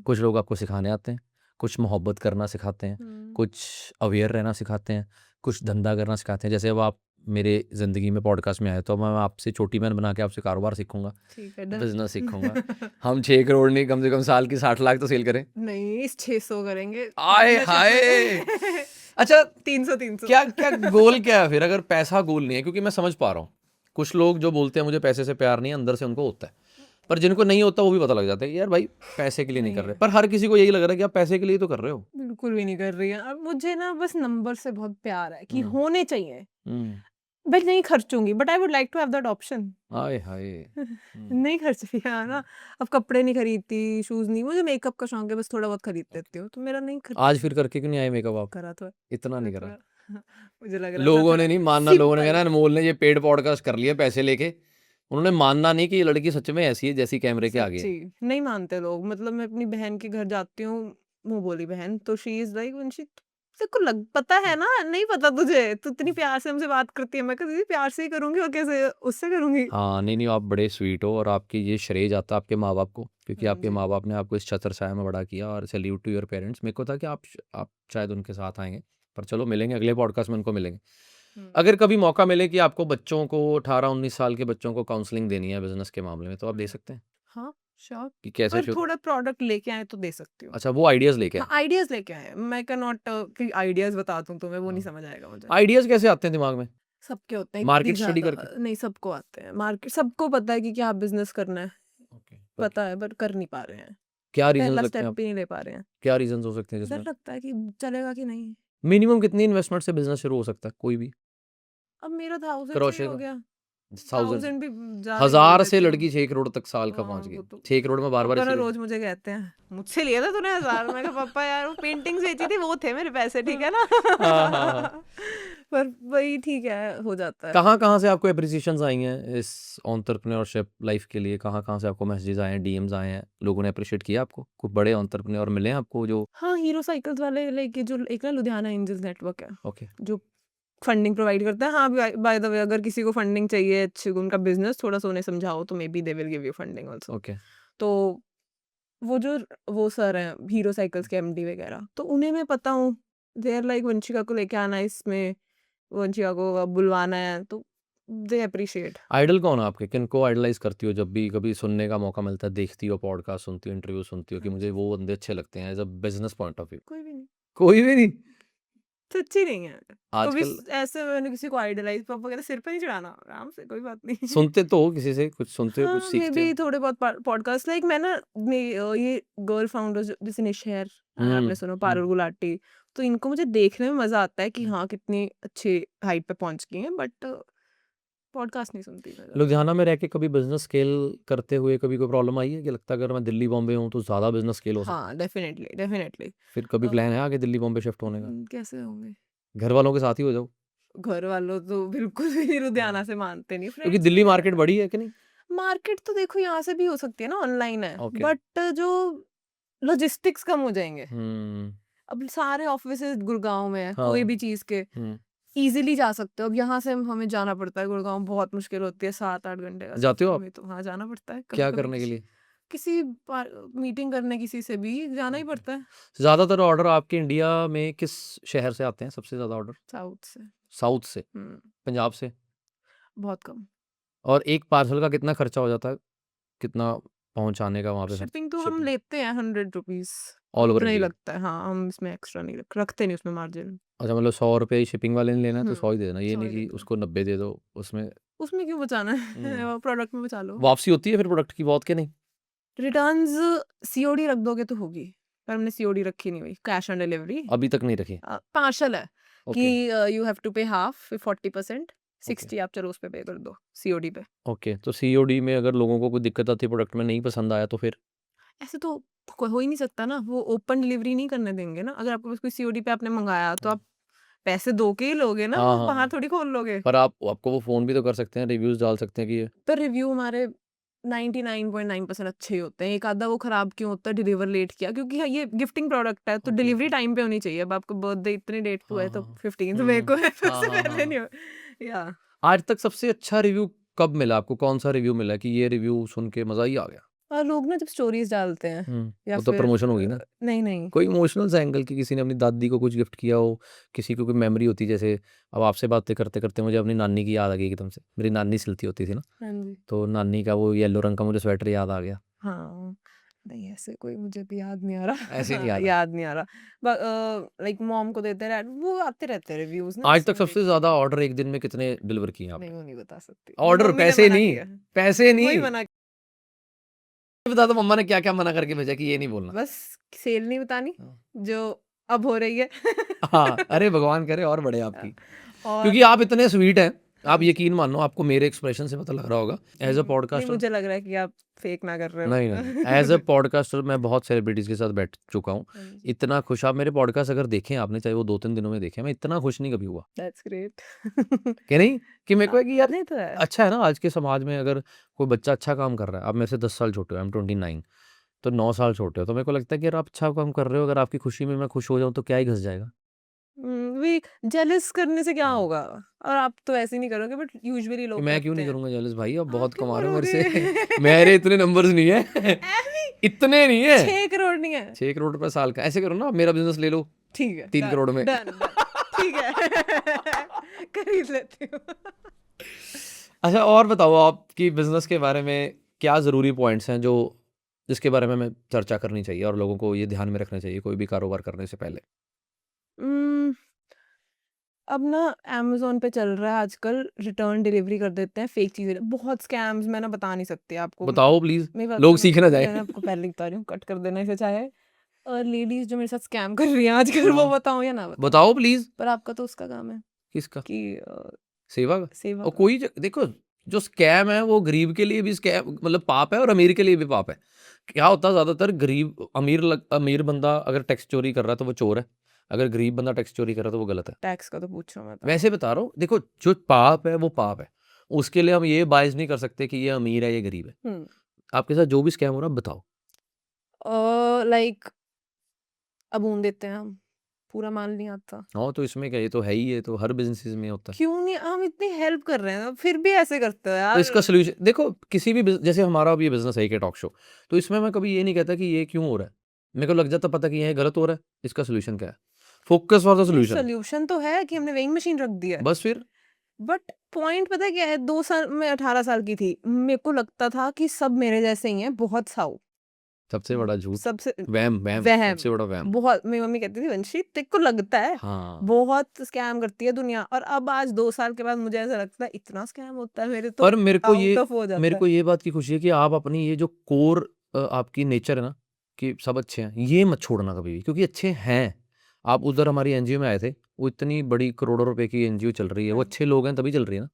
Speaker 1: कुछ लोग आपको सिखाने आते हैं, कुछ मोहब्बत करना सिखाते हैं, कुछ अवेयर रहना सिखाते हैं, कुछ धंधा करना सिखाते हैं। जैसे अब आप मेरे ज़िंदगी में पॉडकास्ट में आए तो मैं आपसे छोटी बहन बना के आपसे कारोबार सीखूंगा,
Speaker 2: ठीक है, डन।
Speaker 1: बिजनेस सीखूंगा। हम 6 करोड़ नहीं, कम से कम साल की 60 लाख तो सेल करें।
Speaker 2: नहीं, इस 600 करेंगे
Speaker 1: आए हाय। अच्छा,
Speaker 2: 300
Speaker 1: क्या क्या गोल क्या है फिर अगर पैसा गोल नहीं है? क्योंकि मैं समझ पा रहा हूँ कुछ लोग जो बोलते हैं मुझे पैसे से प्यार नहीं है, अंदर से उनको होता है। पर जिनको नहीं होता वो भी पता लग जाता है कि यार भाई पैसे के लिए नहीं कर रहे। पर हर किसी को यही लग रहा है कि आप पैसे के लिए तो कर रहे हो।
Speaker 2: बिल्कुल भी नहीं कर रही है। अब मुझे ना बस नंबर से बहुत प्यार है कि
Speaker 1: हम्म,
Speaker 2: होने चाहिए।
Speaker 1: हम्म,
Speaker 2: मैं नहीं खर्चूंगी, but I would like to have that option.
Speaker 1: हाय हाय।
Speaker 2: नहीं खर्च लिया ना। अब कपड़े नहीं खरीदती, शूज नहीं, मुझे मेकअप का शौक है, बस थोड़ा बहुत खरीद लेती हूँ, तो मेरा नहीं खर्च।
Speaker 1: आज फिर करके क्यों नहीं आए मेकअप आप?
Speaker 2: करा तो है,
Speaker 1: इतना नहीं
Speaker 2: करा
Speaker 1: करा।
Speaker 2: तो है। मुझे लग रहा था
Speaker 1: लोगों
Speaker 2: थोड़ा
Speaker 1: ने नहीं मानना, लोगों ने कहना
Speaker 2: सिंपल
Speaker 1: अनमोल ने ये पेड पॉडकास्ट कर लिया पैसे लेके। उन्होंने मानना नहीं कि ये लड़की सच में ऐसी है जैसी कैमरे के आगे है।
Speaker 2: सच्ची नहीं मानते लोग। मतलब मैं अपनी बहन के घर जाती हूँ, मुंह बोली बहन, तो शी इज लाइक वंशी तेरे को लग पता है ना, नहीं पता तुझे, तू इतनी प्यार से हमसे बात करती है। मैं कहा दीदी प्यार से ही करूंगी और कैसे उससे करूंगी।
Speaker 1: हाँ, नहीं नहीं, आप बड़े स्वीट हो और आपकी ये श्रेय जाता है आपके माँ बाप को, क्योंकि आपके
Speaker 2: जी।
Speaker 1: माँ बाप ने आपको इस छत्र छाया में बड़ा किया। और सैल्यूट टू योर पेरेंट्स। मेरे को था कि आप शायद उनके साथ आएंगे, पर चलो मिलेंगे अगले पॉडकास्ट में, उनको मिलेंगे। अगर कभी मौका मिले कि आपको बच्चों को 18-19 साल के बच्चों को काउंसलिंग देनी है बिजनेस के मामले में, तो आप दे सकते हैं
Speaker 2: हाँ श्योर,
Speaker 1: कि कैसे
Speaker 2: पर
Speaker 1: शुरू?
Speaker 2: थोड़ा प्रोडक्ट लेके आए तो दे सकती हूँ।
Speaker 1: अच्छा, वो आइडियाज लेके
Speaker 2: हाँ
Speaker 1: आए।
Speaker 2: आइडियाज लेके आए, मैं कैन नॉट कि आइडियाज बता दूं तुम्हें, वो नहीं
Speaker 1: हाँ,
Speaker 2: समझ आएगा मुझे।
Speaker 1: आइडियाज कैसे आते हैं दिमाग में?
Speaker 2: सबके होते हैं
Speaker 1: मार्केट
Speaker 2: इतनी
Speaker 1: स्टडी
Speaker 2: ज्यादा
Speaker 1: करके?
Speaker 2: नहीं, सबको आते हैं। मार्केट सबको पता है कि क्या बिजनेस करना है,
Speaker 1: ओके,
Speaker 2: पता है, बट कर नहीं पा रहे हैं।
Speaker 1: क्या रीजन
Speaker 2: पहला
Speaker 1: लगते हैं
Speaker 2: स्टेप
Speaker 1: आप?
Speaker 2: भी नहीं ले पा रहे हैं।
Speaker 1: क्या रीजन हो सकते हैं
Speaker 2: डर
Speaker 1: जिसमें?
Speaker 2: लगता है कि चलेगा कि नहीं।
Speaker 1: मिनिमम कितनी इन्वेस्टमेंट से बिजनेस शुरू हो सकता है कोई भी?
Speaker 2: अब मेरा 1000 से ही
Speaker 1: क्रोशे
Speaker 2: हो
Speaker 1: का
Speaker 2: गया।
Speaker 1: 1000
Speaker 2: 1000 भी ज्यादा ही बोल
Speaker 1: 1000 से
Speaker 2: देती हूँ।
Speaker 1: लड़की 6 करोड़ तक साल का
Speaker 2: हाँ
Speaker 1: पहुंच गई।
Speaker 2: वो तो
Speaker 1: 6 करोड़ में बार बार
Speaker 2: पापा ना
Speaker 1: इसीलिए
Speaker 2: रोज मुझे कहते हैं, मुझसे लिया था तूने 1000। मैं कहा पापा यार वो पेंटिंग्स बेची थी, वो थे मेरे पैसे, ठीक है ना।
Speaker 1: हाँ हाँ हाँ।
Speaker 2: पर वही ठीक है, हो जाता है।
Speaker 1: कहाँ कहाँ से आपको एप्रिसिएशंस आई हैं इस एंटरप्रेन्योरशिप लाइफ के लिए? कहाँ कहाँ से आपको मैसेजेस आए हैं, डीएम्स आए हैं, लोगों ने अप्रिशिएट किया आपको? कोई बड़े एंटरप्रेन्योर मिले हैं आपको जो?
Speaker 2: हाँ हीरो साइकिल्स वाले लेके, जो एक ना लुधियाना एंजल्स नेटवर्क है
Speaker 1: ओके,
Speaker 2: जो फंडिंग प्रोवाइड करता है। हाँ बाय द वे, अगर किसी को फंडिंग चाहिए अच्छी, उनका बिजनेस थोड़ा सा उन्हें समझाओ तो may be they will give you funding also.
Speaker 1: Okay,
Speaker 2: तो वो जो वो सर हैं हीरो साइकिल्स के एमडी वगैरह, तो उन्हें मैं पता हूँ, दे आर लाइक वंशिका को लेके आना है इसमें, वंशिका को अब बुलवाना है, तो दे अप्रिशिएट।
Speaker 1: आइडल कौन है आपके? किनको आइडलाइज करती हो जब भी कभी सुनने का मौका मिलता है? देखती हो पॉडकास्ट, सुनती हो इंटरव्यू, सुनती हो कि मुझे वो बंदे अच्छे लगते हैं as a business point of view?
Speaker 2: कोई भी नहीं,
Speaker 1: कोई भी नहीं
Speaker 2: सच्ची नहीं है। कभी
Speaker 1: आजकल?
Speaker 2: ऐसे मैंने किसी को आइडलाइज, पापा कहते सिर पे नहीं चढ़ाना, आराम से, कोई बात नहीं।
Speaker 1: सुनते तो हो किसी से, कुछ सुनते हो, कुछ
Speaker 2: हाँ मे
Speaker 1: सीखते
Speaker 2: बी
Speaker 1: हो?
Speaker 2: थोड़े बहुत पॉडकास्ट, लाइक मैं ना ये गर्ल फाउंडर्स जैसे निशहर, आपने सुना, पारुल गुलाटी, तो इनको मुझे देखने में मजा आता है कि हाँ कितनी अच्छी हाइट पे पहुंच गई हैं, बट पॉडकास्ट नहीं सुनती मैं ज्यादा।
Speaker 1: लुधियाना में रह के कभी बिजनेस स्केल करते हुए कभी कोई प्रॉब्लम आई है कि लगता है अगर मैं दिल्ली बॉम्बे हूँ तो ज़्यादा बिजनेस स्केल हो सकता है?
Speaker 2: हाँ डेफिनेटली डेफिनेटली।
Speaker 1: फिर कभी प्लान है आगे दिल्ली बॉम्बे शिफ्ट होने का?
Speaker 2: कैसे होंगे?
Speaker 1: घर वालों के साथ ही हो जाओ,
Speaker 2: घर वालों तो बिल्कुल भी नहीं लुधियाना से मानते नहीं,
Speaker 1: क्योंकि
Speaker 2: फ्रेंड्स
Speaker 1: दिल्ली मार्केट बड़ी है कि नहीं?
Speaker 2: मार्केट तो देखो यहाँ से भी हो सकती है ना, ऑनलाइन है,
Speaker 1: ओके।
Speaker 2: बट जो लॉजिस्टिक्स कम हो जाएंगे।
Speaker 1: हम्म,
Speaker 2: अब सारे ऑफिसेज गुड़गांव में है,
Speaker 1: हाँ,
Speaker 2: कोई भी चीज के
Speaker 1: हम्म,
Speaker 2: इजीली जा सकते हो। अब यहाँ से हमें जाना पड़ता है गुड़गांव, बहुत मुश्किल होती है, 7-8 घंटे का
Speaker 1: जाते हो आप?
Speaker 2: सफर, तो हाँ जाना पड़ता है कभी
Speaker 1: क्या
Speaker 2: कभी।
Speaker 1: करने के लिए?
Speaker 2: किसी मीटिंग करने, किसी से भी जाना ही पड़ता है।
Speaker 1: ज़्यादातर ऑर्डर आपके इंडिया में किस शहर से आते हैं? सबसे ज़्यादा ऑर्डर
Speaker 2: साउथ से।
Speaker 1: साउथ से? पंजाब से?
Speaker 2: बहुत कम।
Speaker 1: और एक पार्सल का कितना खर्चा हो जाता है? कितना पहुँचाने का वहाँ पे खर्च
Speaker 2: शिपिंग तो हम
Speaker 1: शिपिंग?
Speaker 2: लेते हैं 100 रुपीज़,
Speaker 1: ऑल ओवर
Speaker 2: उतना ही
Speaker 1: इंडिया?
Speaker 2: लगता है। हाँ, हम इसमें एक्स्ट्रा नहीं रखते नहीं उसमें मार्जिन।
Speaker 1: अच्छा मतलब 100 रुपए ही शिपिंग वाले ने लेना है तो 100 ही दे देना, ये
Speaker 2: 100
Speaker 1: नहीं
Speaker 2: ही
Speaker 1: कि
Speaker 2: लेते हैं।
Speaker 1: उसको 90 दे दो उसमें।
Speaker 2: उसमें क्यों बचाना है?
Speaker 1: हुँ।
Speaker 2: प्रोडक्ट में बचा लो।
Speaker 1: वापसी होती है फिर प्रोडक्ट की बहुत कि नहीं?
Speaker 2: रिटर्न्स सीओडी रख दोगे तो होगी, पर हमने सीओडी रखी नहीं हुई, कैश ऑन डिलीवरी।
Speaker 1: अभी तक नहीं रखी?
Speaker 2: पार्शल है कि
Speaker 1: ओके,
Speaker 2: यू हैव टू पे हाफ 40%,
Speaker 1: ओके,
Speaker 2: 60 आप चलो उस पे पे कर दो सीओडी पे।
Speaker 1: ओके। तो सीओडी में अगर लोगों को कोई दिक्कत आती है, प्रोडक्ट में नहीं पसंद आया तो फिर?
Speaker 2: ऐसे तो हो ही नहीं सकता ना, वो ओपन डिलीवरी नहीं करने देंगे ना। अगर आपके पास कोई सीओडी पे आपने मंगाया तो
Speaker 1: हुँ।
Speaker 2: आप पैसे दो के ही लोगे ना,
Speaker 1: हाँ,
Speaker 2: वो
Speaker 1: हाँ,
Speaker 2: बाहर
Speaker 1: हाँ।
Speaker 2: थोड़ी खोल लोगे।
Speaker 1: पर आपको वो फ़ोन भी तो कर सकते हैं, रिव्यूज़ डाल सकते हैं कि ये
Speaker 2: पर रिव्यू हमारे 99.9% अच्छे ही होते हैं। एक आधा वो खराब क्यों होता है, डिलीवर लेट किया, क्योंकि हाँ, ये गिफ्टिंग प्रोडक्ट है तो
Speaker 1: ओके,
Speaker 2: डिलीवरी
Speaker 1: ओके।
Speaker 2: टाइम पे होनी चाहिए। अब आपका बर्थडे इतनी डेट को
Speaker 1: हाँ,
Speaker 2: है तो
Speaker 1: हाँ।
Speaker 2: 15
Speaker 1: हुँ,
Speaker 2: मई
Speaker 1: हुँ।
Speaker 2: को है तो
Speaker 1: हाँ,
Speaker 2: उससे
Speaker 1: हाँ,
Speaker 2: पहले
Speaker 1: हाँ।
Speaker 2: नहीं हो या
Speaker 1: आज तक सबसे अच्छा रिव्यू कब मिला आपको? कौन-सा रिव्यू मिला कि ये रिव्यू सुन के मज़ा ही आ गया?
Speaker 2: और लोग ना जब स्टोरीज डालते हैं या
Speaker 1: वो तो
Speaker 2: फिर
Speaker 1: प्रमोशन होगी ना?
Speaker 2: नहीं
Speaker 1: कोई इमोशनल सा एंगल कि किसी ने अपनी दादी को कुछ गिफ्ट किया हो, किसी को कोई मेमोरी होती है जैसे अब आपसे बातें करते-करते मुझे अपनी नानी की याद आ गई एकदम से। मेरी नानी सिलती होती थी ना,
Speaker 2: हाँ जी
Speaker 1: तो नानी का वो येलो रंग का मुझे स्वेटर याद आ गया।
Speaker 2: हाँ नहीं ऐसे कोई मुझे भी याद नहीं आ रहा।
Speaker 1: ऐसे नहीं
Speaker 2: हाँ,
Speaker 1: याद आया।
Speaker 2: याद नहीं आ रहा। लाइक मॉम को देते रहे वो आते रहते हैं रिव्यूज ना,
Speaker 1: आज
Speaker 2: उससे
Speaker 1: तक
Speaker 2: मैं
Speaker 1: सबसे
Speaker 2: देखती
Speaker 1: ज़्यादा
Speaker 2: रहती हूँ।
Speaker 1: ऑर्डर एक दिन में कितने डिलीवर किए हैं
Speaker 2: नहीं
Speaker 1: आपने?
Speaker 2: वो नहीं बता सकती, वो
Speaker 1: ऑर्डर
Speaker 2: मम्मी ने
Speaker 1: पैसे
Speaker 2: मना
Speaker 1: नहीं,
Speaker 2: किया है।
Speaker 1: पैसे
Speaker 2: वही
Speaker 1: नहीं।
Speaker 2: मना
Speaker 1: ये बता दो मम्मा ने क्या-क्या मना करके भेजा कि ये नहीं बोलना?
Speaker 2: बस सेल नहीं बतानी
Speaker 1: हाँ।
Speaker 2: जो अब हो रही है।
Speaker 1: हाँ, अरे भगवान करे और बढ़े आपकी।
Speaker 2: और
Speaker 1: क्योंकि आप इतने स्वीट हैं,
Speaker 2: हाँ
Speaker 1: आप
Speaker 2: जी
Speaker 1: यकीन मानो आपको मेरे एक्सप्रेशन से पता लग रहा होगा एज़ अ
Speaker 2: नहीं
Speaker 1: पॉडकास्टर।
Speaker 2: मुझे लग रहा है कि आप फेक ना कर रहे
Speaker 1: नहीं, नहीं, नहीं। एज़ अ
Speaker 2: हो।
Speaker 1: पॉडकास्टर मैं बहुत सेलिब्रिटीज़ के साथ बैठ चुका हूँ।
Speaker 2: हाँ जी
Speaker 1: इतना खुश आप मेरे पॉडकास्ट अगर देखें आपने, चाहे वो 2-3 दिनों में देखें, मैं इतना खुश नहीं कभी हुआ।
Speaker 2: That's great.
Speaker 1: कि नहीं? कि मेरे को है कि यार
Speaker 2: नहीं तो है
Speaker 1: अच्छा है ना आज के समाज में अगर कोई बच्चा अच्छा काम कर रहा है, आप मेरे से 10 साल छोटे हो, आई एम 29 तो 9 साल छोटे हो, तो मेरे को लगता है कि यार आप अच्छा काम कर रहे हो, अगर आपकी खुशी में मैं खुश हो जाऊँ तो क्या ही घस जाएगा?
Speaker 2: वे जेलस करने से क्या
Speaker 1: हाँ।
Speaker 2: होगा, और आप तो ऐसे नहीं करोगे, बट यूजुअली
Speaker 1: कि
Speaker 2: लोग
Speaker 1: मैं क्यों
Speaker 2: करते
Speaker 1: नहीं
Speaker 2: हैं।
Speaker 1: करूँगा जेलस भाई, आप
Speaker 2: आप
Speaker 1: बहुत
Speaker 2: क्यों
Speaker 1: कमा रहे हो मेरे
Speaker 2: करोगे?
Speaker 1: से। मेरे इतने नंबर्स नहीं है।
Speaker 2: ऐवी
Speaker 1: इतने नहीं है।
Speaker 2: 6 करोड़ नहीं है।
Speaker 1: 6 करोड़ रुपए साल का। ऐसे करो ना आप मेरा बिज़नेस ले लो
Speaker 2: ठीक है
Speaker 1: 3
Speaker 2: डन
Speaker 1: करोड़ में।
Speaker 2: डन डन ठीक है। खरीद लेती हूँ।
Speaker 1: अच्छा और बताओ आपकी बिज़नेस के बारे में क्या ज़रूरी पॉइंट्स हैं जो जिसके बारे में हमें चर्चा करनी चाहिए और लोगों को ये ध्यान में रखना चाहिए कोई भी कारोबार करने से पहले?
Speaker 2: उम, अब ना अमेज़न पे चल रहा है आजकल, रिटर्न डिलीवरी कर देते हैं फेक चीज़ें, बहुत स्कैम्स मैं ना बता नहीं सकती आपको।
Speaker 1: बताओ प्लीज़,
Speaker 2: मेरी बात
Speaker 1: लोग
Speaker 2: सुनो,
Speaker 1: सीख ना जाएँ।
Speaker 2: मैं आपको पहले ही बता रही हूँ, कट कर देना इसे चाहे। और लेडीज़ जो मेरे साथ स्कैम कर रही हैं आजकल, वो
Speaker 1: हाँ,
Speaker 2: बताऊँ या ना बताऊँ?
Speaker 1: बताओ प्लीज़।
Speaker 2: पर आपका तो उसका काम है
Speaker 1: किसका?
Speaker 2: कि
Speaker 1: सेवा का?
Speaker 2: सेवा
Speaker 1: और
Speaker 2: का।
Speaker 1: कोई ज देखो जो स्कैम है वो गरीब के लिए भी स्कैम मतलब पाप है और अमीर के लिए भी पाप है। क्या होता है ज़्यादातर गरीब अमीर बंदा अगर टैक्स चोरी कर रहा है तो वो चोर है। अगर गरीब बंदा टैक्स चोरी कर रहा है तो वो गलत है।
Speaker 2: टैक्स का तो पूछो मत आप।
Speaker 1: वैसे बता रहा हूँ देखो जो पाप है वो पाप है। उसके लिए हम ये बायस नहीं कर सकते कि ये अमीर है, ये गरीब है।
Speaker 2: हुँ।
Speaker 1: आपके साथ जो भी स्कैम हो रहा है बताओ।
Speaker 2: लाइक अबून देते हैं हम, पूरा माल नहीं आता।
Speaker 1: हाँ, तो इसमें क्या ये तो है ही है, तो हर बिज़नेसेस में होता है।
Speaker 2: क्यों नहीं, हम इतनी हेल्प कर रहे हैं, फिर भी ऐसे करते हो
Speaker 1: तो
Speaker 2: यार।
Speaker 1: इसका सॉल्यूशन देखो किसी भी जैसे हमारा अभी बिज़नेस है एक टॉक शो, तो इसमें मैं कभी ये नहीं कहता कि ये क्यों हो रहा है। मेरे को लग जाता पता कि ये गलत हो रहा है, इसका सॉल्यूशन क्या है? फोकस फॉर द
Speaker 2: नहीं
Speaker 1: सॉल्यूशन।
Speaker 2: सॉल्यूशन तो है कि हमने वेइंग मशीन रख दी है।
Speaker 1: बस फिर
Speaker 2: बट पॉइंट पता है क्या है, 2 साल मैं 18 साल की थी। मेरे को लगता था कि सब मेरे जैसे ही हैं, बहुत साऊ।
Speaker 1: सबसे बड़ा झूठ,
Speaker 2: सबसे
Speaker 1: वहम वहम
Speaker 2: वहम
Speaker 1: सबसे बड़ा वहम।
Speaker 2: बहुत, मेरी मम्मी कहती थी वंशी तेरे को लगता है
Speaker 1: हाँ,
Speaker 2: बहुत स्कैम करती है दुनिया, और अब आज 2 साल के बाद मुझे ऐसा लगता है इतना स्कैम होता है, मेरे तो
Speaker 1: पर
Speaker 2: आउट ऑफ हो जाता
Speaker 1: मेरे
Speaker 2: है।
Speaker 1: को ये बात की खुशी है कि आप अपनी ये जो कोर आपकी नेचर है ना कि सब अच्छे हैं, ये मत छोड़ना कभी भी क्योंकि अच्छे हैं। आप उधर हमारी एनजीओ में आए थे, वो इतनी बड़ी करोड़ों रुपए की एनजीओ चल रही है, वो
Speaker 2: हाँ
Speaker 1: अच्छे लोग हैं तभी चल रही है ना।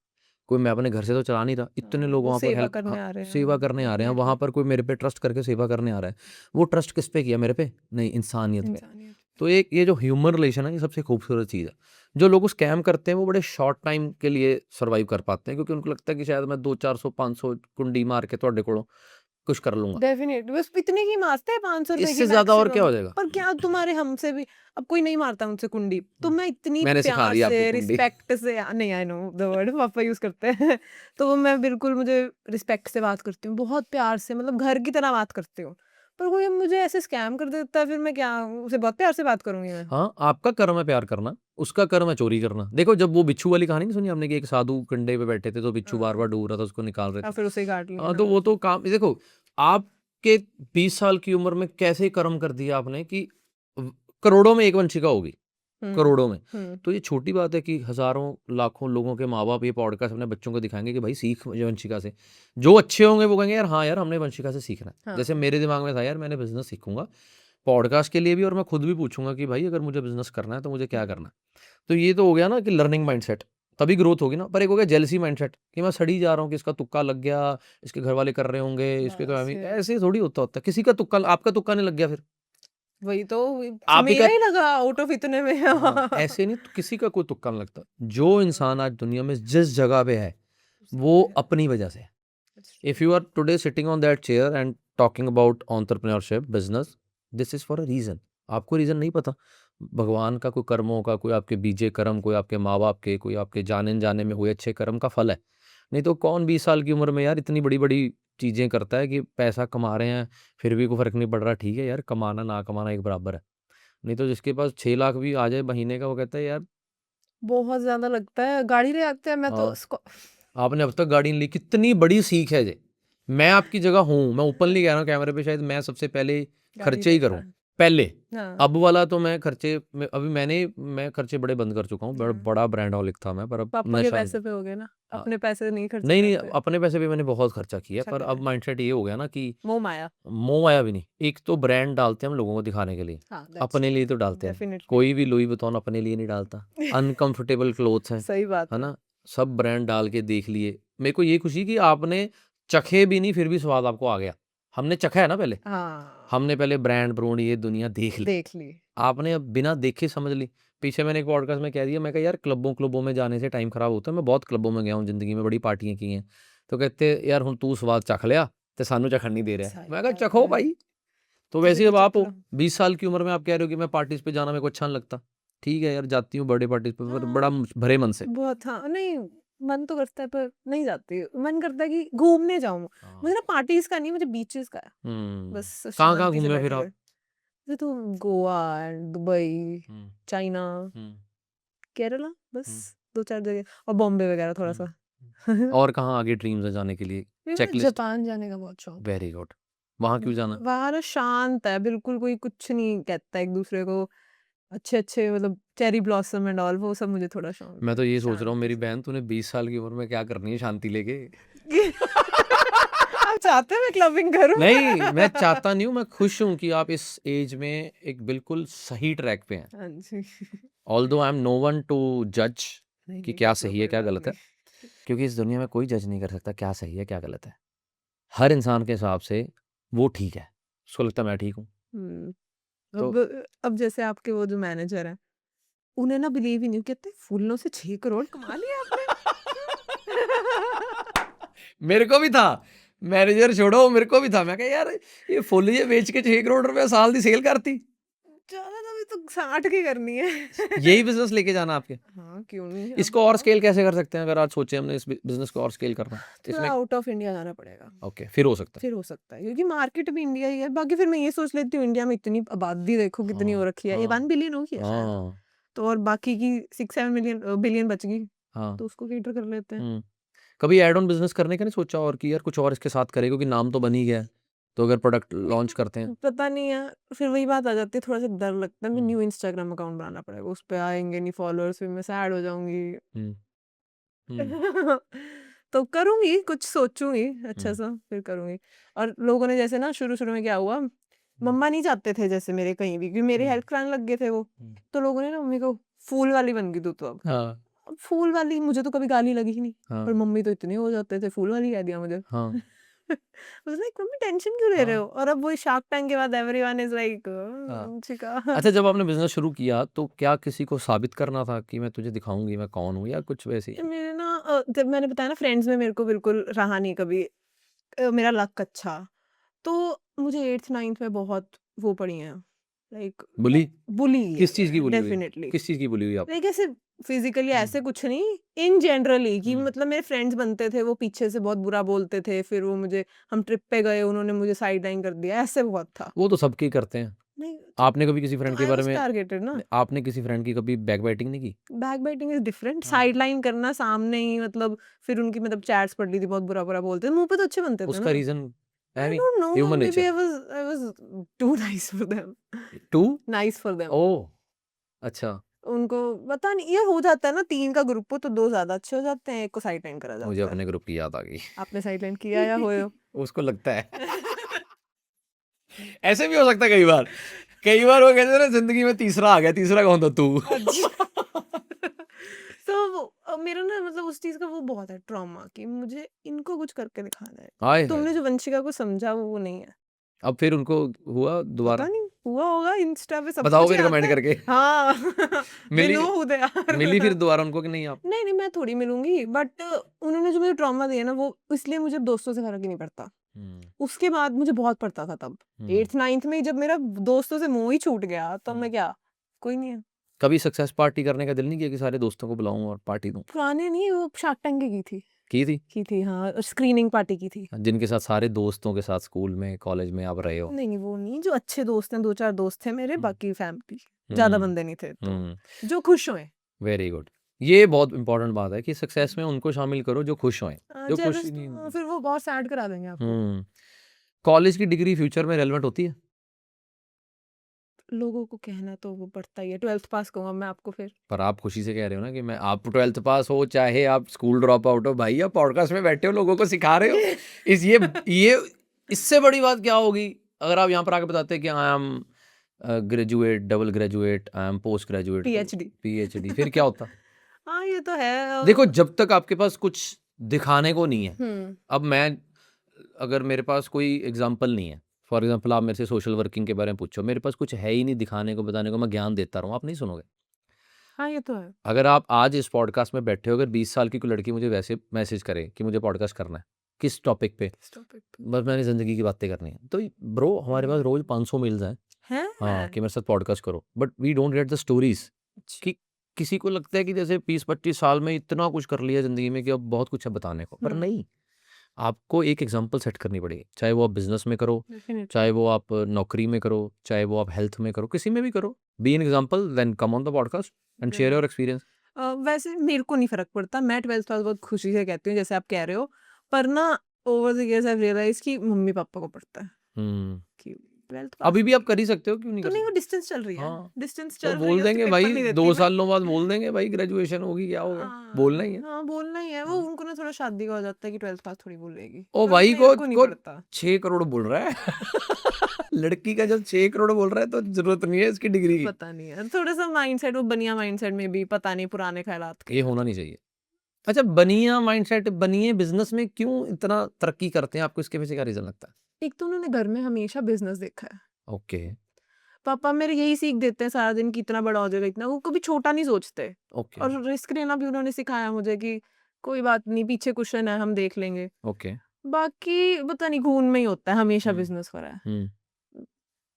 Speaker 1: कोई मैं अपने घर से तो चला नहीं रहा, इतने लोग
Speaker 2: वो
Speaker 1: वहाँ पर
Speaker 2: सेवा
Speaker 1: हेल्प
Speaker 2: करने
Speaker 1: हाँ,
Speaker 2: आ रहे
Speaker 1: सेवा
Speaker 2: हैं
Speaker 1: करने आ रहे हैं, वहाँ
Speaker 2: डेफिनेटली।
Speaker 1: पर कोई मेरे पे ट्रस्ट करके सेवा करने आ रहा है। वो ट्रस्ट किस पे किया मेरे पे? नहीं, इंसानियत पे।
Speaker 2: इंसानियत।
Speaker 1: तो एक ये जो ह्यूमन रिलेशन है, ये सबसे खूबसूरत चीज़ है। जो लोग स्कैम करते हैं, वो बड़े शॉर्ट टाइम के लिए सर्वाइव कर पाते हैं क्योंकि उनको लगता है कि शायद मैं 200-400 500 कुंडी मार के ਤੁਹਾਡੇ ਕੋਲੋਂ कुछ कर लूँगा।
Speaker 2: डेफिनेटली बस इतने की मारते हैं 500 रुपए की
Speaker 1: इससे ज़्यादा और क्या
Speaker 2: मैक्सिमम।
Speaker 1: हो जाएगा?
Speaker 2: पर क्या तुम्हारे हमसे भी, अब कोई नहीं मारता मुझसे कुंडी, तो मैं इतनी
Speaker 1: मैंने सिखा
Speaker 2: प्यार
Speaker 1: दिया
Speaker 2: से
Speaker 1: आपको कुंडी।
Speaker 2: रिस्पेक्ट से, नहीं आई नो द वर्ड पापा यूज करते हैं। तो वो मैं बिल्कुल, मुझे रिस्पेक्ट से बात करती हूँ, बहुत प्यार से, मतलब घर की तरह बात करती हूँ। पर कोई अब मुझे ऐसे स्कैम कर देता है, फिर मैं क्या उसे बहुत प्यार से बात करूंगी मैं।
Speaker 1: हाँ, आपका कर्म है प्यार करना, उसका कर्म है चोरी करना। देखो जब वो बिच्छू वाली कहानी नहीं सुनी आपने कि एक साधु कंडे पे बैठे थे तो बिच्छू बार-बार
Speaker 2: हाँ,
Speaker 1: डूब रहा था, उसको निकाल रहे
Speaker 2: और
Speaker 1: थे।
Speaker 2: फिर उसे ही काट लिया
Speaker 1: हाँ, तो
Speaker 2: हाँ।
Speaker 1: वो तो काम देखो आपके 20 साल की उम्र में कैसे कर्म कर दिया आपने कि करोड़ों में एक वंशिका होगी, करोड़ों में। तो ये छोटी बात है कि हज़ारों, लाखों लोगों के माँ-बाप ये पॉडकास्ट अपने बच्चों को दिखाएँगे कि भाई सीख वंशिका से। जो अच्छे होंगे वो कहेंगे यार हाँ यार हमने वंशिका से सीखना है। जैसे
Speaker 2: हाँ।
Speaker 1: मेरे दिमाग में था यार मैंने बिज़नेस सीखूँगा, पॉडकास्ट के लिए भी और मैं खुद भी पूछूँगा कि भाई अगर मुझे बिज़नेस करना है तो मुझे क्या करना है? तो ये तो हो गया ना कि लर्निंग माइंडसेट, तभी ग्रोथ होगी ना। पर एक हो गया जेलसी माइंडसेट कि मैं सड़ी जा रहा हूँ कि इसका तुक्का लग गया, इसके घर वाले कर रहे होंगे, इसके तो
Speaker 2: बस
Speaker 1: ऐਵੇਂ
Speaker 2: फिर
Speaker 1: ऐसे थोड़ी होता है। किसी का तुक्का आपका तुक्का नहीं लग गया फिर,
Speaker 2: वही तो
Speaker 1: आप ही का
Speaker 2: मेरा ही लगा आउट ऑफ इतने में।
Speaker 1: हाँ, ऐसे नहीं तो किसी का कोई तुक्का नहीं लगता। जो इंसान आज दुनिया में जिस जगह पे है, वो अपनी वजह से है। If you are today sitting on that chair and talking about entrepreneurship, business, this is for a reason. आपको रीज़न नहीं पता। भगवान का कोई कर्मों का, कोई आपके बीजे कर्म, कोई आपके माँ-बाप के, कोई आपके जाने-अनजाने में हुए अच्छे कर्म का फल है। नहीं तो कौन 20 साल की उम्र में यार इतनी बड़ी-बड़ी चीज़ें करता है कि पैसा कमा रहे हैं, फिर भी कोई फ़र्क नहीं पड़ रहा। ठीक है यार, कमाना ना कमाना एक बराबर है। नहीं तो जिसके पास 6 लाख भी आ जाए महीने का, वो कहता है यार
Speaker 2: बहुत ज्यादा लगता है, गाड़ी ले आते हैं मैं तो
Speaker 1: हाँ, आपने अब तक गाड़ी नहीं ली, कितनी बड़ी सीख है ये। मैं आपकी जगह हूँ, मैं ओपनली कह रहा हूँ कैमरे पे, शायद मैं सबसे पहले
Speaker 2: गाड़ी
Speaker 1: खर्चे ही
Speaker 2: लेता
Speaker 1: करूँ,
Speaker 2: है
Speaker 1: पहले।
Speaker 2: हाँ
Speaker 1: अब वाला तो मैं खर्चे में अभी मैं खर्चे बड़े बंद कर चुका हूँ,
Speaker 2: हाँ।
Speaker 1: बड़ा ब्रांडहॉलिक था मैं, पर अब
Speaker 2: पापा के
Speaker 1: नशा नहीं।
Speaker 2: पैसे पे हो गए ना,
Speaker 1: हाँ,
Speaker 2: अपने पैसे नहीं खर्च
Speaker 1: नहीं,
Speaker 2: करते।
Speaker 1: अपने पैसे पे मैंने बहुत खर्चा किया है,
Speaker 2: अच्छा
Speaker 1: पर
Speaker 2: करा
Speaker 1: अब
Speaker 2: है,
Speaker 1: माइंडसेट ये हो गया ना कि
Speaker 2: मोह माया।
Speaker 1: मोह माया भी नहीं। एक तो ब्रांड डालते हैं हम लोगों को दिखाने के लिए,
Speaker 2: हाँ दैट्स
Speaker 1: अपने
Speaker 2: ट्रू,
Speaker 1: लिए तो डालते हैं।
Speaker 2: डेफिनेटली।
Speaker 1: कोई भी लुई वुइटन अपने लिए नहीं डालता। अनकंफर्टेबल क्लोथ्स हैं,
Speaker 2: सही बात
Speaker 1: है
Speaker 2: है।
Speaker 1: ना? सब ब्रांड डाल के देख लिए। मेरे को ये खुशी कि आपने चखे भी नहीं, फिर भी स्वाद आपको आ गया। हमने चखा है ना पहले।
Speaker 2: हाँ
Speaker 1: हमने पहले ब्रांड ब्रूंड ये दुनिया देख ली।
Speaker 2: देख ली।
Speaker 1: आपने अब बिना देखे समझ ली। पीछे मैंने एक पॉडकास्ट में कह दिया, मैं कहा यार क्लबों में जाने से टाइम खराब होता है। मैं बहुत क्लबों में गया हूँ ज़िंदगी में, बड़ी पार्टियाँ की हैं। तो कहते यार हुण तू स्वाद चख लिया ते सानू चखण नहीं दे रहा है।
Speaker 2: सही
Speaker 1: मैं कहा
Speaker 2: बात
Speaker 1: चखो
Speaker 2: है,
Speaker 1: भाई। तो वैसे
Speaker 2: तुझे
Speaker 1: ही
Speaker 2: भी
Speaker 1: अब आप
Speaker 2: चख
Speaker 1: हो,
Speaker 2: लो।
Speaker 1: 20 साल की उम्र में आप कह रहे हो कि मैं पार्टीज़ पे जाना मेरे को अच्छा नहीं लगता। ठीक है यार, जाती हूँ बर्थडे पार्टीज़ पे, पर बड़ा
Speaker 2: हाँ
Speaker 1: भरे मन से।
Speaker 2: बहुत, हाँ नहीं मन तो करता है पर नहीं जाती, मन करता है कि घूमने जाऊं।
Speaker 1: हाँ।
Speaker 2: मुझे ना पार्टीज का नहीं, मुझे बीचेस का है,
Speaker 1: हुँ।
Speaker 2: बस
Speaker 1: कहाँ-कहाँ
Speaker 2: शांति से
Speaker 1: घूमे
Speaker 2: बैठ
Speaker 1: फिर
Speaker 2: के।
Speaker 1: आप?
Speaker 2: जैसे तो गोवा एंड दुबई,
Speaker 1: हुँ,
Speaker 2: चाइना,
Speaker 1: हुँ,
Speaker 2: केरला, बस
Speaker 1: हुँ,
Speaker 2: 2-4 जगह, और बॉम्बे वगैरह थोड़ा
Speaker 1: हुँ।
Speaker 2: सा।
Speaker 1: और कहाँ आगे ड्रीम्स है जाने के लिए?
Speaker 2: फिर मुझे
Speaker 1: चेकलिस्ट?
Speaker 2: जापान जाने का बहुत शौक है।
Speaker 1: Very good. वहाँ क्यों जाना?
Speaker 2: वहाँ ना शांत है बिल्कुल, कोई कुछ नहीं कहता एक दूसरे को, अच्छे-अच्छे मतलब चेरी ब्लॉसम एंड ऑल, वो सब मुझे थोड़ा शौक
Speaker 1: मैं
Speaker 2: है,
Speaker 1: तो ये सोच रहा
Speaker 2: शांत।
Speaker 1: हूँ मेरी बहन तूने 20 साल की उम्र में क्या करनी है शांति लेके?
Speaker 2: आप चाहते हैं मैं क्लबिंग करूँ?
Speaker 1: नहीं, मैं चाहता नहीं हूँ, मैं खुश हूँ कि आप इस एज में एक बिल्कुल सही ट्रैक पे हैं।
Speaker 2: हाँ जी।
Speaker 1: Although I am no one to जज
Speaker 2: नहीं,
Speaker 1: कि
Speaker 2: नहीं,
Speaker 1: क्या
Speaker 2: चलो
Speaker 1: सही है,
Speaker 2: कोई
Speaker 1: क्या
Speaker 2: बात
Speaker 1: गलत है।
Speaker 2: नहीं।
Speaker 1: क्योंकि इस दुनिया में कोई जज नहीं कर सकता क्या सही है, क्या गलत है। हर इंसान के हिसाब से वो ठीक है। उसको लगता है मैं ठीक हूँ।
Speaker 2: हुँ,
Speaker 1: तो
Speaker 2: अब जैसे आपके वो जो मैनेजर हैं, उन्हें ना बिलीव ही नहीं, कहते फूलों से 6 करोड़ कमा लिया आपने।
Speaker 1: मेरे को भी था। मैनेजर छोड़ो, मेरे को भी था। मैं कहा यार ये फुल ये बेच के 6 करोड़ रुपए साल दी सेल करती।
Speaker 2: ज़्यादा तो अभी तो 60 की करनी है।
Speaker 1: यही बिज़नेस लेके जाना आपके।
Speaker 2: हाँ, क्यों नहीं? अब
Speaker 1: इसको और स्केल कैसे कर सकते हैं अगर आज सोचे हमने इस बिज़नेस को और स्केल करना?
Speaker 2: थोड़ा
Speaker 1: इसमें
Speaker 2: आउट ऑफ इंडिया जाना पड़ेगा,
Speaker 1: ओके, फिर हो सकता है।
Speaker 2: फिर हो सकता है, क्योंकि मार्केट भी इंडिया ही है। बाकी फिर मैं ये सोच लेती हूँ, इंडिया में इतनी आबादी देखो कितनी हो
Speaker 1: हाँ,
Speaker 2: रखी है, ये
Speaker 1: हाँ,
Speaker 2: 1 बिलियन हो गई है शायद।
Speaker 1: हाँ,
Speaker 2: तो और बाकी की 6-7 बिलियन बच गई,
Speaker 1: हाँ।
Speaker 2: तो उसको कैटर कर लेते हैं।
Speaker 1: हुँ। कभी ऐड ऑन बिज़नेस करने का नहीं सोचा और कि यार कुछ और इसके साथ करें क्योंकि नाम तो बन ही गया है। तो अगर प्रोडक्ट लॉन्च करते हैं
Speaker 2: पता नहीं है, फिर वही बात आ जाती है, थोड़ा-सा डर लगता है, मैं
Speaker 1: हुँ,
Speaker 2: न्यू इंस्टाग्राम अकाउंट बनाना पड़ेगा, उस पे आएँगे नहीं फॉलोअर्स, फिर मैं सैड हो जाऊँगी।
Speaker 1: हुँ, हुँ,
Speaker 2: तो करूँगी, कुछ सोचूँगी
Speaker 1: हुँ,
Speaker 2: अच्छा-सा, फिर करूँगी। और लोगों ने जैसे ना शुरू-शुरू में क्या हुआ,
Speaker 1: हुँ,
Speaker 2: मम्मा नहीं चाहते थे जैसे मेरे कहीं भी, क्योंकि मेरी
Speaker 1: हुँ,
Speaker 2: हेल्प कराने लग गए थे वो।
Speaker 1: हुँ।
Speaker 2: तो लोगों ने ना मम्मी को, फूल वाली बन गई तू तो अब।
Speaker 1: हाँ,
Speaker 2: अब फूल वाली मुझे तो कभी गाली लगी ही नहीं,
Speaker 1: हाँ,
Speaker 2: पर मम्मी तो इतने हो जाते थे, फूल वाली कह दिया मुझे।
Speaker 1: हाँ,
Speaker 2: I was like, mummy tension क्यों ले रहे
Speaker 1: हाँ,
Speaker 2: हो? और अब वो शार्क टैंक के बाद एवरीवन इज़ लाइक
Speaker 1: हाँ।
Speaker 2: अंशिका।
Speaker 1: अच्छा जब आपने बिज़नेस शुरू किया तो क्या किसी को साबित करना था कि मैं तुझे दिखाऊँगी मैं कौन हूँ या कुछ वैसे ही?
Speaker 2: मेरे ना जब मैंने बताया ना, फ्रेंड्स में मेरे को बिल्कुल रहा नहीं कभी मेरा लक अच्छा। तो मुझे 8th 9th में बहुत वो पड़ी हैं, लाइक
Speaker 1: बुली
Speaker 2: बुली
Speaker 1: किस चीज की बुली हुई?
Speaker 2: डेफिनेटली
Speaker 1: किस चीज की बुली हुई आप?
Speaker 2: लाइक ऐसे फिजिकली ऐसे कुछ नहीं इन जनरली कि
Speaker 1: हम्म।
Speaker 2: मतलब मेरे फ्रेंड्स बनते थे वो पीछे से बहुत बुरा बोलते थे फिर वो मुझे हम ट्रिप पे गए उन्होंने मुझे साइड लाइन कर दिया ऐसे बहुत था
Speaker 1: वो तो सबके ही करते हैं।
Speaker 2: नहीं
Speaker 1: आपने कभी किसी फ्रेंड के
Speaker 2: आई
Speaker 1: बारे
Speaker 2: वाज
Speaker 1: में
Speaker 2: टारगेटेड ना
Speaker 1: आपने किसी फ्रेंड की कभी बैक बाइटिंग नहीं की?
Speaker 2: बैक बाइटिंग इज डिफरेंट
Speaker 1: हाँ।
Speaker 2: साइड लाइन करना सामने ही मतलब फिर उनकी मतलब चैट्स पढ़ ली थी बहुत बुरा बुरा बोलते थे मुंह पे तो अच्छे बनते थे
Speaker 1: उसका
Speaker 2: ना
Speaker 1: रीजन है
Speaker 2: आई
Speaker 1: भी
Speaker 2: don't know
Speaker 1: human
Speaker 2: may be
Speaker 1: nature
Speaker 2: I was too nice for them
Speaker 1: too
Speaker 2: nice for them
Speaker 1: ओ अच्छा
Speaker 2: उनको पता नहीं ये हो जाता है ना 3 का ग्रुप हो तो 2 ज़्यादा अच्छे हो जाते हैं, 1 को साइड लाइन करा
Speaker 1: मुझे
Speaker 2: जाता है।
Speaker 1: अपने ग्रुप की याद आ गई।
Speaker 2: आपने साइड लाइन किया या होए हो?
Speaker 1: उसको लगता है ऐसे भी हो सकता है कई बार वो कहते हैं ना जिंदगी में तीसरा आ गया, तीसरा कौन था तू?
Speaker 2: तो मेरा ना मतलब उस चीज़ का वो बहुत है ट्रॉमा कि मुझे इनको कुछ करके दिखाना है।
Speaker 1: हाय हाय
Speaker 2: तुमने जो वंशिका को समझा वो नहीं है।
Speaker 1: अब फिर उनको हुआ दोबारा?
Speaker 2: पता नहीं हुआ होगा इंस्टा पे सब
Speaker 1: बताओ
Speaker 2: कुछ ही
Speaker 1: फिर
Speaker 2: आता
Speaker 1: कमेंट
Speaker 2: है।
Speaker 1: करके।
Speaker 2: हाँ दे
Speaker 1: मिली
Speaker 2: नो हू दे
Speaker 1: मिली फिर
Speaker 2: आर।
Speaker 1: दोबारा उनको कि नहीं आप?
Speaker 2: नहीं, नहीं मैं थोड़ी मिलूँगी बट उन्होंने जो मुझे ट्रॉमा दिया ना वो इसलिए मुझे दोस्तों से फ़र्क ही नहीं पड़ता।
Speaker 1: हम्म
Speaker 2: उसके बाद मुझे बहुत पड़ता था तब।
Speaker 1: हम्म
Speaker 2: 8th 9th में जब मेरा दोस्तों से मोह ही छूट गया तब मैं
Speaker 1: हम्म।
Speaker 2: क्या कोई नहीं है।
Speaker 1: कभी सक्सेस पार्टी करने का दिल नहीं किया कि सारे दोस्तों को बुलाऊं और पार्टी दूं?
Speaker 2: पुराने नहीं वो शार्क टैंक की
Speaker 1: की थी
Speaker 2: थी हाँ स्क्रीनिंग पार्टी की थी।
Speaker 1: जिनके साथ सारे दोस्तों के साथ स्कूल में कॉलेज में आप रहे हो?
Speaker 2: नहीं, वो नहीं जो अच्छे दोस्त हैं 2-4 दोस्त थे मेरे
Speaker 1: हम्म
Speaker 2: बाकी फैमिली ज़्यादा
Speaker 1: हम्म
Speaker 2: बंदे नहीं थे तो
Speaker 1: हम्म
Speaker 2: जो खुश होएँ।
Speaker 1: Very good. ये बहुत इंपॉर्टेंट बात है कि सक्सेस में उनको शामिल करो जो खुश हों, जो खुश ही
Speaker 2: जेलस
Speaker 1: नहीं।
Speaker 2: फिर वो बहुत सैड करा देंगे आपको।
Speaker 1: कॉलेज की डिग्री फ्यूचर में रेलेवेंट होती है?
Speaker 2: लोगों को कहना तो वो पड़ता ही है 12th पास कहूँगा मैं आपको फिर।
Speaker 1: पर आप खुशी से कह रहे हो ना कि मैं आप 12th पास हो चाहे आप स्कूल ड्रॉप आउट हो, भाई आप पॉडकास्ट में बैठे हो लोगों को सिखा रहे हो। इस ये इससे बड़ी बात क्या होगी अगर आप यहाँ पर आके बताते हैं कि I am graduate, double graduate, I am post graduate, PhD, फिर क्या होता?
Speaker 2: हाँ ये तो है
Speaker 1: देखो जब तक आपके पास कुछ दिखाने को नहीं है,
Speaker 2: हम्म
Speaker 1: अब मैं अगर मेरे पास कोई एग्जाम्पल नहीं है, फॉर एग्जाम्पल आप मेरे से सोशल वर्किंग के बारे में पूछो, मेरे पास कुछ है ही नहीं दिखाने को बताने को, मैं ज्ञान देता रहूँ आप नहीं सुनोगे।
Speaker 2: हाँ ये तो है
Speaker 1: अगर आप आज इस पॉडकास्ट में बैठे हो, अगर 20 साल की कोई लड़की मुझे वैसे मैसेज करे कि मुझे पॉडकास्ट करना है किस टॉपिक पे,
Speaker 2: इस टॉपिक पे
Speaker 1: बस मैंने ज़िंदगी की बातें करनी है, तो ब्रो हमारे पास रोज 500 मेल्स हैं हाँ
Speaker 2: हैं
Speaker 1: कि मेरे साथ पॉडकास्ट करो, but we don't get the stories कि किसी को लगता है कि जैसे 20-25 साल में इतना कुछ कर लिया ज़िंदगी में कि अब बहुत कुछ है बताने को, पर नहीं, आपको एक एग्जाम्पल सेट करनी पड़ेगी, चाहे वो आप बिजनेस में करो,
Speaker 2: डेफिनेटली
Speaker 1: चाहे वो आप नौकरी में करो, चाहे वो आप हेल्थ में करो, किसी में भी करो, be an example, then come on the podcast and share your experience.
Speaker 2: वैसे मेरे को नहीं फर्क पड़ता मैं 12th पास बहुत खुशी से कहती हूँ जैसे आप कह रहे हो पर ना over the years I realize कि मम्मी पापा को पड़ता है कि 12th पास
Speaker 1: अभी भी आप कर ही सकते हो, क्यों नहीं
Speaker 2: तो
Speaker 1: कर
Speaker 2: नहीं वो
Speaker 1: सकते?
Speaker 2: डिस्टेंस चल रही है
Speaker 1: हाँ
Speaker 2: डिस्टेंस
Speaker 1: तो
Speaker 2: चल रही
Speaker 1: बोल
Speaker 2: है उसके
Speaker 1: देंगे
Speaker 2: पेपर
Speaker 1: भाई
Speaker 2: नहीं देती
Speaker 1: 2
Speaker 2: मैं
Speaker 1: सालों बाद बोल देंगे भाई ग्रेजुएशन होगी, क्या होगा, बोलना ही है।
Speaker 2: हाँ बोलना ही है वो
Speaker 1: हाँ।
Speaker 2: उनको ना थोड़ा शादी का हो जाता है कि 12th पास थोड़ी बोलेगी
Speaker 1: ओ
Speaker 2: पर
Speaker 1: भाई
Speaker 2: मेरे को नहीं
Speaker 1: को
Speaker 2: पड़ता
Speaker 1: 6 करोड़ बोल रहा है लड़की का जब 6 करोड़ बोल रहा है तो जरूरत नहीं है इसकी डिग्री की।
Speaker 2: पता नहीं है थोड़ा सा माइंडसेट वो बनिया माइंडसेट में भी पता नहीं पुराने ख्यालात के
Speaker 1: ये होना नहीं चाहिए। अच्छा बनिया माइंडसेट, बनिए बिजनेस में क्यों इतना तरक्की करते हैं, आपको इसके पीछे क्या रीजन लगता है?
Speaker 2: एक तो उन्होंने घर में हमेशा बिजनेस देखा है
Speaker 1: ओके
Speaker 2: पापा मेरे यही सीख देते हैं सारा दिन कि इतना बड़ा हो जाएगा इतना वो कभी छोटा नहीं सोचते
Speaker 1: ओके
Speaker 2: और रिस्क लेना भी उन्होंने सिखाया मुझे कि कोई बात नहीं पीछे कुशन है हम देख लेंगे
Speaker 1: ओके
Speaker 2: बाकी पता नहीं खून में ही होता है हमेशा
Speaker 1: हम्म
Speaker 2: बिजनेस करा है
Speaker 1: हम्म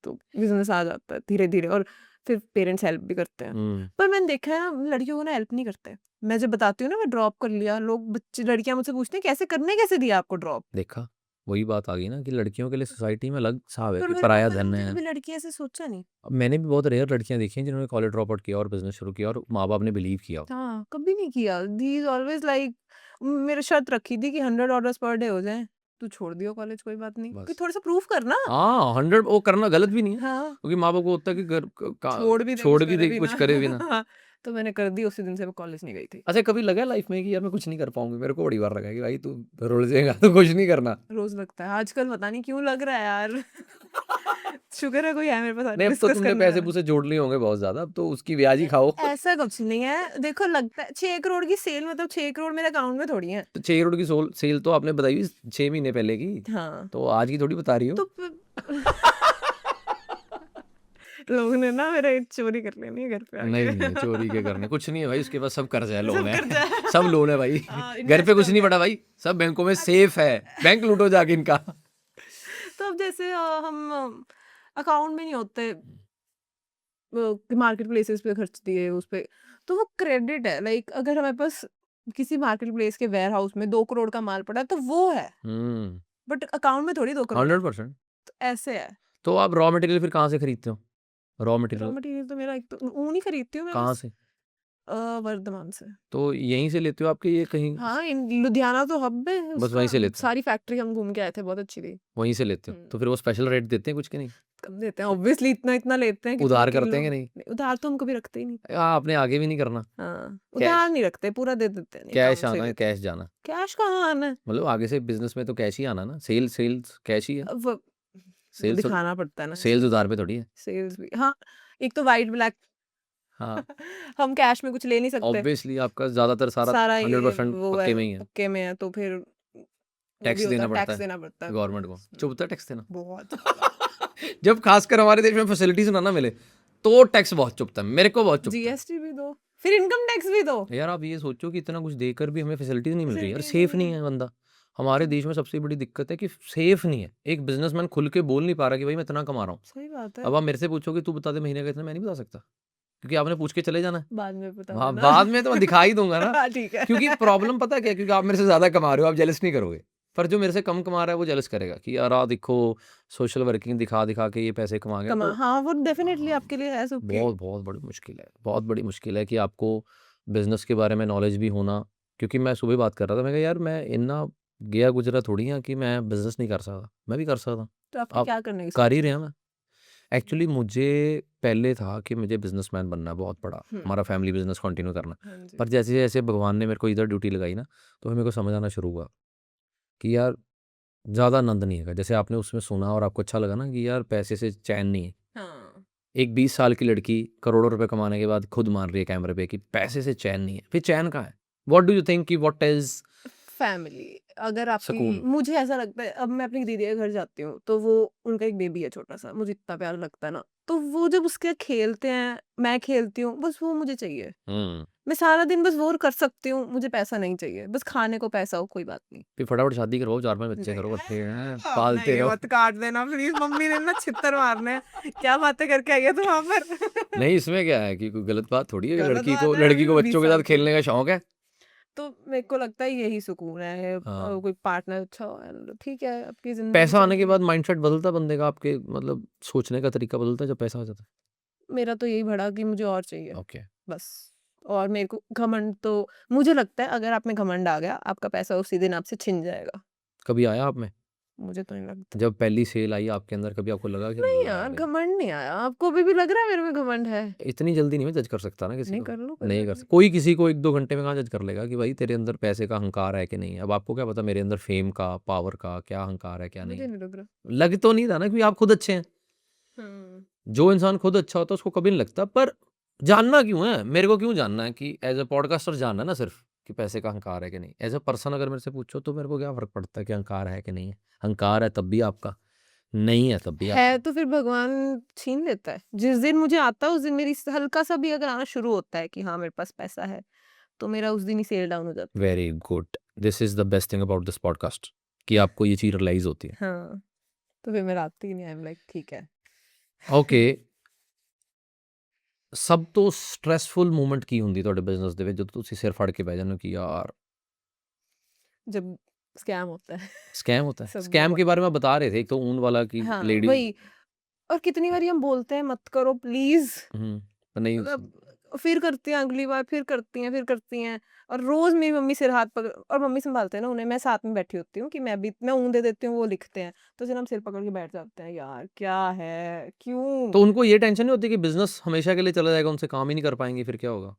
Speaker 2: तो बिजनेस आ जाता है धीरे धीरे और फिर पेरेंट्स हेल्प भी करते हैं
Speaker 1: हम्म
Speaker 2: पर मैंने देखा है ना लड़कियों को ना हेल्प नहीं करते मैं जब बताती हूँ ना मैं ड्रॉप कर लिया लोग बच्चे लड़कियां मुझसे पूछते हैं कैसे दिया आपको ड्रॉप
Speaker 1: देखा वही बात आ गई ना कि लड़कियों के लिए सोसाइटी में अलग साव है
Speaker 2: पर
Speaker 1: कि
Speaker 2: मेरे
Speaker 1: पराया
Speaker 2: पापा ने
Speaker 1: धन
Speaker 2: मुझे
Speaker 1: है।
Speaker 2: कभी लड़की ऐसे सोचा नहीं
Speaker 1: अब मैंने भी बहुत रेयर लड़कियां देखी हैं जिन्होंने कॉलेज ड्रॉप आउट किया और बिजनेस शुरू किया और माँ बाप ने बिलीव किया हो।
Speaker 2: हाँ कभी नहीं किया दी इज ऑलवेज लाइक मेरे शर्त रखी थी कि 100 ऑर्डर्स पर डे हो जाए तू छोड़ दियो कॉलेज कोई बात नहीं कि
Speaker 1: बस
Speaker 2: थोड़ा सा प्रूफ करना
Speaker 1: हाँ 100 वो करना गलत भी नहीं है
Speaker 2: हाँ
Speaker 1: क्योंकि माँ बाप को होता है कि
Speaker 2: छोड़ भी दे
Speaker 1: कुछ करे भी ना।
Speaker 2: हाँ, तो मैंने कर दी उसी दिन से मैं कॉलेज नहीं गई थी
Speaker 1: अच्छा कभी लगा लाइफ में कि यार मैं कुछ नहीं कर पाऊंगी, मेरे को बड़ी बार लगा कि भाई तू रुल जाएगा तो कुछ नहीं करना।
Speaker 2: रोज लगता है आजकल पता नहीं क्यों लग रहा है यार शुक्र है कोई है मेरे पास
Speaker 1: नहीं अब तो
Speaker 2: डिस्कस
Speaker 1: तुमने
Speaker 2: करने
Speaker 1: पैसे
Speaker 2: वाला
Speaker 1: पूसे जोड़ लिए होंगे बहुत ज्यादा, अब तो उसकी ब्याज ही खाओ।
Speaker 2: ऐसा कुछ नहीं है देखो लगता है 6 करोड़ की सेल मतलब 6 करोड़ मेरे अकाउंट में थोड़ी है
Speaker 1: तो 6 करोड़ की सेल तो आपने बताई 6 महीने पहले की,
Speaker 2: हाँ
Speaker 1: तो आज की थोड़ी बता रही हो।
Speaker 2: तो लोगों ने ना मेरा चोरी कर लेनी है घर पे आके
Speaker 1: नहीं नहीं चोरी के करने कुछ नहीं है भाई, उसके पास सब कर्ज है, लोन
Speaker 2: सब
Speaker 1: है
Speaker 2: कर्जा है।
Speaker 1: सब लोन है भाई
Speaker 2: हाँ,
Speaker 1: घर पे कुछ नहीं
Speaker 2: investor
Speaker 1: पड़ा भाई, सब बैंकों में सेफ है, बैंक लूटो जाके इनका।
Speaker 2: तो अब जैसे हम अकाउंट में नहीं होते मार्केट प्लेसेस पे खर्च दिए उस पे, तो वो क्रेडिट है। लाइक अगर हमारे पास किसी मार्केट प्लेस के वेयर हाउस में 2 करोड़ का माल पड़ा है, तो वो है,
Speaker 1: हम्म
Speaker 2: बट अकाउंट में थोड़ी 2 करोड़ है।
Speaker 1: 100%।
Speaker 2: तो ऐसे है।
Speaker 1: तो आप रॉ मटेरियल फिर कहाँ से खरीदते हो? रॉ
Speaker 2: रॉ
Speaker 1: मटेरियल
Speaker 2: मटेरियल तो मेरा एक तो ऊन ही खरीदती हूँ मैं
Speaker 1: कहाँ
Speaker 2: बस,
Speaker 1: से?
Speaker 2: वर्धमान से।
Speaker 1: तो यहीं से लेते हो आपके ये कहीं?
Speaker 2: हाँ, इन लुधियाना तो हब है
Speaker 1: बस
Speaker 2: उसका,
Speaker 1: वहीं से लेते हो?
Speaker 2: सारी फैक्ट्री हम घूम के आए थे, बहुत अच्छी थी।
Speaker 1: वहीं से लेते हो? तो फिर वो स्पेशल रेट देते हैं कुछ के नहीं?
Speaker 2: कम देते हैं ऑब्वियसली, इतना लेते हैं, कितने
Speaker 1: उधार करते
Speaker 2: किलो।
Speaker 1: हैं कि नहीं?
Speaker 2: नहीं, उधार तो हम कभी रखते ही नहीं।
Speaker 1: आपने आगे भी नहीं करना।
Speaker 2: हाँ,
Speaker 1: कैश
Speaker 2: उधार नहीं रखते, पूरा दे देते हैं, नहीं
Speaker 1: कैश
Speaker 2: कम से
Speaker 1: आना है,
Speaker 2: देते हैं।
Speaker 1: कैश जाना।
Speaker 2: कैश कहाँ आना है?
Speaker 1: मतलब आगे से बिजनेस में तो कैश ही आना ना। सेल्स कैश ही है।
Speaker 2: अब वो
Speaker 1: सेल्स
Speaker 2: दिखाना पड़ता है ना
Speaker 1: सेल्स उधार पे थोड़ी है।
Speaker 2: सेल्स भी। हाँ, एक तो वाइट ब्लैक
Speaker 1: हाँ
Speaker 2: हम कैश में कुछ ले नहीं सकते,
Speaker 1: ऑब्वियसली आपका ज्यादातर सारा
Speaker 2: सारा ये
Speaker 1: 100%
Speaker 2: वो
Speaker 1: पक्के
Speaker 2: है,
Speaker 1: में ही है।
Speaker 2: पक्के में है, तो फिर वो
Speaker 1: टैक्स
Speaker 2: भी होता
Speaker 1: देना
Speaker 2: है,
Speaker 1: पड़ता
Speaker 2: टैक्स
Speaker 1: है
Speaker 2: देना पड़ता है।
Speaker 1: गवर्नमेंट को। चुभता है टैक्स देना
Speaker 2: बहुत
Speaker 1: जब खासकर हमारे देश में फैसिलिटीज ना मिले तो टैक्स बहुत चुभता है, मेरे को बहुत चुभता है।
Speaker 2: जीएसटी भी दो, फिर इनकम टैक्स भी दो।
Speaker 1: यार आप ये सोचो कि इतना कुछ देकर भी हमें फैसिलिटीज नहीं मिल रही है यार।
Speaker 2: Facilities
Speaker 1: सेफ
Speaker 2: नहीं
Speaker 1: नहीं
Speaker 2: है।
Speaker 1: है बंदा। हमारे देश में सबसे बड़ी दिक्कत है कि सेफ नहीं है। एक बिजनेसमैन खुल के बोल नहीं पा रहा कि भाई मैं इतना कमा रहा हूँ।
Speaker 2: सही बात है।
Speaker 1: अब आप मेरे से पूछो कि तू बता दे महीने का इतना, मैं नहीं बता सकता, क्योंकि आपने पूछ के चले जाना है।
Speaker 2: बाद में पता
Speaker 1: हाँ
Speaker 2: होगा
Speaker 1: बाद में तो मैं दिखा ही दूंगा ना।
Speaker 2: हाँ, ठीक है।
Speaker 1: क्योंकि प्रॉब्लम पता क्या है, क्योंकि आप मेरे से ज्यादा कमा रहे हो, आप जेलस नहीं करोगे। पर जो मेरे से कम कमा रहा है वो जेलस करेगा कि यार आ देखो सोशल वर्किंग दिखा दिखा के ये पैसे कमा गया।
Speaker 2: कमा,
Speaker 1: तो
Speaker 2: हाँ, वो डेफिनेटली आपके लिए है सुख की।
Speaker 1: बहुत बहुत बड़ी मुश्किल है, बहुत बड़ी मुश्किल है कि आपको बिजनेस के बारे में नॉलेज भी होना। क्योंकि मैं सुबह बात कर रहा था, मैं कहा यार मैं इतना गया गुजरा थोड़ी है कि मैं बिजनेस नहीं कर सकता, मैं भी कर सकता।
Speaker 2: तो आपने
Speaker 1: आप
Speaker 2: क्या करने की
Speaker 1: कर ही
Speaker 2: सोचा?
Speaker 1: रहे हैं। मैं एक्चुअली मुझे पहले था कि मुझे बिजनेसमैन बनना है बहुत बड़ा, हमारा फैमिली बिजनेस कंटिन्यू करना।
Speaker 2: हाँ जी।
Speaker 1: पर जैसे जैसे भगवान ने मेरे को इधर ड्यूटी लगाई ना, तो मेरे को समझ आना शुरू हुआ कि यार ज़्यादा आनंद नहीं है। जैसे आपने उसमें सुना और आपको अच्छा लगा ना कि यार पैसे से चैन नहीं है।
Speaker 2: हाँ,
Speaker 1: एक 20 साल की लड़की करोड़ों रुपए कमाने के बाद खुद मान रही है कैमरे पे कि पैसे से चैन नहीं है। फिर चैन कहाँ है? व्हाट डू यू थिंक कि व्हाट इज
Speaker 2: फैमिली। अगर आपकी,
Speaker 1: सुकून?
Speaker 2: मुझे ऐसा लगता है, अब मैं अपनी दीदी के घर जाती हूँ, तो वो, उनका एक बेबी है छोटा सा, मुझे इतना प्यारा लगता है ना, तो वो जब उसके साथ खेलते हैं, मैं खेलती हूँ, बस वो मुझे चाहिए। मैं सारा दिन बस वो कर सकती हूँ, मुझे पैसा नहीं चाहिए, बस खाने को पैसा हो, कोई बात नहीं।
Speaker 1: फिर फटाफट शादी करवाओ, 4-5 बच्चे
Speaker 2: नहीं,
Speaker 1: करो, बच्चे हैं,
Speaker 2: अपना
Speaker 1: पालते
Speaker 2: ये
Speaker 1: रहो।
Speaker 2: मत काट देना प्लीज, मम्मी ने ना छित्तर मारने हैं। क्या बातें करके आई है तुम वहां पर?
Speaker 1: नहीं इसमें क्या है कि कोई गलत बात थोड़ी है।
Speaker 2: गलत बात है,
Speaker 1: लड़की
Speaker 2: अभी
Speaker 1: को
Speaker 2: मैं
Speaker 1: बच्चों
Speaker 2: 20
Speaker 1: के साथ
Speaker 2: साल की हूँ।
Speaker 1: खेलने का शौक है।
Speaker 2: तो मेरे को लगता है यही सुकून है,
Speaker 1: हाँ
Speaker 2: कोई पार्टनर अच्छा हो, and ठीक है, आपकी जिंदगी
Speaker 1: पैसा
Speaker 2: चल
Speaker 1: आने के
Speaker 2: रही है।
Speaker 1: बाद माइंडसेट बदलता है बंदे का, आपके मतलब सोचने का तरीका बदलता है जब पैसा आ जाता
Speaker 2: मेरा तो यही बढ़ा कि मुझे और चाहिए,
Speaker 1: है। ओके
Speaker 2: बस। और मेरे को घमंड तो, मुझे लगता है अगर आप में घमंड आ गया, आपका पैसा उसी दिन आपसे छिन जाएगा।
Speaker 1: कभी आया आप में?
Speaker 2: मुझे तो नहीं लगता।
Speaker 1: जब पहली सेल आई आपके अंदर, कभी आपको लगा कि
Speaker 2: नहीं
Speaker 1: ला
Speaker 2: यार,
Speaker 1: रहे?
Speaker 2: घमंड नहीं आया। आपको अभी भी लग रहा है मेरे में घमंड है?
Speaker 1: इतनी जल्दी नहीं मैं जज कर सकता ना किसी
Speaker 2: नहीं,
Speaker 1: को।
Speaker 2: कर लो, कोई
Speaker 1: नहीं
Speaker 2: बात
Speaker 1: कर
Speaker 2: नहीं।
Speaker 1: सकता कोई किसी को 1-2 घंटे में कहाँ जज कर लेगा कि भाई तेरे अंदर पैसे का अहंकार है कि नहीं है। अब आपको क्या पता मेरे अंदर फेम का, पावर का क्या अहंकार है क्या नहीं
Speaker 2: मुझे
Speaker 1: है।
Speaker 2: नहीं लग रहा।
Speaker 1: लग तो नहीं रहा ना, क्योंकि आप खुद अच्छे हैं।
Speaker 2: हम्म
Speaker 1: जो इंसान खुद अच्छा होता है उसको कभी नहीं लगता। पर जानना क्यों है, मेरे को क्यों जानना है कि एज अ पॉडकास्टर जानना है ना सिर्फ कि पैसे का अहंकार है कि नहीं। एज अ पर्सन अगर मेरे से पूछो तो मेरे को क्या फर्क पड़ता है कि अहंकार है कि नहीं है। अहंकार है तब भी आपका, नहीं है तब भी आपका।
Speaker 2: है तो फिर भगवान छीन लेता है। जिस दिन मुझे आता है, उस दिन मेरी हल्का सा भी अगर आना शुरू होता है कि हाँ मेरे पास पैसा है, तो मेरा उस दिन ही सेल डाउन हो जाता है।
Speaker 1: Very good, this is the best thing about this podcast कि आपको ये चीज़ रियलाइज होती है।
Speaker 2: हाँ, तो फिर मेरा आती ही नहीं, आई एम लाइक ठीक है।
Speaker 1: ओके ਸਭ ਤੋਂ स्ट्रेसफुल मोमेंट ਕੀ ਹੁੰਦੀ ਤੁਹਾਡੇ ਬਿਜ਼ਨਸ ਦੇ ਵਿੱਚ ਜਦੋਂ ਤੁਸੀਂ ਸਿਰ ਫੜ ਕੇ ਬਹਿ ਜਾਂਦੇ ਹੋ कि यार
Speaker 2: जब स्कैम होता है
Speaker 1: स्कैम होता है?
Speaker 2: सब
Speaker 1: स्कैम
Speaker 2: बहुत,
Speaker 1: के बारे में आप बता रहे थे, एक तो ऊन वाला की
Speaker 2: हाँ
Speaker 1: लेडीज।
Speaker 2: वही। और कितनी बार हम बोलते हैं मत करो प्लीज,
Speaker 1: पर नहीं
Speaker 2: मतलब फिर करती हैं, अगली बार फिर करती हैं, फिर करती हैं। और रोज मेरी मम्मी सिर हाथ पकड़, और मम्मी संभालते हैं ना उन्हें, मैं साथ में बैठी होती हूँ कि मैं ऊन दे देती हूँ, वो लिखते हैं, तो फिर हम सिर पकड़ के बैठ जाते हैं, यार क्या है, क्यों।
Speaker 1: तो उनको ये टेंशन नहीं होती कि बिजनेस हमेशा के लिए चला जाएगा, उनसे काम ही नहीं कर पाएंगे, फिर क्या होगा?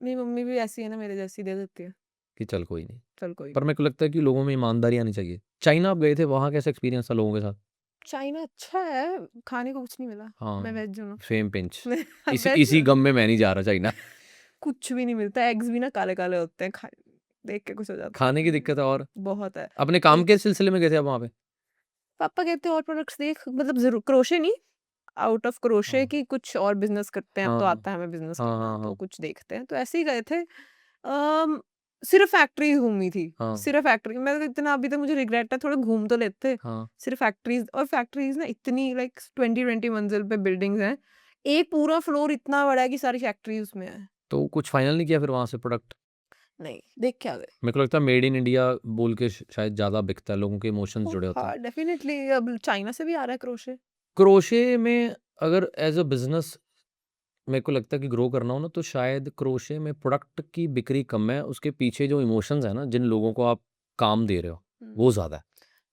Speaker 2: मेरी मम्मी भी ऐसी है ना, मेरे जैसी, दे देती है,
Speaker 1: कि चल कोई नहीं।
Speaker 2: चल कोई
Speaker 1: पर
Speaker 2: नहीं।
Speaker 1: मेरे को लगता है कि लोगों में ईमानदारी आनी चाहिए। चाइना आप गए थे, वहाँ कैसा एक्सपीरियंस था लोगों के साथ?
Speaker 2: चाइना अच्छा है, खाने को कुछ नहीं मिला। मैं
Speaker 1: हाँ
Speaker 2: वेज हूँ ना।
Speaker 1: Same pinch.
Speaker 2: मैं
Speaker 1: इसी
Speaker 2: वेज
Speaker 1: इसी
Speaker 2: हूँ।
Speaker 1: गम में मैं नहीं जा रहा चाइना।
Speaker 2: कुछ भी नहीं मिलता, एग्स भी ना काले काले होते हैं, देख के कुछ हो जाता
Speaker 1: खाने की
Speaker 2: है।
Speaker 1: दिक्कत है और
Speaker 2: बहुत है।
Speaker 1: अपने काम के सिलसिले में गए थे आप वहाँ पे?
Speaker 2: पापा कहते हैं और प्रोडक्ट्स देख, मतलब जरूर क्रोशे नहीं, आउट ऑफ क्रोशे
Speaker 1: हाँ
Speaker 2: की कुछ और बिजनेस करते हैं, अब
Speaker 1: हाँ
Speaker 2: तो
Speaker 1: हाँ
Speaker 2: आता है हमें बिजनेस
Speaker 1: हाँ
Speaker 2: करना,
Speaker 1: हाँ
Speaker 2: तो
Speaker 1: हाँ
Speaker 2: कुछ देखते हैं, तो ऐसे ही गए थे। अम, सिर्फ फैक्ट्री घूमी थी,
Speaker 1: हाँ
Speaker 2: सिर्फ फैक्ट्री। मैं इतना अभी तक मुझे रिग्रेट है, थोड़ा घूम तो लेते।
Speaker 1: हाँ
Speaker 2: सिर्फ फैक्ट्रीज, और फैक्ट्रीज ना इतनी लाइक 20 मंजिल पे बिल्डिंग्स हैं एक पूरा फ्लोर इतना बड़ा है कि सारी फैक्ट्री उसमें है।
Speaker 1: तो कुछ फाइनल नहीं किया फिर वहाँ से प्रोडक्ट?
Speaker 2: नहीं, देख के आ गए।
Speaker 1: मेरे को लगता है मेड इन इंडिया बोल के शायद ज़्यादा बिकता है, लोगों के इमोशंस जुड़े होते हैं।
Speaker 2: हाँ, डेफिनिटली अब चाइना से भी आ रहा है क्रोशे।
Speaker 1: क्रोशे में अगर एज़ अ बिज़नेस मेरे को लगता है कि ग्रो करना हो ना, तो शायद क्रोशे में प्रोडक्ट की बिक्री कम है, उसके पीछे जो इमोशंस है ना, जिन लोगों को आप काम दे रहे हो, वो ज़्यादा है।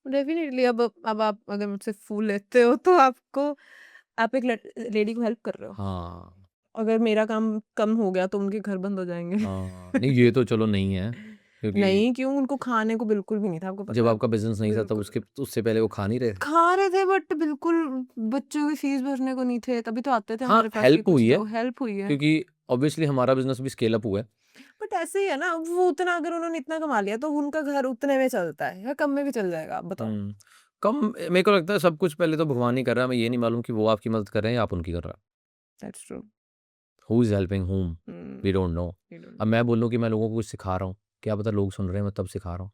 Speaker 2: डेफिनिटली अब आप अगर मुझसे फूल लेते हो तो आप एक लेडी को हेल्प कर रहे हो।
Speaker 1: हाँ।
Speaker 2: अगर मेरा काम कम हो गया तो उनके घर बंद हो जाएंगे।
Speaker 1: हाँ, नहीं ये तो चलो नहीं है, क्योंकि
Speaker 2: नहीं, क्यों? उनको खाने को बिल्कुल भी नहीं था, आपको
Speaker 1: जब
Speaker 2: पता है।
Speaker 1: आपका बिज़नेस नहीं था तब
Speaker 2: बिल्कुल
Speaker 1: उससे पहले वो खा नहीं रहे थे।
Speaker 2: खा रहे थे, बट बिल्कुल बच्चों की फीस भरने को नहीं थे, तभी तो आते थे
Speaker 1: हाँ,
Speaker 2: हमारे पास कि
Speaker 1: हेल्प
Speaker 2: कुछ
Speaker 1: हुई है,
Speaker 2: दो। हेल्प हुई है,
Speaker 1: क्योंकि ऑब्वियसली हमारा बिज़नेस भी स्केल अप हुआ है।
Speaker 2: बट ऐसे ही है ना, वो उतना अगर उन्होंने इतना कमा लिया तो उनका घर उतने में चलता है या कम में भी चल जाएगा, आप बताओ।
Speaker 1: कम मेरे को लगता है सब कुछ पहले तो भगवान ही कर रहा है, हमें ये नहीं मालूम कि वो आपकी मदद कर रहे हैं या आप उनकी कर रहे हैं।
Speaker 2: That's true.
Speaker 1: Who is helping whom? We don't know. अब मैं बोलूँ कि मैं लोगों को कुछ सिखा रहा हूँ, क्या पता लोग सुन रहे हैं, मैं तब सिखा रहा हूँ।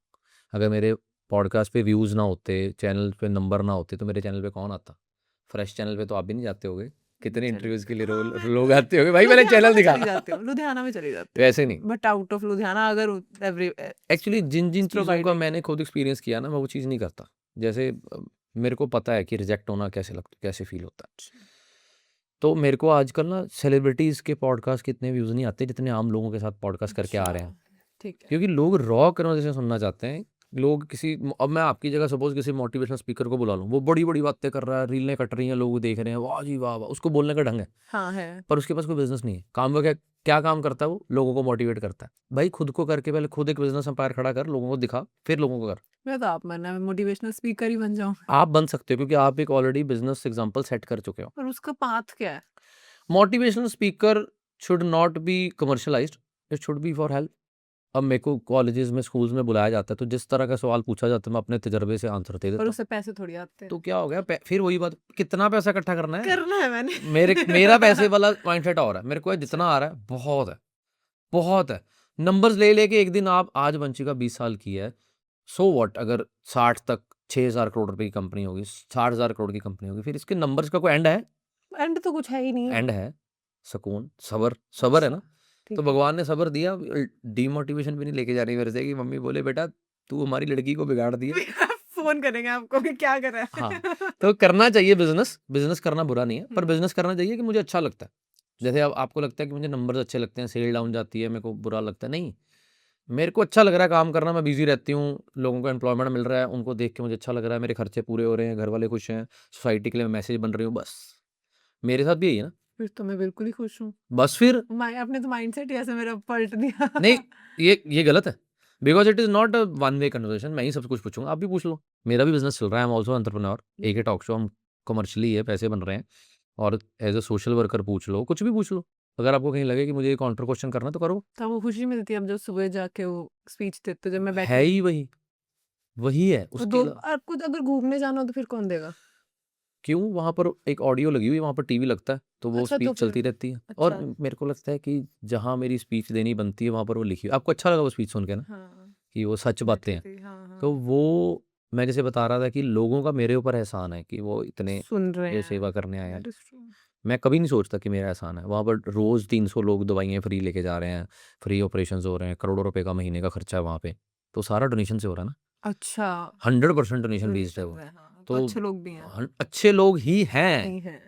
Speaker 1: अगर मेरे पॉडकास्ट पे व्यूज़ ना होते, चैनल पे नंबर ना होते, तो मेरे चैनल पे कौन आता? फ्रेश चैनल पे तो आप भी नहीं जाते होगे। कितने इंटरव्यूज़ के लिए लोग आते होंगे, भाई पहले
Speaker 2: लुधियाना
Speaker 1: चैनल
Speaker 2: में
Speaker 1: दिखा।
Speaker 2: चली जाती हूँ, लुधियाना में चली जाती
Speaker 1: वैसे
Speaker 2: हूँ,
Speaker 1: नहीं।
Speaker 2: बट आउट ऑफ लुधियाना अगर एवरी
Speaker 1: एक्चुअली जिन चीज़ों का
Speaker 2: प्रोवाइडिंग।
Speaker 1: मैंने खुद एक्सपीरियंस किया ना, मैं वो चीज़ नहीं करता। जैसे मेरे को पता है कि रिजेक्ट होना कैसे फ़ील होता है। तो मेरे को आजकल ना सेलिब्रिटीज़ के पॉडकास्ट के इतने व्यूज़ नहीं आते, जितने आम लोगों के साथ पॉडकास्ट करके आ रहे हैं।
Speaker 2: ठीक है।
Speaker 1: क्योंकि लोग रॉ कन्वर्सेशन सुनना चाहते हैं। लोग अब मैं आपकी जगह सपोज़ किसी मोटिवेशनल स्पीकर को बुला लूँ, वो बड़ी-बड़ी बातें कर रहा है, रीलें कट रही हैं, लोग देख रहे हैं, वाह जी वाह, वाह! उसको बोलने का ढंग है,
Speaker 2: हाँ है।
Speaker 1: पर उसके पास कोई बिज़नेस नहीं है। काम वो क्या काम करता है वो? लोगों को मोटिवेट करता है। भाई खुद को करके पहले खुद एक बिज़नेस एम्पायर खड़ा कर, लोगों को दिखा, फिर लोगों को कर।
Speaker 2: मैं तो आप मरना, मैं मोटिवेशनल स्पीकर ही बन जाऊँ।
Speaker 1: आप बन सकते हो क्योंकि आप एक ऑलरेडी बिज़नेस एग्ज़ाम्पल सेट कर चुके हो।
Speaker 2: पर उसका पाथ क्या है?
Speaker 1: Motivational speaker should not be commercialised, it should be for help. अब मेरे को कॉलेजेस में, स्कूल्स में बुलाया जाता है, तो जिस तरह का सवाल पूछा जाता है, मैं अपने तजुर्बे से आंसर दे
Speaker 2: पर
Speaker 1: देता हूँ।
Speaker 2: उससे पैसे थोड़ी आते हैं।
Speaker 1: तो क्या हो गया? फिर वही बात, कितना पैसा इकट्ठा करना है?
Speaker 2: करना है मैंने।
Speaker 1: मेरा पैसे वाला माइंडसेट और है। मेरे को जितना आ रहा है, बहुत है, बहुत है। नंबर्स ले-लेके एक दिन आप आज वंशिका 20 साल की है, सो व्हाट अगर 60 तक 6,000 करोड़ रुपए की कंपनी होगी, 60,000 करोड़ की कंपनी होगी, फिर इसके नंबर्स का कोई एंड है?
Speaker 2: एंड तो कुछ है ही नहीं।
Speaker 1: एंड है सुकून, सब्र है ना?
Speaker 2: अच्छा,
Speaker 1: तो
Speaker 2: ठीक है।
Speaker 1: भगवान ने सब्र दिया, डीमोटिवेशन भी नहीं लेके जा रही मेरे से कि मम्मी बोले बेटा तू हमारी लड़की को बिगाड़ दिया।
Speaker 2: फोन करेंगे आपको कि क्या कर रहा
Speaker 1: हाँ,
Speaker 2: है।
Speaker 1: तो करना चाहिए बिज़नेस करना बुरा नहीं है, पर
Speaker 2: हुँ।
Speaker 1: बिज़नेस करना चाहिए कि मुझे अच्छा लगता है। जैसे अब आपको लगता है कि मुझे नंबर्स अच्छे लगते हैं, सेल डाउन जाती है, मेरे को बुरा लगता है, नहीं। मेरे को अच्छा लग रहा है काम करना, मैं बिज़ी रहती हूँ, लोगों को एम्प्लॉयमेंट मिल रहा है, उनको देख के मुझे अच्छा लग रहा है, मेरे खर्चे पूरे हो रहे हैं, घर वाले खुश हैं, सोसाइटी के लिए मैं मैसेज बन रही हूँ, बस। मेरे साथ भी यही है ना,
Speaker 2: फिर तो मैं बिल्कुल ही खुश हूँ।
Speaker 1: बस फिर
Speaker 2: आपने तो माइंडसेट ही ऐसे मेरा पलट दिया।
Speaker 1: नहीं, ये गलत है। Because it is not a one way conversation, मैं ही सब कुछ पूछूँगा, आप भी पूछ लो। मेरा भी बिज़नेस चल रहा है, आई एम आल्सो एंटरप्रेन्योर। एक ही टॉक शो, हम कमर्शियली है, पैसे बन रहे हैं और एज़ अ सोशल वर्कर पूछ लो, कुछ भी पूछ लो। अगर आपको कहीं लगे कि मुझे ये काउंटर क्वेश्चन करना है तो करो।
Speaker 2: तो वो खुशी मिलती है अब जब सुबह जाके वो स्पीच देते हो, जब मैं
Speaker 1: है
Speaker 2: बैठी
Speaker 1: ही वही है,
Speaker 2: और
Speaker 1: उसके
Speaker 2: दो
Speaker 1: अला
Speaker 2: आपको अगर घूमने जाना हो तो फिर कौन देगा?
Speaker 1: क्यों? वहाँ पर एक ऑडियो लगी हुई है, वहाँ पर टीवी लगता है, तो वो
Speaker 2: अच्छा, तो
Speaker 1: स्पीच
Speaker 2: फिर
Speaker 1: चलती रहती है और
Speaker 2: अच्छा।
Speaker 1: मेरे को लगता है कि जहाँ मेरी स्पीच देनी बनती है, वहाँ पर वो लिखी हुई आपको अच्छा लगा वो स्पीच सुन के ना,
Speaker 2: हाँ,
Speaker 1: कि वो सच बातें
Speaker 2: बैठी
Speaker 1: हैं।
Speaker 2: थी। हाँ,
Speaker 1: तो
Speaker 2: हाँ।
Speaker 1: वो मैं जैसे बता रहा था कि लोगों का मेरे ऊपर एहसान है कि वो इतने
Speaker 2: सुन रहे
Speaker 1: ये
Speaker 2: हैं।
Speaker 1: सेवा करने आए हैं।
Speaker 2: That is true.
Speaker 1: मैं कभी नहीं सोचता कि मेरा एहसान है। वहाँ पर रोज़ 300 लोग दवाइयाँ फ्री लेके जा रहे हैं, फ्री ऑपरेशंस हो रहे हैं, करोड़ों रुपए का महीने का खर्चा है वहाँ पे। तो सारा डोनेशन से हो रहा है ना,
Speaker 2: अच्छा,
Speaker 1: 100% डोनेशन बेस्ड है
Speaker 2: डोनेशन
Speaker 1: वो।
Speaker 2: में हाँ, तो
Speaker 1: तो
Speaker 2: अच्छे लोग भी हैं।
Speaker 1: अच्छे लोग ही हैं।
Speaker 2: नहीं है।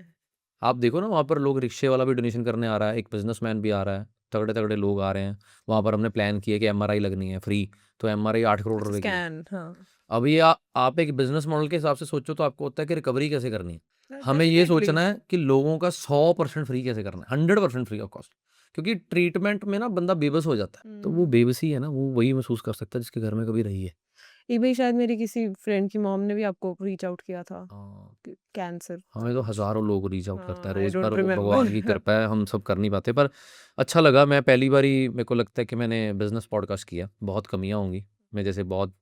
Speaker 1: आप देखो ना वहाँ पर लोग, रिक्शे वाला भी डोनेशन करने आ रहा है, एक बिज़नेसमैन भी आ रहा है, तगड़े-तगड़े लोग आ रहे हैं। वहाँ पर हमने प्लान किया कि एमआरआई लगनी है फ्री, तो एमआरआई 8 करोड़
Speaker 2: अच्छा,
Speaker 1: रुपए की है।
Speaker 2: स्कैन, हाँ।
Speaker 1: अब ये आप एक बिज़नेस मॉडल के हिसाब से सोचो तो आपको होता है कि रिकवरी कैसे करनी है। हमें ये
Speaker 2: डेफिनिटली।
Speaker 1: सोचना है कि लोगों का 100% फ्री कैसे करना है, 100% फ्री ऑफ कॉस्ट। क्योंकि ट्रीटमेंट में ना बंदा बेबस हो जाता है। तो वो बेबसी है ना, वो वही महसूस कर सकता है जिसके घर में कभी रही है।
Speaker 2: ये भी शायद मेरी किसी फ्रेंड की मॉम ने भी आपको रीच आउट किया था,
Speaker 1: हाँ,
Speaker 2: कैंसर था
Speaker 1: हमें तो
Speaker 2: कुछ।
Speaker 1: हज़ारों लोग रीच आउट करते हैं
Speaker 2: हाँ, आई
Speaker 1: रोज़, पर
Speaker 2: डोंट
Speaker 1: वो भगवान की
Speaker 2: रिमेम्बर।
Speaker 1: कृपा है, हम सब कर नहीं पाते। पर अच्छा लगा, मैं पहली बारी मेरे को लगता है कि मैंने बिज़नेस पॉडकास्ट किया। बहुत कमियाँ होंगी, मैं जैसे बहुत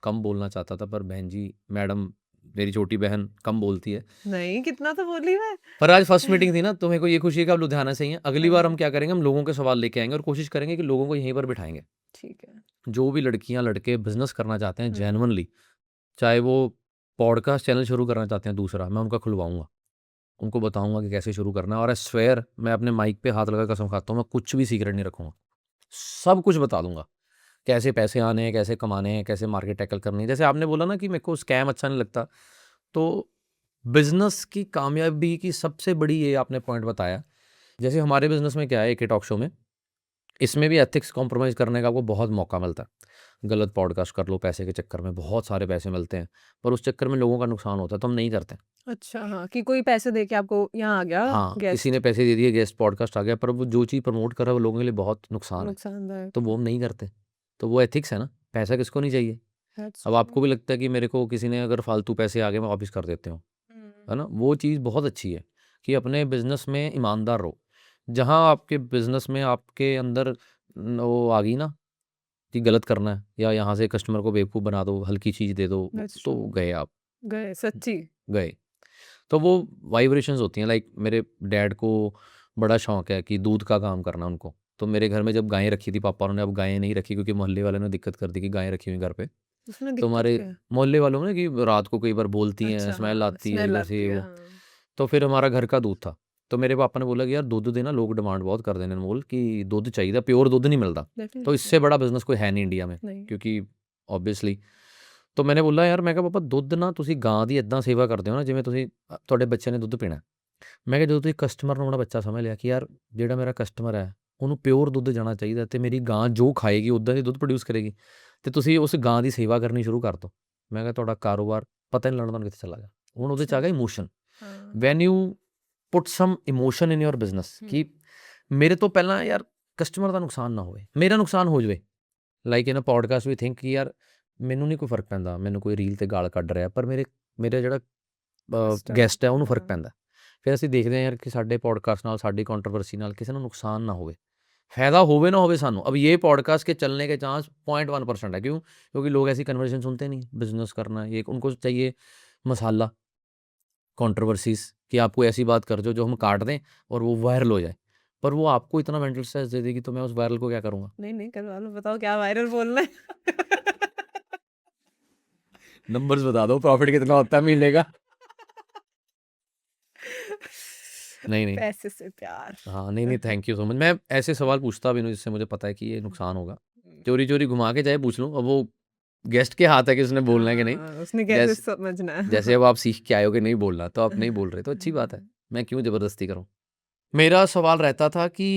Speaker 1: कम बोलना चाहता था, पर बहन जी, मैडम, मेरी छोटी बहन कम बोलती है।
Speaker 2: नहीं, कितना तो बोली मैं।
Speaker 1: पर आज फर्स्ट मीटिंग थी ना, तो मेरे को ये खुशी है कि आप लुधियाना से ही हैं। अगली
Speaker 2: हाँ
Speaker 1: बार हम
Speaker 2: जी,
Speaker 1: क्या करेंगे, हम लोगों के सवाल लेके आएँगे और कोशिश करेंगे कि लोगों को यहीं पर बिठाएँगे।
Speaker 2: ठीक है।
Speaker 1: जो भी लड़कियाँ, लड़के बिज़नेस करना चाहते हैं
Speaker 2: हुँ।
Speaker 1: जेन्युइनली, चाहे वो पॉडकास्ट चैनल शुरू करना चाहते हैं दूसरा, मैं उनका खुलवाऊँगा। उनको बताऊंगा कि कैसे शुरू करना है। और आई स्वेयर, मैं अपने माइक पे हाथ लगा कसम खाता हूँ, मैं कुछ भी सीक्रेट नहीं रखूंगा, सब कुछ बता दूंगा, कैसे पैसे आने हैं, कैसे कमाने हैं, कैसे मार्केट टैकल करनी है। जैसे आपने बोला ना कि मेरे को स्कैम अच्छा नहीं लगता, तो बिजनेस की कामयाबी की सबसे बड़ी ये आपने पॉइंट बताया। जैसे हमारे बिजनेस में क्या है, एक टॉक शो में, इसमें भी एथिक्स कॉम्प्रोमाइज़ करने का आपको बहुत मौका मिलता है। गलत पॉडकास्ट कर लो, पैसे के चक्कर में बहुत सारे पैसे मिलते हैं, पर उस चक्कर में लोगों का नुकसान होता है, तो हम नहीं करते।
Speaker 2: अच्छा, हाँ, कि कोई पैसे दे के आपको यहाँ आ गया
Speaker 1: हाँ, किसी ने
Speaker 2: गेस्ट,
Speaker 1: पैसे दे दिए, गेस्ट पॉडकास्ट आ गया, पर वो जो चीज़ प्रमोट कर रहा है वो लोगों के लिए बहुत नुकसान है,
Speaker 2: नुकसानदायक
Speaker 1: तो
Speaker 2: है।
Speaker 1: वो हम नहीं करते। तो वो एथिक्स है ना, पैसा किसको नहीं चाहिए।
Speaker 2: That's
Speaker 1: अब
Speaker 2: true.
Speaker 1: आपको भी लगता है कि मेरे को किसी ने अगर फालतू पैसे आ गए मैं वापस कर देते हूँ, है ना, वो चीज़ बहुत अच्छी है कि अपने बिजनेस में ईमानदार रहो। जहाँ आपके बिजनेस में आपके अंदर वो आ गई ना कि गलत करना है, या यहाँ से कस्टमर को बेवकूफ़ बना दो, हल्की चीज़ दे दो,
Speaker 2: That's
Speaker 1: तो
Speaker 2: true.
Speaker 1: गए आप,
Speaker 2: गए सच्ची।
Speaker 1: गए। तो वो वाइब्रेशंस होती हैं। लाइक मेरे डैड को बड़ा शौक है कि दूध का काम करना उनको, तो मेरे घर में जब गायें रखी थी पापा ने, अब गायें नहीं रखी क्योंकि मोहल्ले वाले ने दिक्कत कर दी कि गायें रखी हुई घर पे।
Speaker 2: उसमें
Speaker 1: तो
Speaker 2: दिक्कत
Speaker 1: हमारे
Speaker 2: क्या है?
Speaker 1: मोहल्ले वालों ने कि रात को कई बार बोलती हैं,
Speaker 2: अच्छा,
Speaker 1: स्मेल
Speaker 2: हाँ,
Speaker 1: आती है
Speaker 2: स्मेल
Speaker 1: इधर से
Speaker 2: आती
Speaker 1: ये
Speaker 2: है,
Speaker 1: वो।
Speaker 2: हाँ।
Speaker 1: तो फिर हमारा घर का दूध था, तो मेरे पापा ने बोला कि यार दूध देना, लोग डिमांड बहुत कर देने अनमोल कि दूध चाहिए, प्योर दूध नहीं मिलता। तो
Speaker 2: डेफिनेटली
Speaker 1: इससे बड़ा बिजनेस कोई है नहीं इंडिया में,
Speaker 2: नहीं।
Speaker 1: क्योंकि ऑब्वियसली। तो मैंने बोला यार, मैं कहा पापा ਦੁੱਧ ਨਾ ਤੁਸੀਂ ਗਾਂ ਦੀ ਇਦਾਂ ਸੇਵਾ ਕਰਦੇ ਹੋ ਨਾ ਜਿਵੇਂ ਤੁਸੀਂ ਤੁਹਾਡੇ ਬੱਚੇ ਨੇ ਦੁੱਧ ਪੀਣਾ। ਮੈਂ ਕਿਹਾ ਜਦੋਂ ਤੁਸੀਂ ਕਸਟਮਰ ਨੂੰ ਆਪਣਾ ਬੱਚਾ ਸਮਝ ਲਿਆ ਕਿ ਯਾਰ ਜਿਹੜਾ ਮੇਰਾ ਕਸਟਮਰ ਹੈ ਉਹਨੂੰ ਪਿਓਰ ਦੁੱਧ ਜਾਣਾ ਚਾਹੀਦਾ, ਤੇ ਮੇਰੀ ਗਾਂ ਜੋ ਖਾਏਗੀ ਉੱਦਾਂ ਦੀ ਦੁੱਧ ਪ੍ਰੋਡਿਊਸ ਕਰੇਗੀ, ਤੇ ਤੁਸੀਂ ਉਸ ਗਾਂ ਦੀ ਸੇਵਾ ਕਰਨੀ ਸ਼ੁਰੂ ਕਰ ਦਿਓ। ਮੈਂ ਕਿਹਾ ਤੁਹਾਡਾ ਕਾਰੋਬਾਰ ਪਤਾ ਨਹੀਂ ਲੱਗਣਾ ਤੁਹਾਨੂੰ ਕਿੱਥੇ ਚਲਾ ਗਿਆ। ਹੁਣ ਉਹਦੇ 'ਚ ਆ ਗਿਆ ਇਮੋਸ਼ਨ।
Speaker 2: हाँ।
Speaker 1: When you put some emotion in your business ਕਿ ਮੇਰੇ ਤੋਂ ਪਹਿਲਾਂ ਯਾਰ ਕਸਟਮਰ ਦਾ ਨੁਕਸਾਨ ਨਾ ਹੋਵੇ, ਮੇਰਾ ਨੁਕਸਾਨ ਹੋ ਜਾਵੇ। Like in a podcast we think ਕਿ ਯਾਰ ਮੈਨੂੰ ਨਹੀਂ ਕੋਈ ਫਰਕ ਪੈਂਦਾ, ਮੈਨੂੰ ਕੋਈ ਰੀਲ ਤੇ ਗਾਲ ਕੱਢ ਰਿਹਾ, ਪਰ ਮੇਰਾ ਜਿਹੜਾ ਗੈਸਟ ਹੈ ਉਹਨੂੰ ਫਰਕ ਪੈਂਦਾ। ਫਿਰ ਅਸੀਂ ਦੇਖਦੇ ਹਾਂ ਯਾਰ ਕਿ ਸਾਡੇ ਪੋਡਕਾਸਟ ਨਾਲ, ਸਾਡੀ ਕੰਟਰੋਵਰਸੀ ਨਾਲ ਕਿਸੇ ਨੂੰ ਨੁਕਸਾਨ ਨਾ ਹੋਵੇ, फायदा होवे ना होवे सानू। अब ये पॉडकास्ट के चलने के चांस 0.1% है। क्यों? क्योंकि लोग ऐसी कन्वर्सेशन सुनते नहीं, बिजनेस करना है ये, उनको चाहिए मसाला, कंट्रोवर्सीज, कि आप कोई ऐसी बात कर जो हम काट दें और वो वायरल हो जाए। पर वो आपको इतना मेंटल स्ट्रेस दे देगी, तो मैं उस वायरल को क्या करूँगा?
Speaker 2: नहीं नहीं करवा लो, बताओ क्या वायरल बोलना है।
Speaker 1: नंबर्स बता दो, प्रॉफिट कितना होता है महीने का? नहीं नहीं,
Speaker 2: पैसे से प्यार।
Speaker 1: हाँ नहीं नहीं, थैंक यू सो मच। मैं ऐसे सवाल पूछता भी नहीं जिससे मुझे पता है कि ये नुकसान होगा। चोरी चोरी घुमा के चाहे पूछ लूँ, अब वो गेस्ट के हाथ है कि उसने बोलना है कि नहीं।
Speaker 2: हाँ, उसने कैसे
Speaker 1: जैसे
Speaker 2: समझना है।
Speaker 1: जैसे अब आप सीख के आए हो कि नहीं बोलना, तो आप नहीं बोल रहे, तो अच्छी बात है, मैं क्यों ज़बरदस्ती करूँ। मेरा सवाल रहता था कि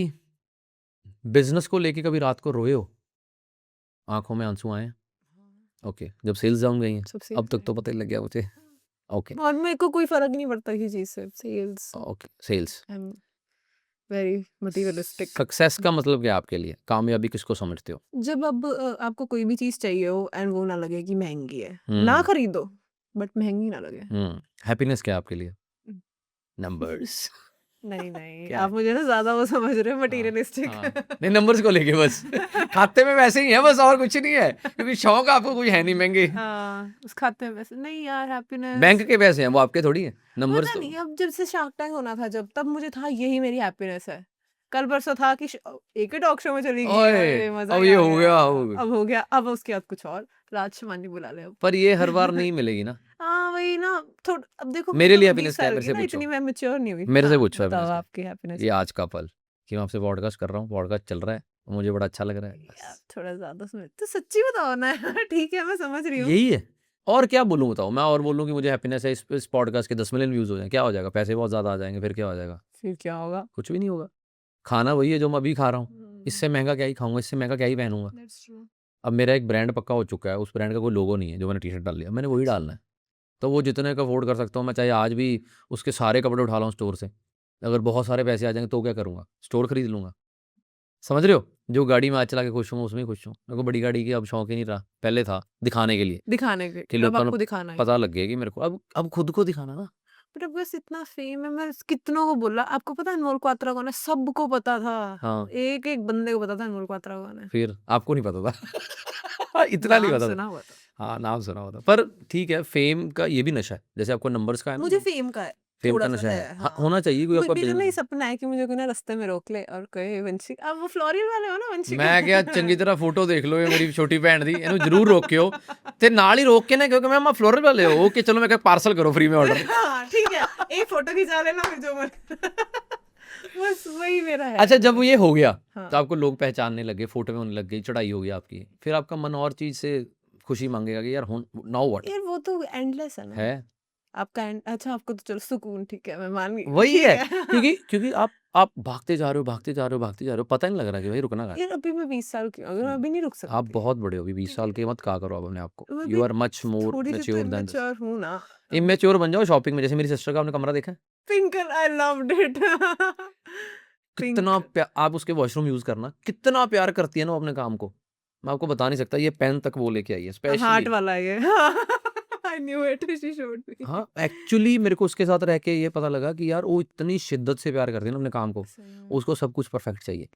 Speaker 1: बिजनेस को लेके कभी रात को रोए हो, आंखों में आंसू आए हैं? ओके, जब सेल्स डाउन गई हैं,
Speaker 2: सबसे
Speaker 1: अब तक तो पता ही लग गया मुझे। ओके
Speaker 2: और मेरे को कोई फर्क नहीं पड़ता किसी चीज से। Sales,
Speaker 1: okay, sales.
Speaker 2: I am very materialistic.
Speaker 1: Success का मतलब क्या है आपके लिए? कामयाबी किसको समझते हो?
Speaker 2: जब अब आपको कोई भी चीज चाहिए हो एंड वो ना लगे कि महंगी है, ना
Speaker 1: हम्म
Speaker 2: खरीदो, बट महंगी ना लगे।
Speaker 1: हैप्पीनेस क्या है आपके लिए?
Speaker 2: हम्म।
Speaker 1: नंबर्स।
Speaker 2: नहीं नहीं,
Speaker 1: क्या
Speaker 2: आप
Speaker 1: है?
Speaker 2: मुझे ना ज्यादा वो समझ रहे हो,
Speaker 1: हाँ,
Speaker 2: मटेरियलिस्टिक।
Speaker 1: हाँ। नहीं, नंबर्स को लेके बस। खाते में वैसे ही है बस, और कुछ नहीं है, क्योंकि शौक आपको कुछ है नहीं महंगे।
Speaker 2: हाँ, उस खाते में पैसे नहीं यार, हैप्पीनेस
Speaker 1: बैंक के पैसे हैं, वो आपके थोड़ी है। नंबर्स
Speaker 2: पता
Speaker 1: तो
Speaker 2: नहीं। अब जब से शार्क टैंक होना था, जब तब मुझे था यही मेरी हैप्पीनेस है। कल परसों था कि एक ही टॉक शो में चली गई,
Speaker 1: ओए,
Speaker 2: अरे मजा
Speaker 1: अब
Speaker 2: ही
Speaker 1: ये
Speaker 2: आ
Speaker 1: हो
Speaker 2: गया।
Speaker 1: गया।
Speaker 2: अब हो गया, अब उसके बाद कुछ और, राज शमानी बुला ले अब।
Speaker 1: पर ये हर बार नहीं मिलेगी ना।
Speaker 2: हाँ वही ना, थोड़ा अब देखो,
Speaker 1: मेरे
Speaker 2: मैं
Speaker 1: लिए
Speaker 2: तो 20
Speaker 1: हैप्पीनेस क्या है?
Speaker 2: साल
Speaker 1: मेरे
Speaker 2: की
Speaker 1: से
Speaker 2: ना,
Speaker 1: पूछो,
Speaker 2: इतनी मैं मैच्योर नहीं हुई।
Speaker 1: मेरे से
Speaker 2: हाँ,
Speaker 1: पूछो
Speaker 2: बताओ
Speaker 1: हैप्पीनेस क्या
Speaker 2: आपकी हैप्पीनेस।
Speaker 1: है। ये आज का पल कि मैं आपसे पॉडकास्ट कर रहा हूँ, पॉडकास्ट चल रहा है, मुझे बड़ा अच्छा लग रहा है,
Speaker 2: यार
Speaker 1: बस
Speaker 2: थोड़ा ज्यादा समझ तो सच्ची बताओ ना यार। ठीक है, मैं समझ रही हूँ।
Speaker 1: यही है। और क्या बोलूँ बताओ? मैं और बोलूँ कि मुझे हैप्पीनेस है इस पॉडकास्ट के 10 मिलियन व्यूज़ हो जाएं, क्या हो जाएगा? पैसे बहुत ज़्यादा आ जाएंगे, फिर क्या हो जाएगा?
Speaker 2: फिर क्या होगा?
Speaker 1: कुछ भी नहीं होगा। खाना वही है जो मैं अभी खा रहा हूँ, इससे महंगा क्या ही खाऊंगा, इससे महंगा क्या ही पहनूंगा।
Speaker 2: That's true.
Speaker 1: अब मेरा एक ब्रांड पक्का हो चुका है, उस ब्रांड का कोई लोगो नहीं है, जो मैंने टी शर्ट डाल लिया, मैंने वही डालना है। तो वो जितने का अफोर्ड कर सकता हूँ मैं, चाहे आज भी उसके सारे कपड़े उठा लाऊं स्टोर से, अगर बहुत सारे पैसे आ जाएंगे तो क्या करूँगा? स्टोर खरीद लूँगा। समझ रहे हो? जो गाड़ी में आज चला के खुश हूँ उसमें ही खुश हूँ। मेरे को बड़ी गाड़ी की अब शौक ही नहीं रहा, पहले था दिखाने के लिए
Speaker 2: दिखाने के,
Speaker 1: कि
Speaker 2: अब
Speaker 1: लोगों
Speaker 2: आपको
Speaker 1: को
Speaker 2: दिखाना है।
Speaker 1: पता लग गया कि मेरे को अब खुद को दिखाना ना।
Speaker 2: बट अब बस इतना फेम है, मैं कितनों को बोला। आपको पता है अनमोल क्वात्रा कौन है? सबको पता था।
Speaker 1: हाँ,
Speaker 2: एक एक बंदे को पता था अनमोल क्वात्रा कौन है।
Speaker 1: फिर आपको नहीं पता था। इतना नहीं
Speaker 2: नाम
Speaker 1: पता था।
Speaker 2: सुना हुआ था।
Speaker 1: हाँ, नाम सुना होता, पर ठीक है, फेम का ये भी नशा है, जैसे आपको नंबर्स का है ना।
Speaker 2: मुझे फेम का है,
Speaker 1: फेम का
Speaker 2: थोड़ा सा
Speaker 1: नशा है।
Speaker 2: है,
Speaker 1: हाँ,
Speaker 2: हाँ।
Speaker 1: होना चाहिए कोई आपका
Speaker 2: मेरा ना ये
Speaker 1: बिज़नेस।
Speaker 2: सपना है कि मुझे कोई ना रास्ते में रोक ले और कहे वंशिक, आप वो फ्लोरियल वाले हो ना वंशिक?
Speaker 1: मैं क्या चंगी तरह फोटो देख लो, ये मेरी छोटी भैन दी, ਇਹਨੂੰ ਜ਼ਰੂਰ ਰੋਕਿਓ ਤੇ ਨਾਲ ਹੀ ਰੋਕ ਕੇ ਨਾ ਕਿਉਂਕਿ ਮੈਂ ਮਾ ਫਲੋਰਲ ਵਾਲੇ ਹੋ ओके चलो मैं पार्सल करो फ्री में ऑर्डर।
Speaker 2: हाँ ठीक है, एक फोटो खिंचा लेना फिर जो मन बस वही मेरा है।
Speaker 1: अच्छा, जब ये हो गया
Speaker 2: हाँ।
Speaker 1: तो आपको लोग पहचानने लगे, फोटो में होने लग गई, चढ़ाई हो गई आपकी, फिर आपका मन और चीज से खुशी मांगेगा कि यार नाउ व्हाट
Speaker 2: यार वो तो एंडलेस है ना।
Speaker 1: है।
Speaker 2: आपका अच्छा आपको तो चलो सुकून, ठीक है मैं मान गई,
Speaker 1: वही
Speaker 2: ठीक
Speaker 1: है,
Speaker 2: है।
Speaker 1: क्योंकि आप भागते जा रहे हो, भागते जा रहे हो, भागते जा रहे हो, पता नहीं लग रहा कि भाई रुकना कहाँ है।
Speaker 2: यार अभी मैं 20 साल की हूँ, अगर मैं अभी नहीं रुक
Speaker 1: आप
Speaker 2: सकती।
Speaker 1: बहुत बड़े हो, अभी 20
Speaker 2: ठीक
Speaker 1: साल
Speaker 2: है,
Speaker 1: के मत कहा करो आप अपने आप को,
Speaker 2: मैं
Speaker 1: यू
Speaker 2: भी
Speaker 1: आर मच मोर
Speaker 2: थोड़ी सी तो
Speaker 1: मैच्योर देन दिस।
Speaker 2: इमेच्योर हूँ ना।
Speaker 1: इमेच्योर बन जाओ शॉपिंग में, जैसे मेरी सिस्टर का आपने कमरा देखा है?
Speaker 2: Pink, I loved it.
Speaker 1: कितना
Speaker 2: पिंक
Speaker 1: आप उसके वॉशरूम यूज करना, कितना प्यार करती है ना वो अपने काम को, मैं आपको बता नहीं सकता। ये पेन तक वो लेके आई है
Speaker 2: हार्ट
Speaker 1: स्पेशली।
Speaker 2: वाला है ये। I knew it, she showed me.
Speaker 1: हाँ, एक्चुअली मेरे को उसके साथ रह के ये पता लगा कि यार वो इतनी शिद्दत से प्यार करती है ना अपने काम को, उसको सब कुछ परफेक्ट चाहिए।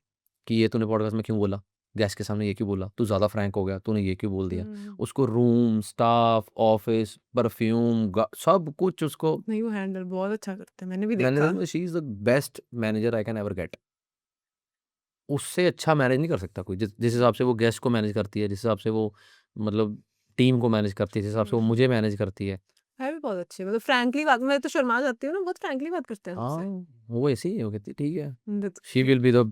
Speaker 1: कि ये तूने पॉडकास्ट में क्यों बोला, गैस के सामने ये क्यों बोला, तू ज़्यादा फ्रैंक हो गया, तूने ये क्यों बोल दिया। उसको रूम, स्टाफ, ऑफिस, परफ्यूम, सब कुछ उसको।
Speaker 2: नहीं वो हैंडल बहुत अच्छा करते हैं, मैंने भी देखा।
Speaker 1: Manager, she is the best manager I can ever get. उससे अच्छा मैनेज नहीं कर सकता कोई, जिस हिसाब से वो गेस्ट को मैनेज करती है, जिस हिसाब से वो मतलब टीम को मैनेज करती है, जिस हिसाब से वो मुझे मैनेज करती है।
Speaker 2: है भी बहुत अच्छी, मतलब फ्रैंकली बात, मैं तो शर्मा जाती हूँ ना, बहुत फ्रैंकली बात करते हैं
Speaker 1: हाँ,
Speaker 2: हमसे।
Speaker 1: वो ऐसी ही है, वो कहती है, ठीक है,
Speaker 2: That's
Speaker 1: she will be the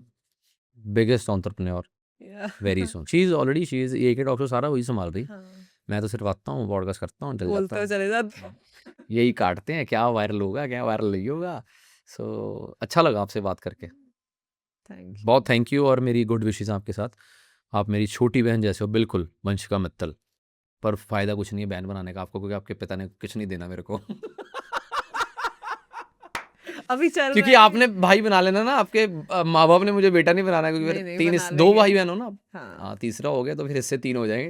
Speaker 1: biggest entrepreneur
Speaker 2: yeah.
Speaker 1: Very soon. She is already, she is एक टॉक शो सारा वही संभाल रही।
Speaker 2: हाँ,
Speaker 1: मैं तो सिर्फ आता हूँ, पॉडकास्ट करता हूँ, चल जाता
Speaker 2: बोलते
Speaker 1: हूँ,
Speaker 2: चले जाते।
Speaker 1: यही काटते हैं क्या वायरल होगा, क्या वायरल नहीं होगा। सो अच्छा लगा आपसे बात करके,
Speaker 2: थैंक यू।
Speaker 1: बहुत थैंक यू, और मेरी गुड विशेस आपके साथ। आप मेरी छोटी बहन जैसे हो बिल्कुल, वंशिका मित्तल। पर फ़ायदा कुछ नहीं है बहन बनाने का आपको, क्योंकि आपके पिता ने कुछ नहीं देना मेरे को।
Speaker 2: अभी चल
Speaker 1: क्योंकि
Speaker 2: रहा है।
Speaker 1: आपने भाई बना लेना ना, आपके माँ बाप ने मुझे बेटा नहीं बनाना, क्योंकि
Speaker 2: नहीं,
Speaker 1: मेरे
Speaker 2: नहीं, बना
Speaker 1: 2
Speaker 2: लेंगे।
Speaker 1: भाई बहन हो ना आप।
Speaker 2: हाँ।
Speaker 1: हाँ, तीसरा हो गया तो फिर इससे 3 हो जाएंगे,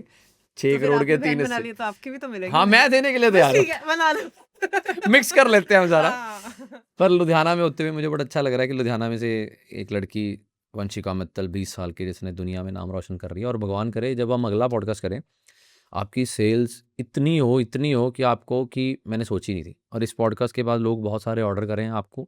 Speaker 1: 6
Speaker 2: तो फिर
Speaker 1: करोड़ के
Speaker 2: आपने
Speaker 1: 3
Speaker 2: बहन बना
Speaker 1: इससे।
Speaker 2: लिए तो आपकी भी तो मिलेगी।
Speaker 1: हाँ, मैं देने के लिए तैयार
Speaker 2: ठीक
Speaker 1: हूँ,
Speaker 2: है, बना लो।
Speaker 1: मिक्स कर लेते हैं हम सारा।
Speaker 2: हाँ।
Speaker 1: पर लुधियाना में होते हुए मुझे बड़ा अच्छा लग रहा है कि लुधियाना में से एक लड़की वंशिका मित्तल 20 साल की, जिसने दुनिया में नाम रोशन कर रही है। और भगवान करे जब हम अगला पॉडकास्ट करें, आपकी सेल्स इतनी हो कि आपको, कि मैंने सोची नहीं थी। और इस पॉडकास्ट के बाद लोग बहुत सारे ऑर्डर करें आपको,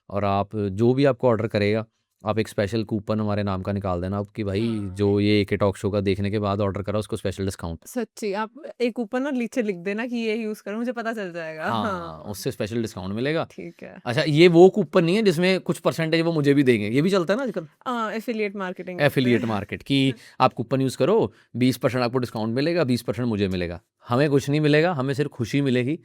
Speaker 1: और आप जो भी आपको ऑर्डर करेगा, आप एक स्पेशल कूपन हमारे नाम का निकाल देना आप, कि भाई जो ये एक टॉक शो का देखने के बाद ऑर्डर करा उसको स्पेशल डिस्काउंट।
Speaker 2: सच्ची, आप एक ऊपर ना नीचे लिख देना कि ये यूज करो, मुझे पता चल जाएगा।
Speaker 1: हाँ,
Speaker 2: हाँ,
Speaker 1: उससे स्पेशल डिस्काउंट मिलेगा।
Speaker 2: ठीक है।
Speaker 1: अच्छा, ये वो कूपन नहीं है जिसमें कुछ परसेंटेज वो मुझे भी देंगे, ये भी चलता है ना आजकल
Speaker 2: एफिलिएट मार्केटिंग।
Speaker 1: एफिलिएट मार्केट, कि आप कूपन यूज़ करो, 20% आपको डिस्काउंट मिलेगा, 20% मुझे मिलेगा। हमें कुछ नहीं मिलेगा, हमें सिर्फ खुशी मिलेगी,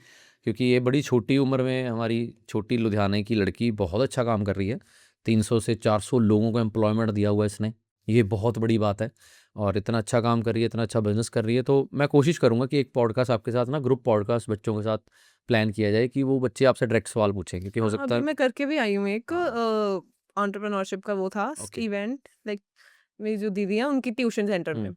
Speaker 1: क्योंकि ये बड़ी छोटी उम्र में हमारी छोटी लुधियाना की लड़की बहुत अच्छा काम कर रही है। 300 से 400 लोगों को एम्प्लॉयमेंट दिया हुआ है इसने, ये बहुत बड़ी बात है। और इतना अच्छा काम कर रही है, इतना अच्छा बिजनेस कर रही है। तो मैं कोशिश करूँगा कि एक पॉडकास्ट आपके साथ ना, ग्रुप पॉडकास्ट बच्चों के साथ प्लान किया जाए, कि वो बच्चे आपसे डायरेक्ट सवाल पूछें, क्योंकि हो सकता
Speaker 2: अभी
Speaker 1: है।
Speaker 2: मैं करके भी आई हूँ एक
Speaker 1: हाँ।
Speaker 2: एंटरप्रेन्योरशिप का वो था
Speaker 1: ओके।
Speaker 2: इवेंट, लाइक मेरी जो दीदी है उनकी ट्यूशन सेंटर में।
Speaker 1: हम्म,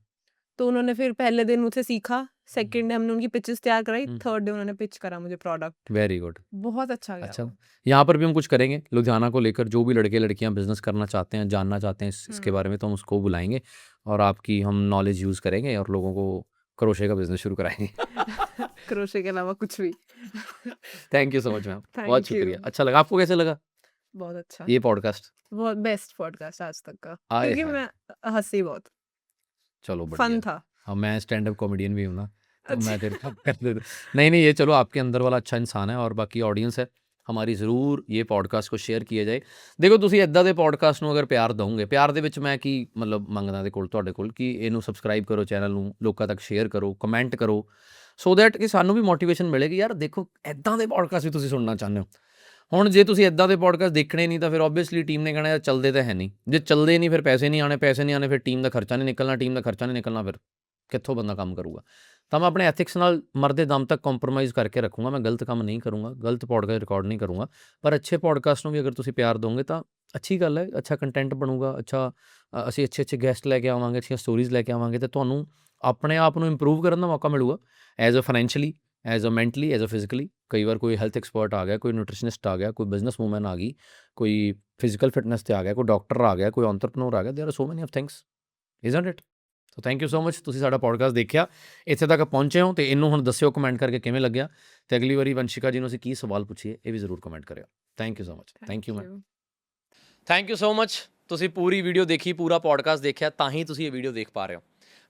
Speaker 2: तो उन्होंने फिर पहले दिन मुझसे सीखा, सेकंड डे हमने उनकी पिचेस तैयार कराई,
Speaker 1: हम्म,
Speaker 2: थर्ड डे उन्होंने पिच करा मुझे प्रोडक्ट।
Speaker 1: Very good.
Speaker 2: बहुत अच्छा गया
Speaker 1: अच्छा,
Speaker 2: वो।
Speaker 1: यहाँ पर भी हम कुछ करेंगे लुधियाना को लेकर, जो भी लड़के लड़कियाँ बिजनेस करना चाहते हैं, जानना चाहते हैं इसके बारे में, तो हम उसको बुलाएंगे और आपकी हम नॉलेज यूज़ करेंगे और लोगों को क्रोशे का बिजनेस शुरू कराएंगे।
Speaker 2: क्रोशे के अलावा कुछ भी।
Speaker 1: Thank you so much ma'am, बहुत
Speaker 2: थैंक
Speaker 1: शुक्रिया।
Speaker 2: यू।
Speaker 1: अच्छा लगा, आपको कैसे लगा
Speaker 2: बहुत अच्छा,
Speaker 1: ये पॉडकास्ट?
Speaker 2: बहुत बेस्ट पॉडकास्ट आज तक का,
Speaker 1: आए
Speaker 2: क्योंकि
Speaker 1: हाय,
Speaker 2: मैं हंसी बहुत,
Speaker 1: चलो
Speaker 2: फन
Speaker 1: बढ़िया।
Speaker 2: था।
Speaker 1: हाँ, मैं स्टैंड अप कॉमेडियन भी हूँ ना, तो मैं
Speaker 2: अच्छा।
Speaker 1: फिर कर देता। नहीं, ये चलो आपके अंदर वाला अच्छा इंसान है, और बाकी ऑडियंस है हमारी, ਜ਼ਰੂਰ ये ਪੋਡਕਾਸਟ को ਸ਼ੇਅਰ ਕੀਆ ਜਾਏ। ਦੇਖੋ, ਤੁਸੀਂ ਇੱਦਾਂ ਦੇ ਪੋਡਕਾਸਟ ਨੂੰ ਅਗਰ ਪਿਆਰ ਦਿਓਗੇ, ਪਿਆਰ ਦੇ ਵਿੱਚ ਮੈਂ ਕੀ ਮਤਲਬ ਮੰਗਦਾ ਦੇ ਕੋਲ ਤੁਹਾਡੇ ਕੋਲ, ਕਿ ਇਹਨੂੰ ਸਬਸਕ੍ਰਾਈਬ ਕਰੋ ਚੈਨਲ ਨੂੰ, ਲੋਕਾਂ ਤੱਕ ਸ਼ੇਅਰ ਕਰੋ, ਕਮੈਂਟ ਕਰੋ, ਸੋ ਦੈਟ ਕਿ ਸਾਨੂੰ ਵੀ ਮੋਟੀਵੇਸ਼ਨ ਮਿਲੇ ਕਿ ਯਾਰ ਦੇਖੋ ਇੱਦਾਂ ਦੇ ਪੋਡਕਾਸਟ ਵੀ ਤੁਸੀਂ ਸੁਣਨਾ ਚਾਹੁੰਦੇ ਹੋ। ਹੁਣ ਜੇ ਤੁਸੀਂ ਇੱਦਾਂ ਦੇ ਪੋਡਕਾਸਟ ਦੇਖਣੇ ਨਹੀਂ, ਤਾਂ ਫਿਰ ਓਬਵੀਅਸਲੀ ਟੀਮ ਨੇ ਕਹਿਣਾ ਯਾਰ ਚੱਲਦੇ ਤਾਂ ਹੈ ਨਹੀਂ। ਜੇ ਚੱਲਦੇ ਨਹੀਂ ਫਿਰ ਪੈਸੇ ਨਹੀਂ ਆਣੇ, ਪੈਸੇ ਨਹੀਂ ਆਣੇ ਫਿਰ ਟੀਮ ਦਾ ਖਰਚਾ ਨਹੀਂ ਨਿਕਲਣਾ, ਟੀਮ ਦਾ ਖਰਚਾ ਨਹੀਂ ਨਿਕਲਣਾ, ਫਿਰ ਕਿੱਥੋਂ ਬੰਦਾ ਕੰਮ ਕਰੂਗਾ। ਤਾਂ ਮੈਂ ਆਪਣੇ ਐਥਿਕਸ ਨਾਲ ਮਰਦੇ ਦਮ ਤੱਕ ਕੰਪਰੋਮਾਈਜ਼ ਕਰਕੇ ਰੱਖੂੰਗਾ, ਮੈਂ ਗਲਤ ਕੰਮ ਨਹੀਂ ਕਰੂੰਗਾ, ਗਲਤ ਪੋਡਕਾਸਟ ਰਿਕਾਰਡ ਨਹੀਂ ਕਰੂੰਗਾ। ਪਰ ਅੱਛੇ ਪੋਡਕਾਸਟ ਨੂੰ ਵੀ ਅਗਰ ਤੁਸੀਂ ਪਿਆਰ ਦੋਗੇ ਤਾਂ ਅੱਛੀ ਗੱਲ ਹੈ, ਅੱਛਾ ਕੰਟੈਂਟ ਬਣੂਗਾ, ਅੱਛਾ ਅਸੀਂ ਅੱਛੇ ਗੈਸਟ ਲੈ ਕੇ ਆਵਾਂਗੇ, ਅੱਛੀਆਂ ਸਟੋਰੀਜ਼ ਲੈ ਕੇ ਆਵਾਂਗੇ, ਅਤੇ ਤੁਹਾਨੂੰ ਆਪਣੇ ਆਪ ਨੂੰ ਇੰਪਰੂਵ ਕਰਨ ਦਾ ਮੌਕਾ ਮਿਲੂਗਾ, as a financially, as a mentally, as a physically. ਕਈ ਵਾਰ ਕੋਈ ਹੈਲਥ ਐਕਸਪਰਟ ਆ ਗਿਆ, ਕੋਈ ਨਿਊਟ੍ਰੀਸ਼ਨਿਸਟ ਆ ਗਿਆ, ਕੋਈ ਬਿਜ਼ਨਸ ਵੂਮਨ ਆ ਗਈ, ਕੋਈ ਫਿਜ਼ੀਕਲ ਫਿਟਨੈਸ 'ਤੇ ਆ ਗਿਆ, ਕੋਈ ਡਾਕਟਰ ਆ ਗਿਆ, ਕੋਈ ਐਂਟਰਪ੍ਰੈਨਿਓਰ ਆ ਗਿਆ, there are so many of things, isn't it? So thank you so much, ਤੁਸੀਂ ਸਾਡਾ ਪੋਡਕਾਸਟ ਦੇਖਿਆ, ਇੱਥੇ ਤੱਕ ਪਹੁੰਚੇ ਹੋ, ਤੇ ਇਹਨੂੰ ਹੁਣ ਦੱਸਿਓ ਕਮੈਂਟ ਕਰਕੇ ਕਿਵੇਂ ਲੱਗਿਆ, ਤੇ ਅਗਲੀ ਵਾਰੀ ਵੰਸ਼ਿਕਾ ਜੀ ਨੂੰ ਅਸੀਂ ਕੀ ਸਵਾਲ ਪੁੱਛੀਏ ਇਹ ਵੀ ਜ਼ਰੂਰ ਕਮੈਂਟ ਕਰਿਓ। Thank you so much. Thank you ma'am. Thank you so much, ਤੁਸੀਂ ਪੂਰੀ ਵੀਡੀਓ ਦੇਖੀ, ਪੂਰਾ ਪੋਡਕਾਸਟ ਦੇਖਿਆ, ਤਾਂ ਹੀ ਤੁਸੀਂ ਇਹ ਵੀਡੀਓ ਦੇਖ ਪਾ ਰਹੇ ਹੋ।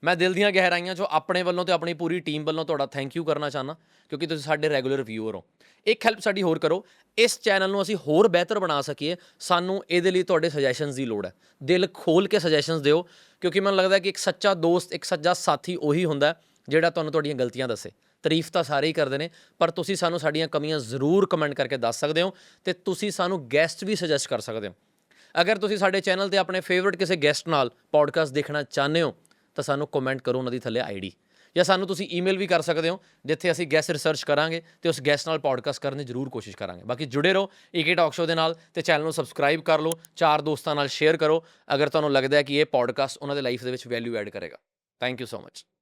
Speaker 1: ਮੈਂ ਦਿਲ ਦੀਆਂ ਗਹਿਰਾਈਆਂ 'ਚੋਂ ਆਪਣੇ ਵੱਲੋਂ ਤੇ ਆਪਣੀ ਪੂਰੀ ਟੀਮ ਵੱਲੋਂ ਤੁਹਾਡਾ ਥੈਂਕ ਯੂ ਕਰਨਾ ਚਾਹੁੰਦਾ, ਕਿਉਂਕਿ ਤੁਸੀਂ ਸਾਡੇ ਰੈਗੂਲਰ ਵਿਊਅਰ ਹੋ। ਇੱਕ ਹੈਲਪ ਸਾਡੀ ਹੋਰ ਕਰੋ, ਇਸ ਚੈਨਲ ਨੂੰ ਅਸੀਂ ਹੋਰ ਬਿਹਤਰ ਬਣਾ ਸਕੀਏ, ਸਾਨੂੰ ਇਹਦੇ ਲਈ ਤੁਹਾਡੇ ਸੁਜੈਸ਼ਨਸ ਦੀ ਲੋੜ ਹੈ। ਦਿਲ ਖੋਲ ਕੇ ਸੁਜੈਸ਼ਨਸ ਦਿਓ, ਕਿਉਂਕਿ ਮੈਨੂੰ ਲੱਗਦਾ ਕਿ ਇੱਕ ਸੱਚਾ ਦੋਸਤ, ਇੱਕ ਸੱਚਾ ਸਾਥੀ ਉਹੀ ਹੁੰਦਾ ਜਿਹੜਾ ਤੁਹਾਨੂੰ ਤੁਹਾਡੀਆਂ ਗਲਤੀਆਂ ਦੱਸੇ। ਤਾਰੀਫ ਤਾਂ ਸਾਰੇ ਹੀ ਕਰਦੇ ਨੇ, ਪਰ ਤੁਸੀਂ ਸਾਨੂੰ ਸਾਡੀਆਂ ਕਮੀਆਂ ਜ਼ਰੂਰ ਕਮੈਂਟ ਕਰਕੇ ਦੱਸ ਸਕਦੇ ਹੋ, ਤੇ ਤੁਸੀਂ ਸਾਨੂੰ ਗੈਸਟ ਵੀ ਸੁਜੈਸਟ ਕਰ ਸਕਦੇ ਹੋ। ਅਗਰ ਤੁਸੀਂ ਸਾਡੇ ਚੈਨਲ ਤੇ ਆਪਣੇ ਫੇਵਰਟ ਕਿਸੇ ਗੈਸਟ ਨਾਲ ਪੋਡਕਾਸਟ ਦੇਖਣਾ ਚਾਹੁੰਦੇ ਹੋ ਤਾਂ ਸਾਨੂੰ ਕਮੈਂਟ ਕਰੋ ਉਹਨਾਂ ਦੀ ਥੱਲੇ ਆਈਡੀ, ਜਾਂ ਸਾਨੂੰ ਤੁਸੀਂ ਈਮੇਲ ਵੀ ਕਰ ਸਕਦੇ ਹੋ, ਜਿੱਥੇ ਅਸੀਂ ਗੈਸਟ ਰਿਸਰਚ ਕਰਾਂਗੇ ਤੇ ਉਸ ਗੈਸਟ ਨਾਲ ਪੋਡਕਾਸਟ ਕਰਨ ਦੀ ਜ਼ਰੂਰ ਕੋਸ਼ਿਸ਼ ਕਰਾਂਗੇ। ਬਾਕੀ ਜੁੜੇ ਰਹੋ ਏਕੇ ਟਾਕ ਸ਼ੋ ਦੇ ਨਾਲ, ਤੇ ਚੈਨਲ ਨੂੰ ਸਬਸਕ੍ਰਾਈਬ ਕਰ ਲਓ, 4 ਦੋਸਤਾਂ ਨਾਲ ਸ਼ੇਅਰ ਕਰੋ ਅਗਰ ਤੁਹਾਨੂੰ ਲੱਗਦਾ ਹੈ ਕਿ ਇਹ ਪੋਡਕਾਸਟ ਉਹਨਾਂ ਦੇ ਲਾਈਫ ਦੇ ਵਿੱਚ ਵੈਲਿਊ ਐਡ ਕਰੇਗਾ। Thank you so much.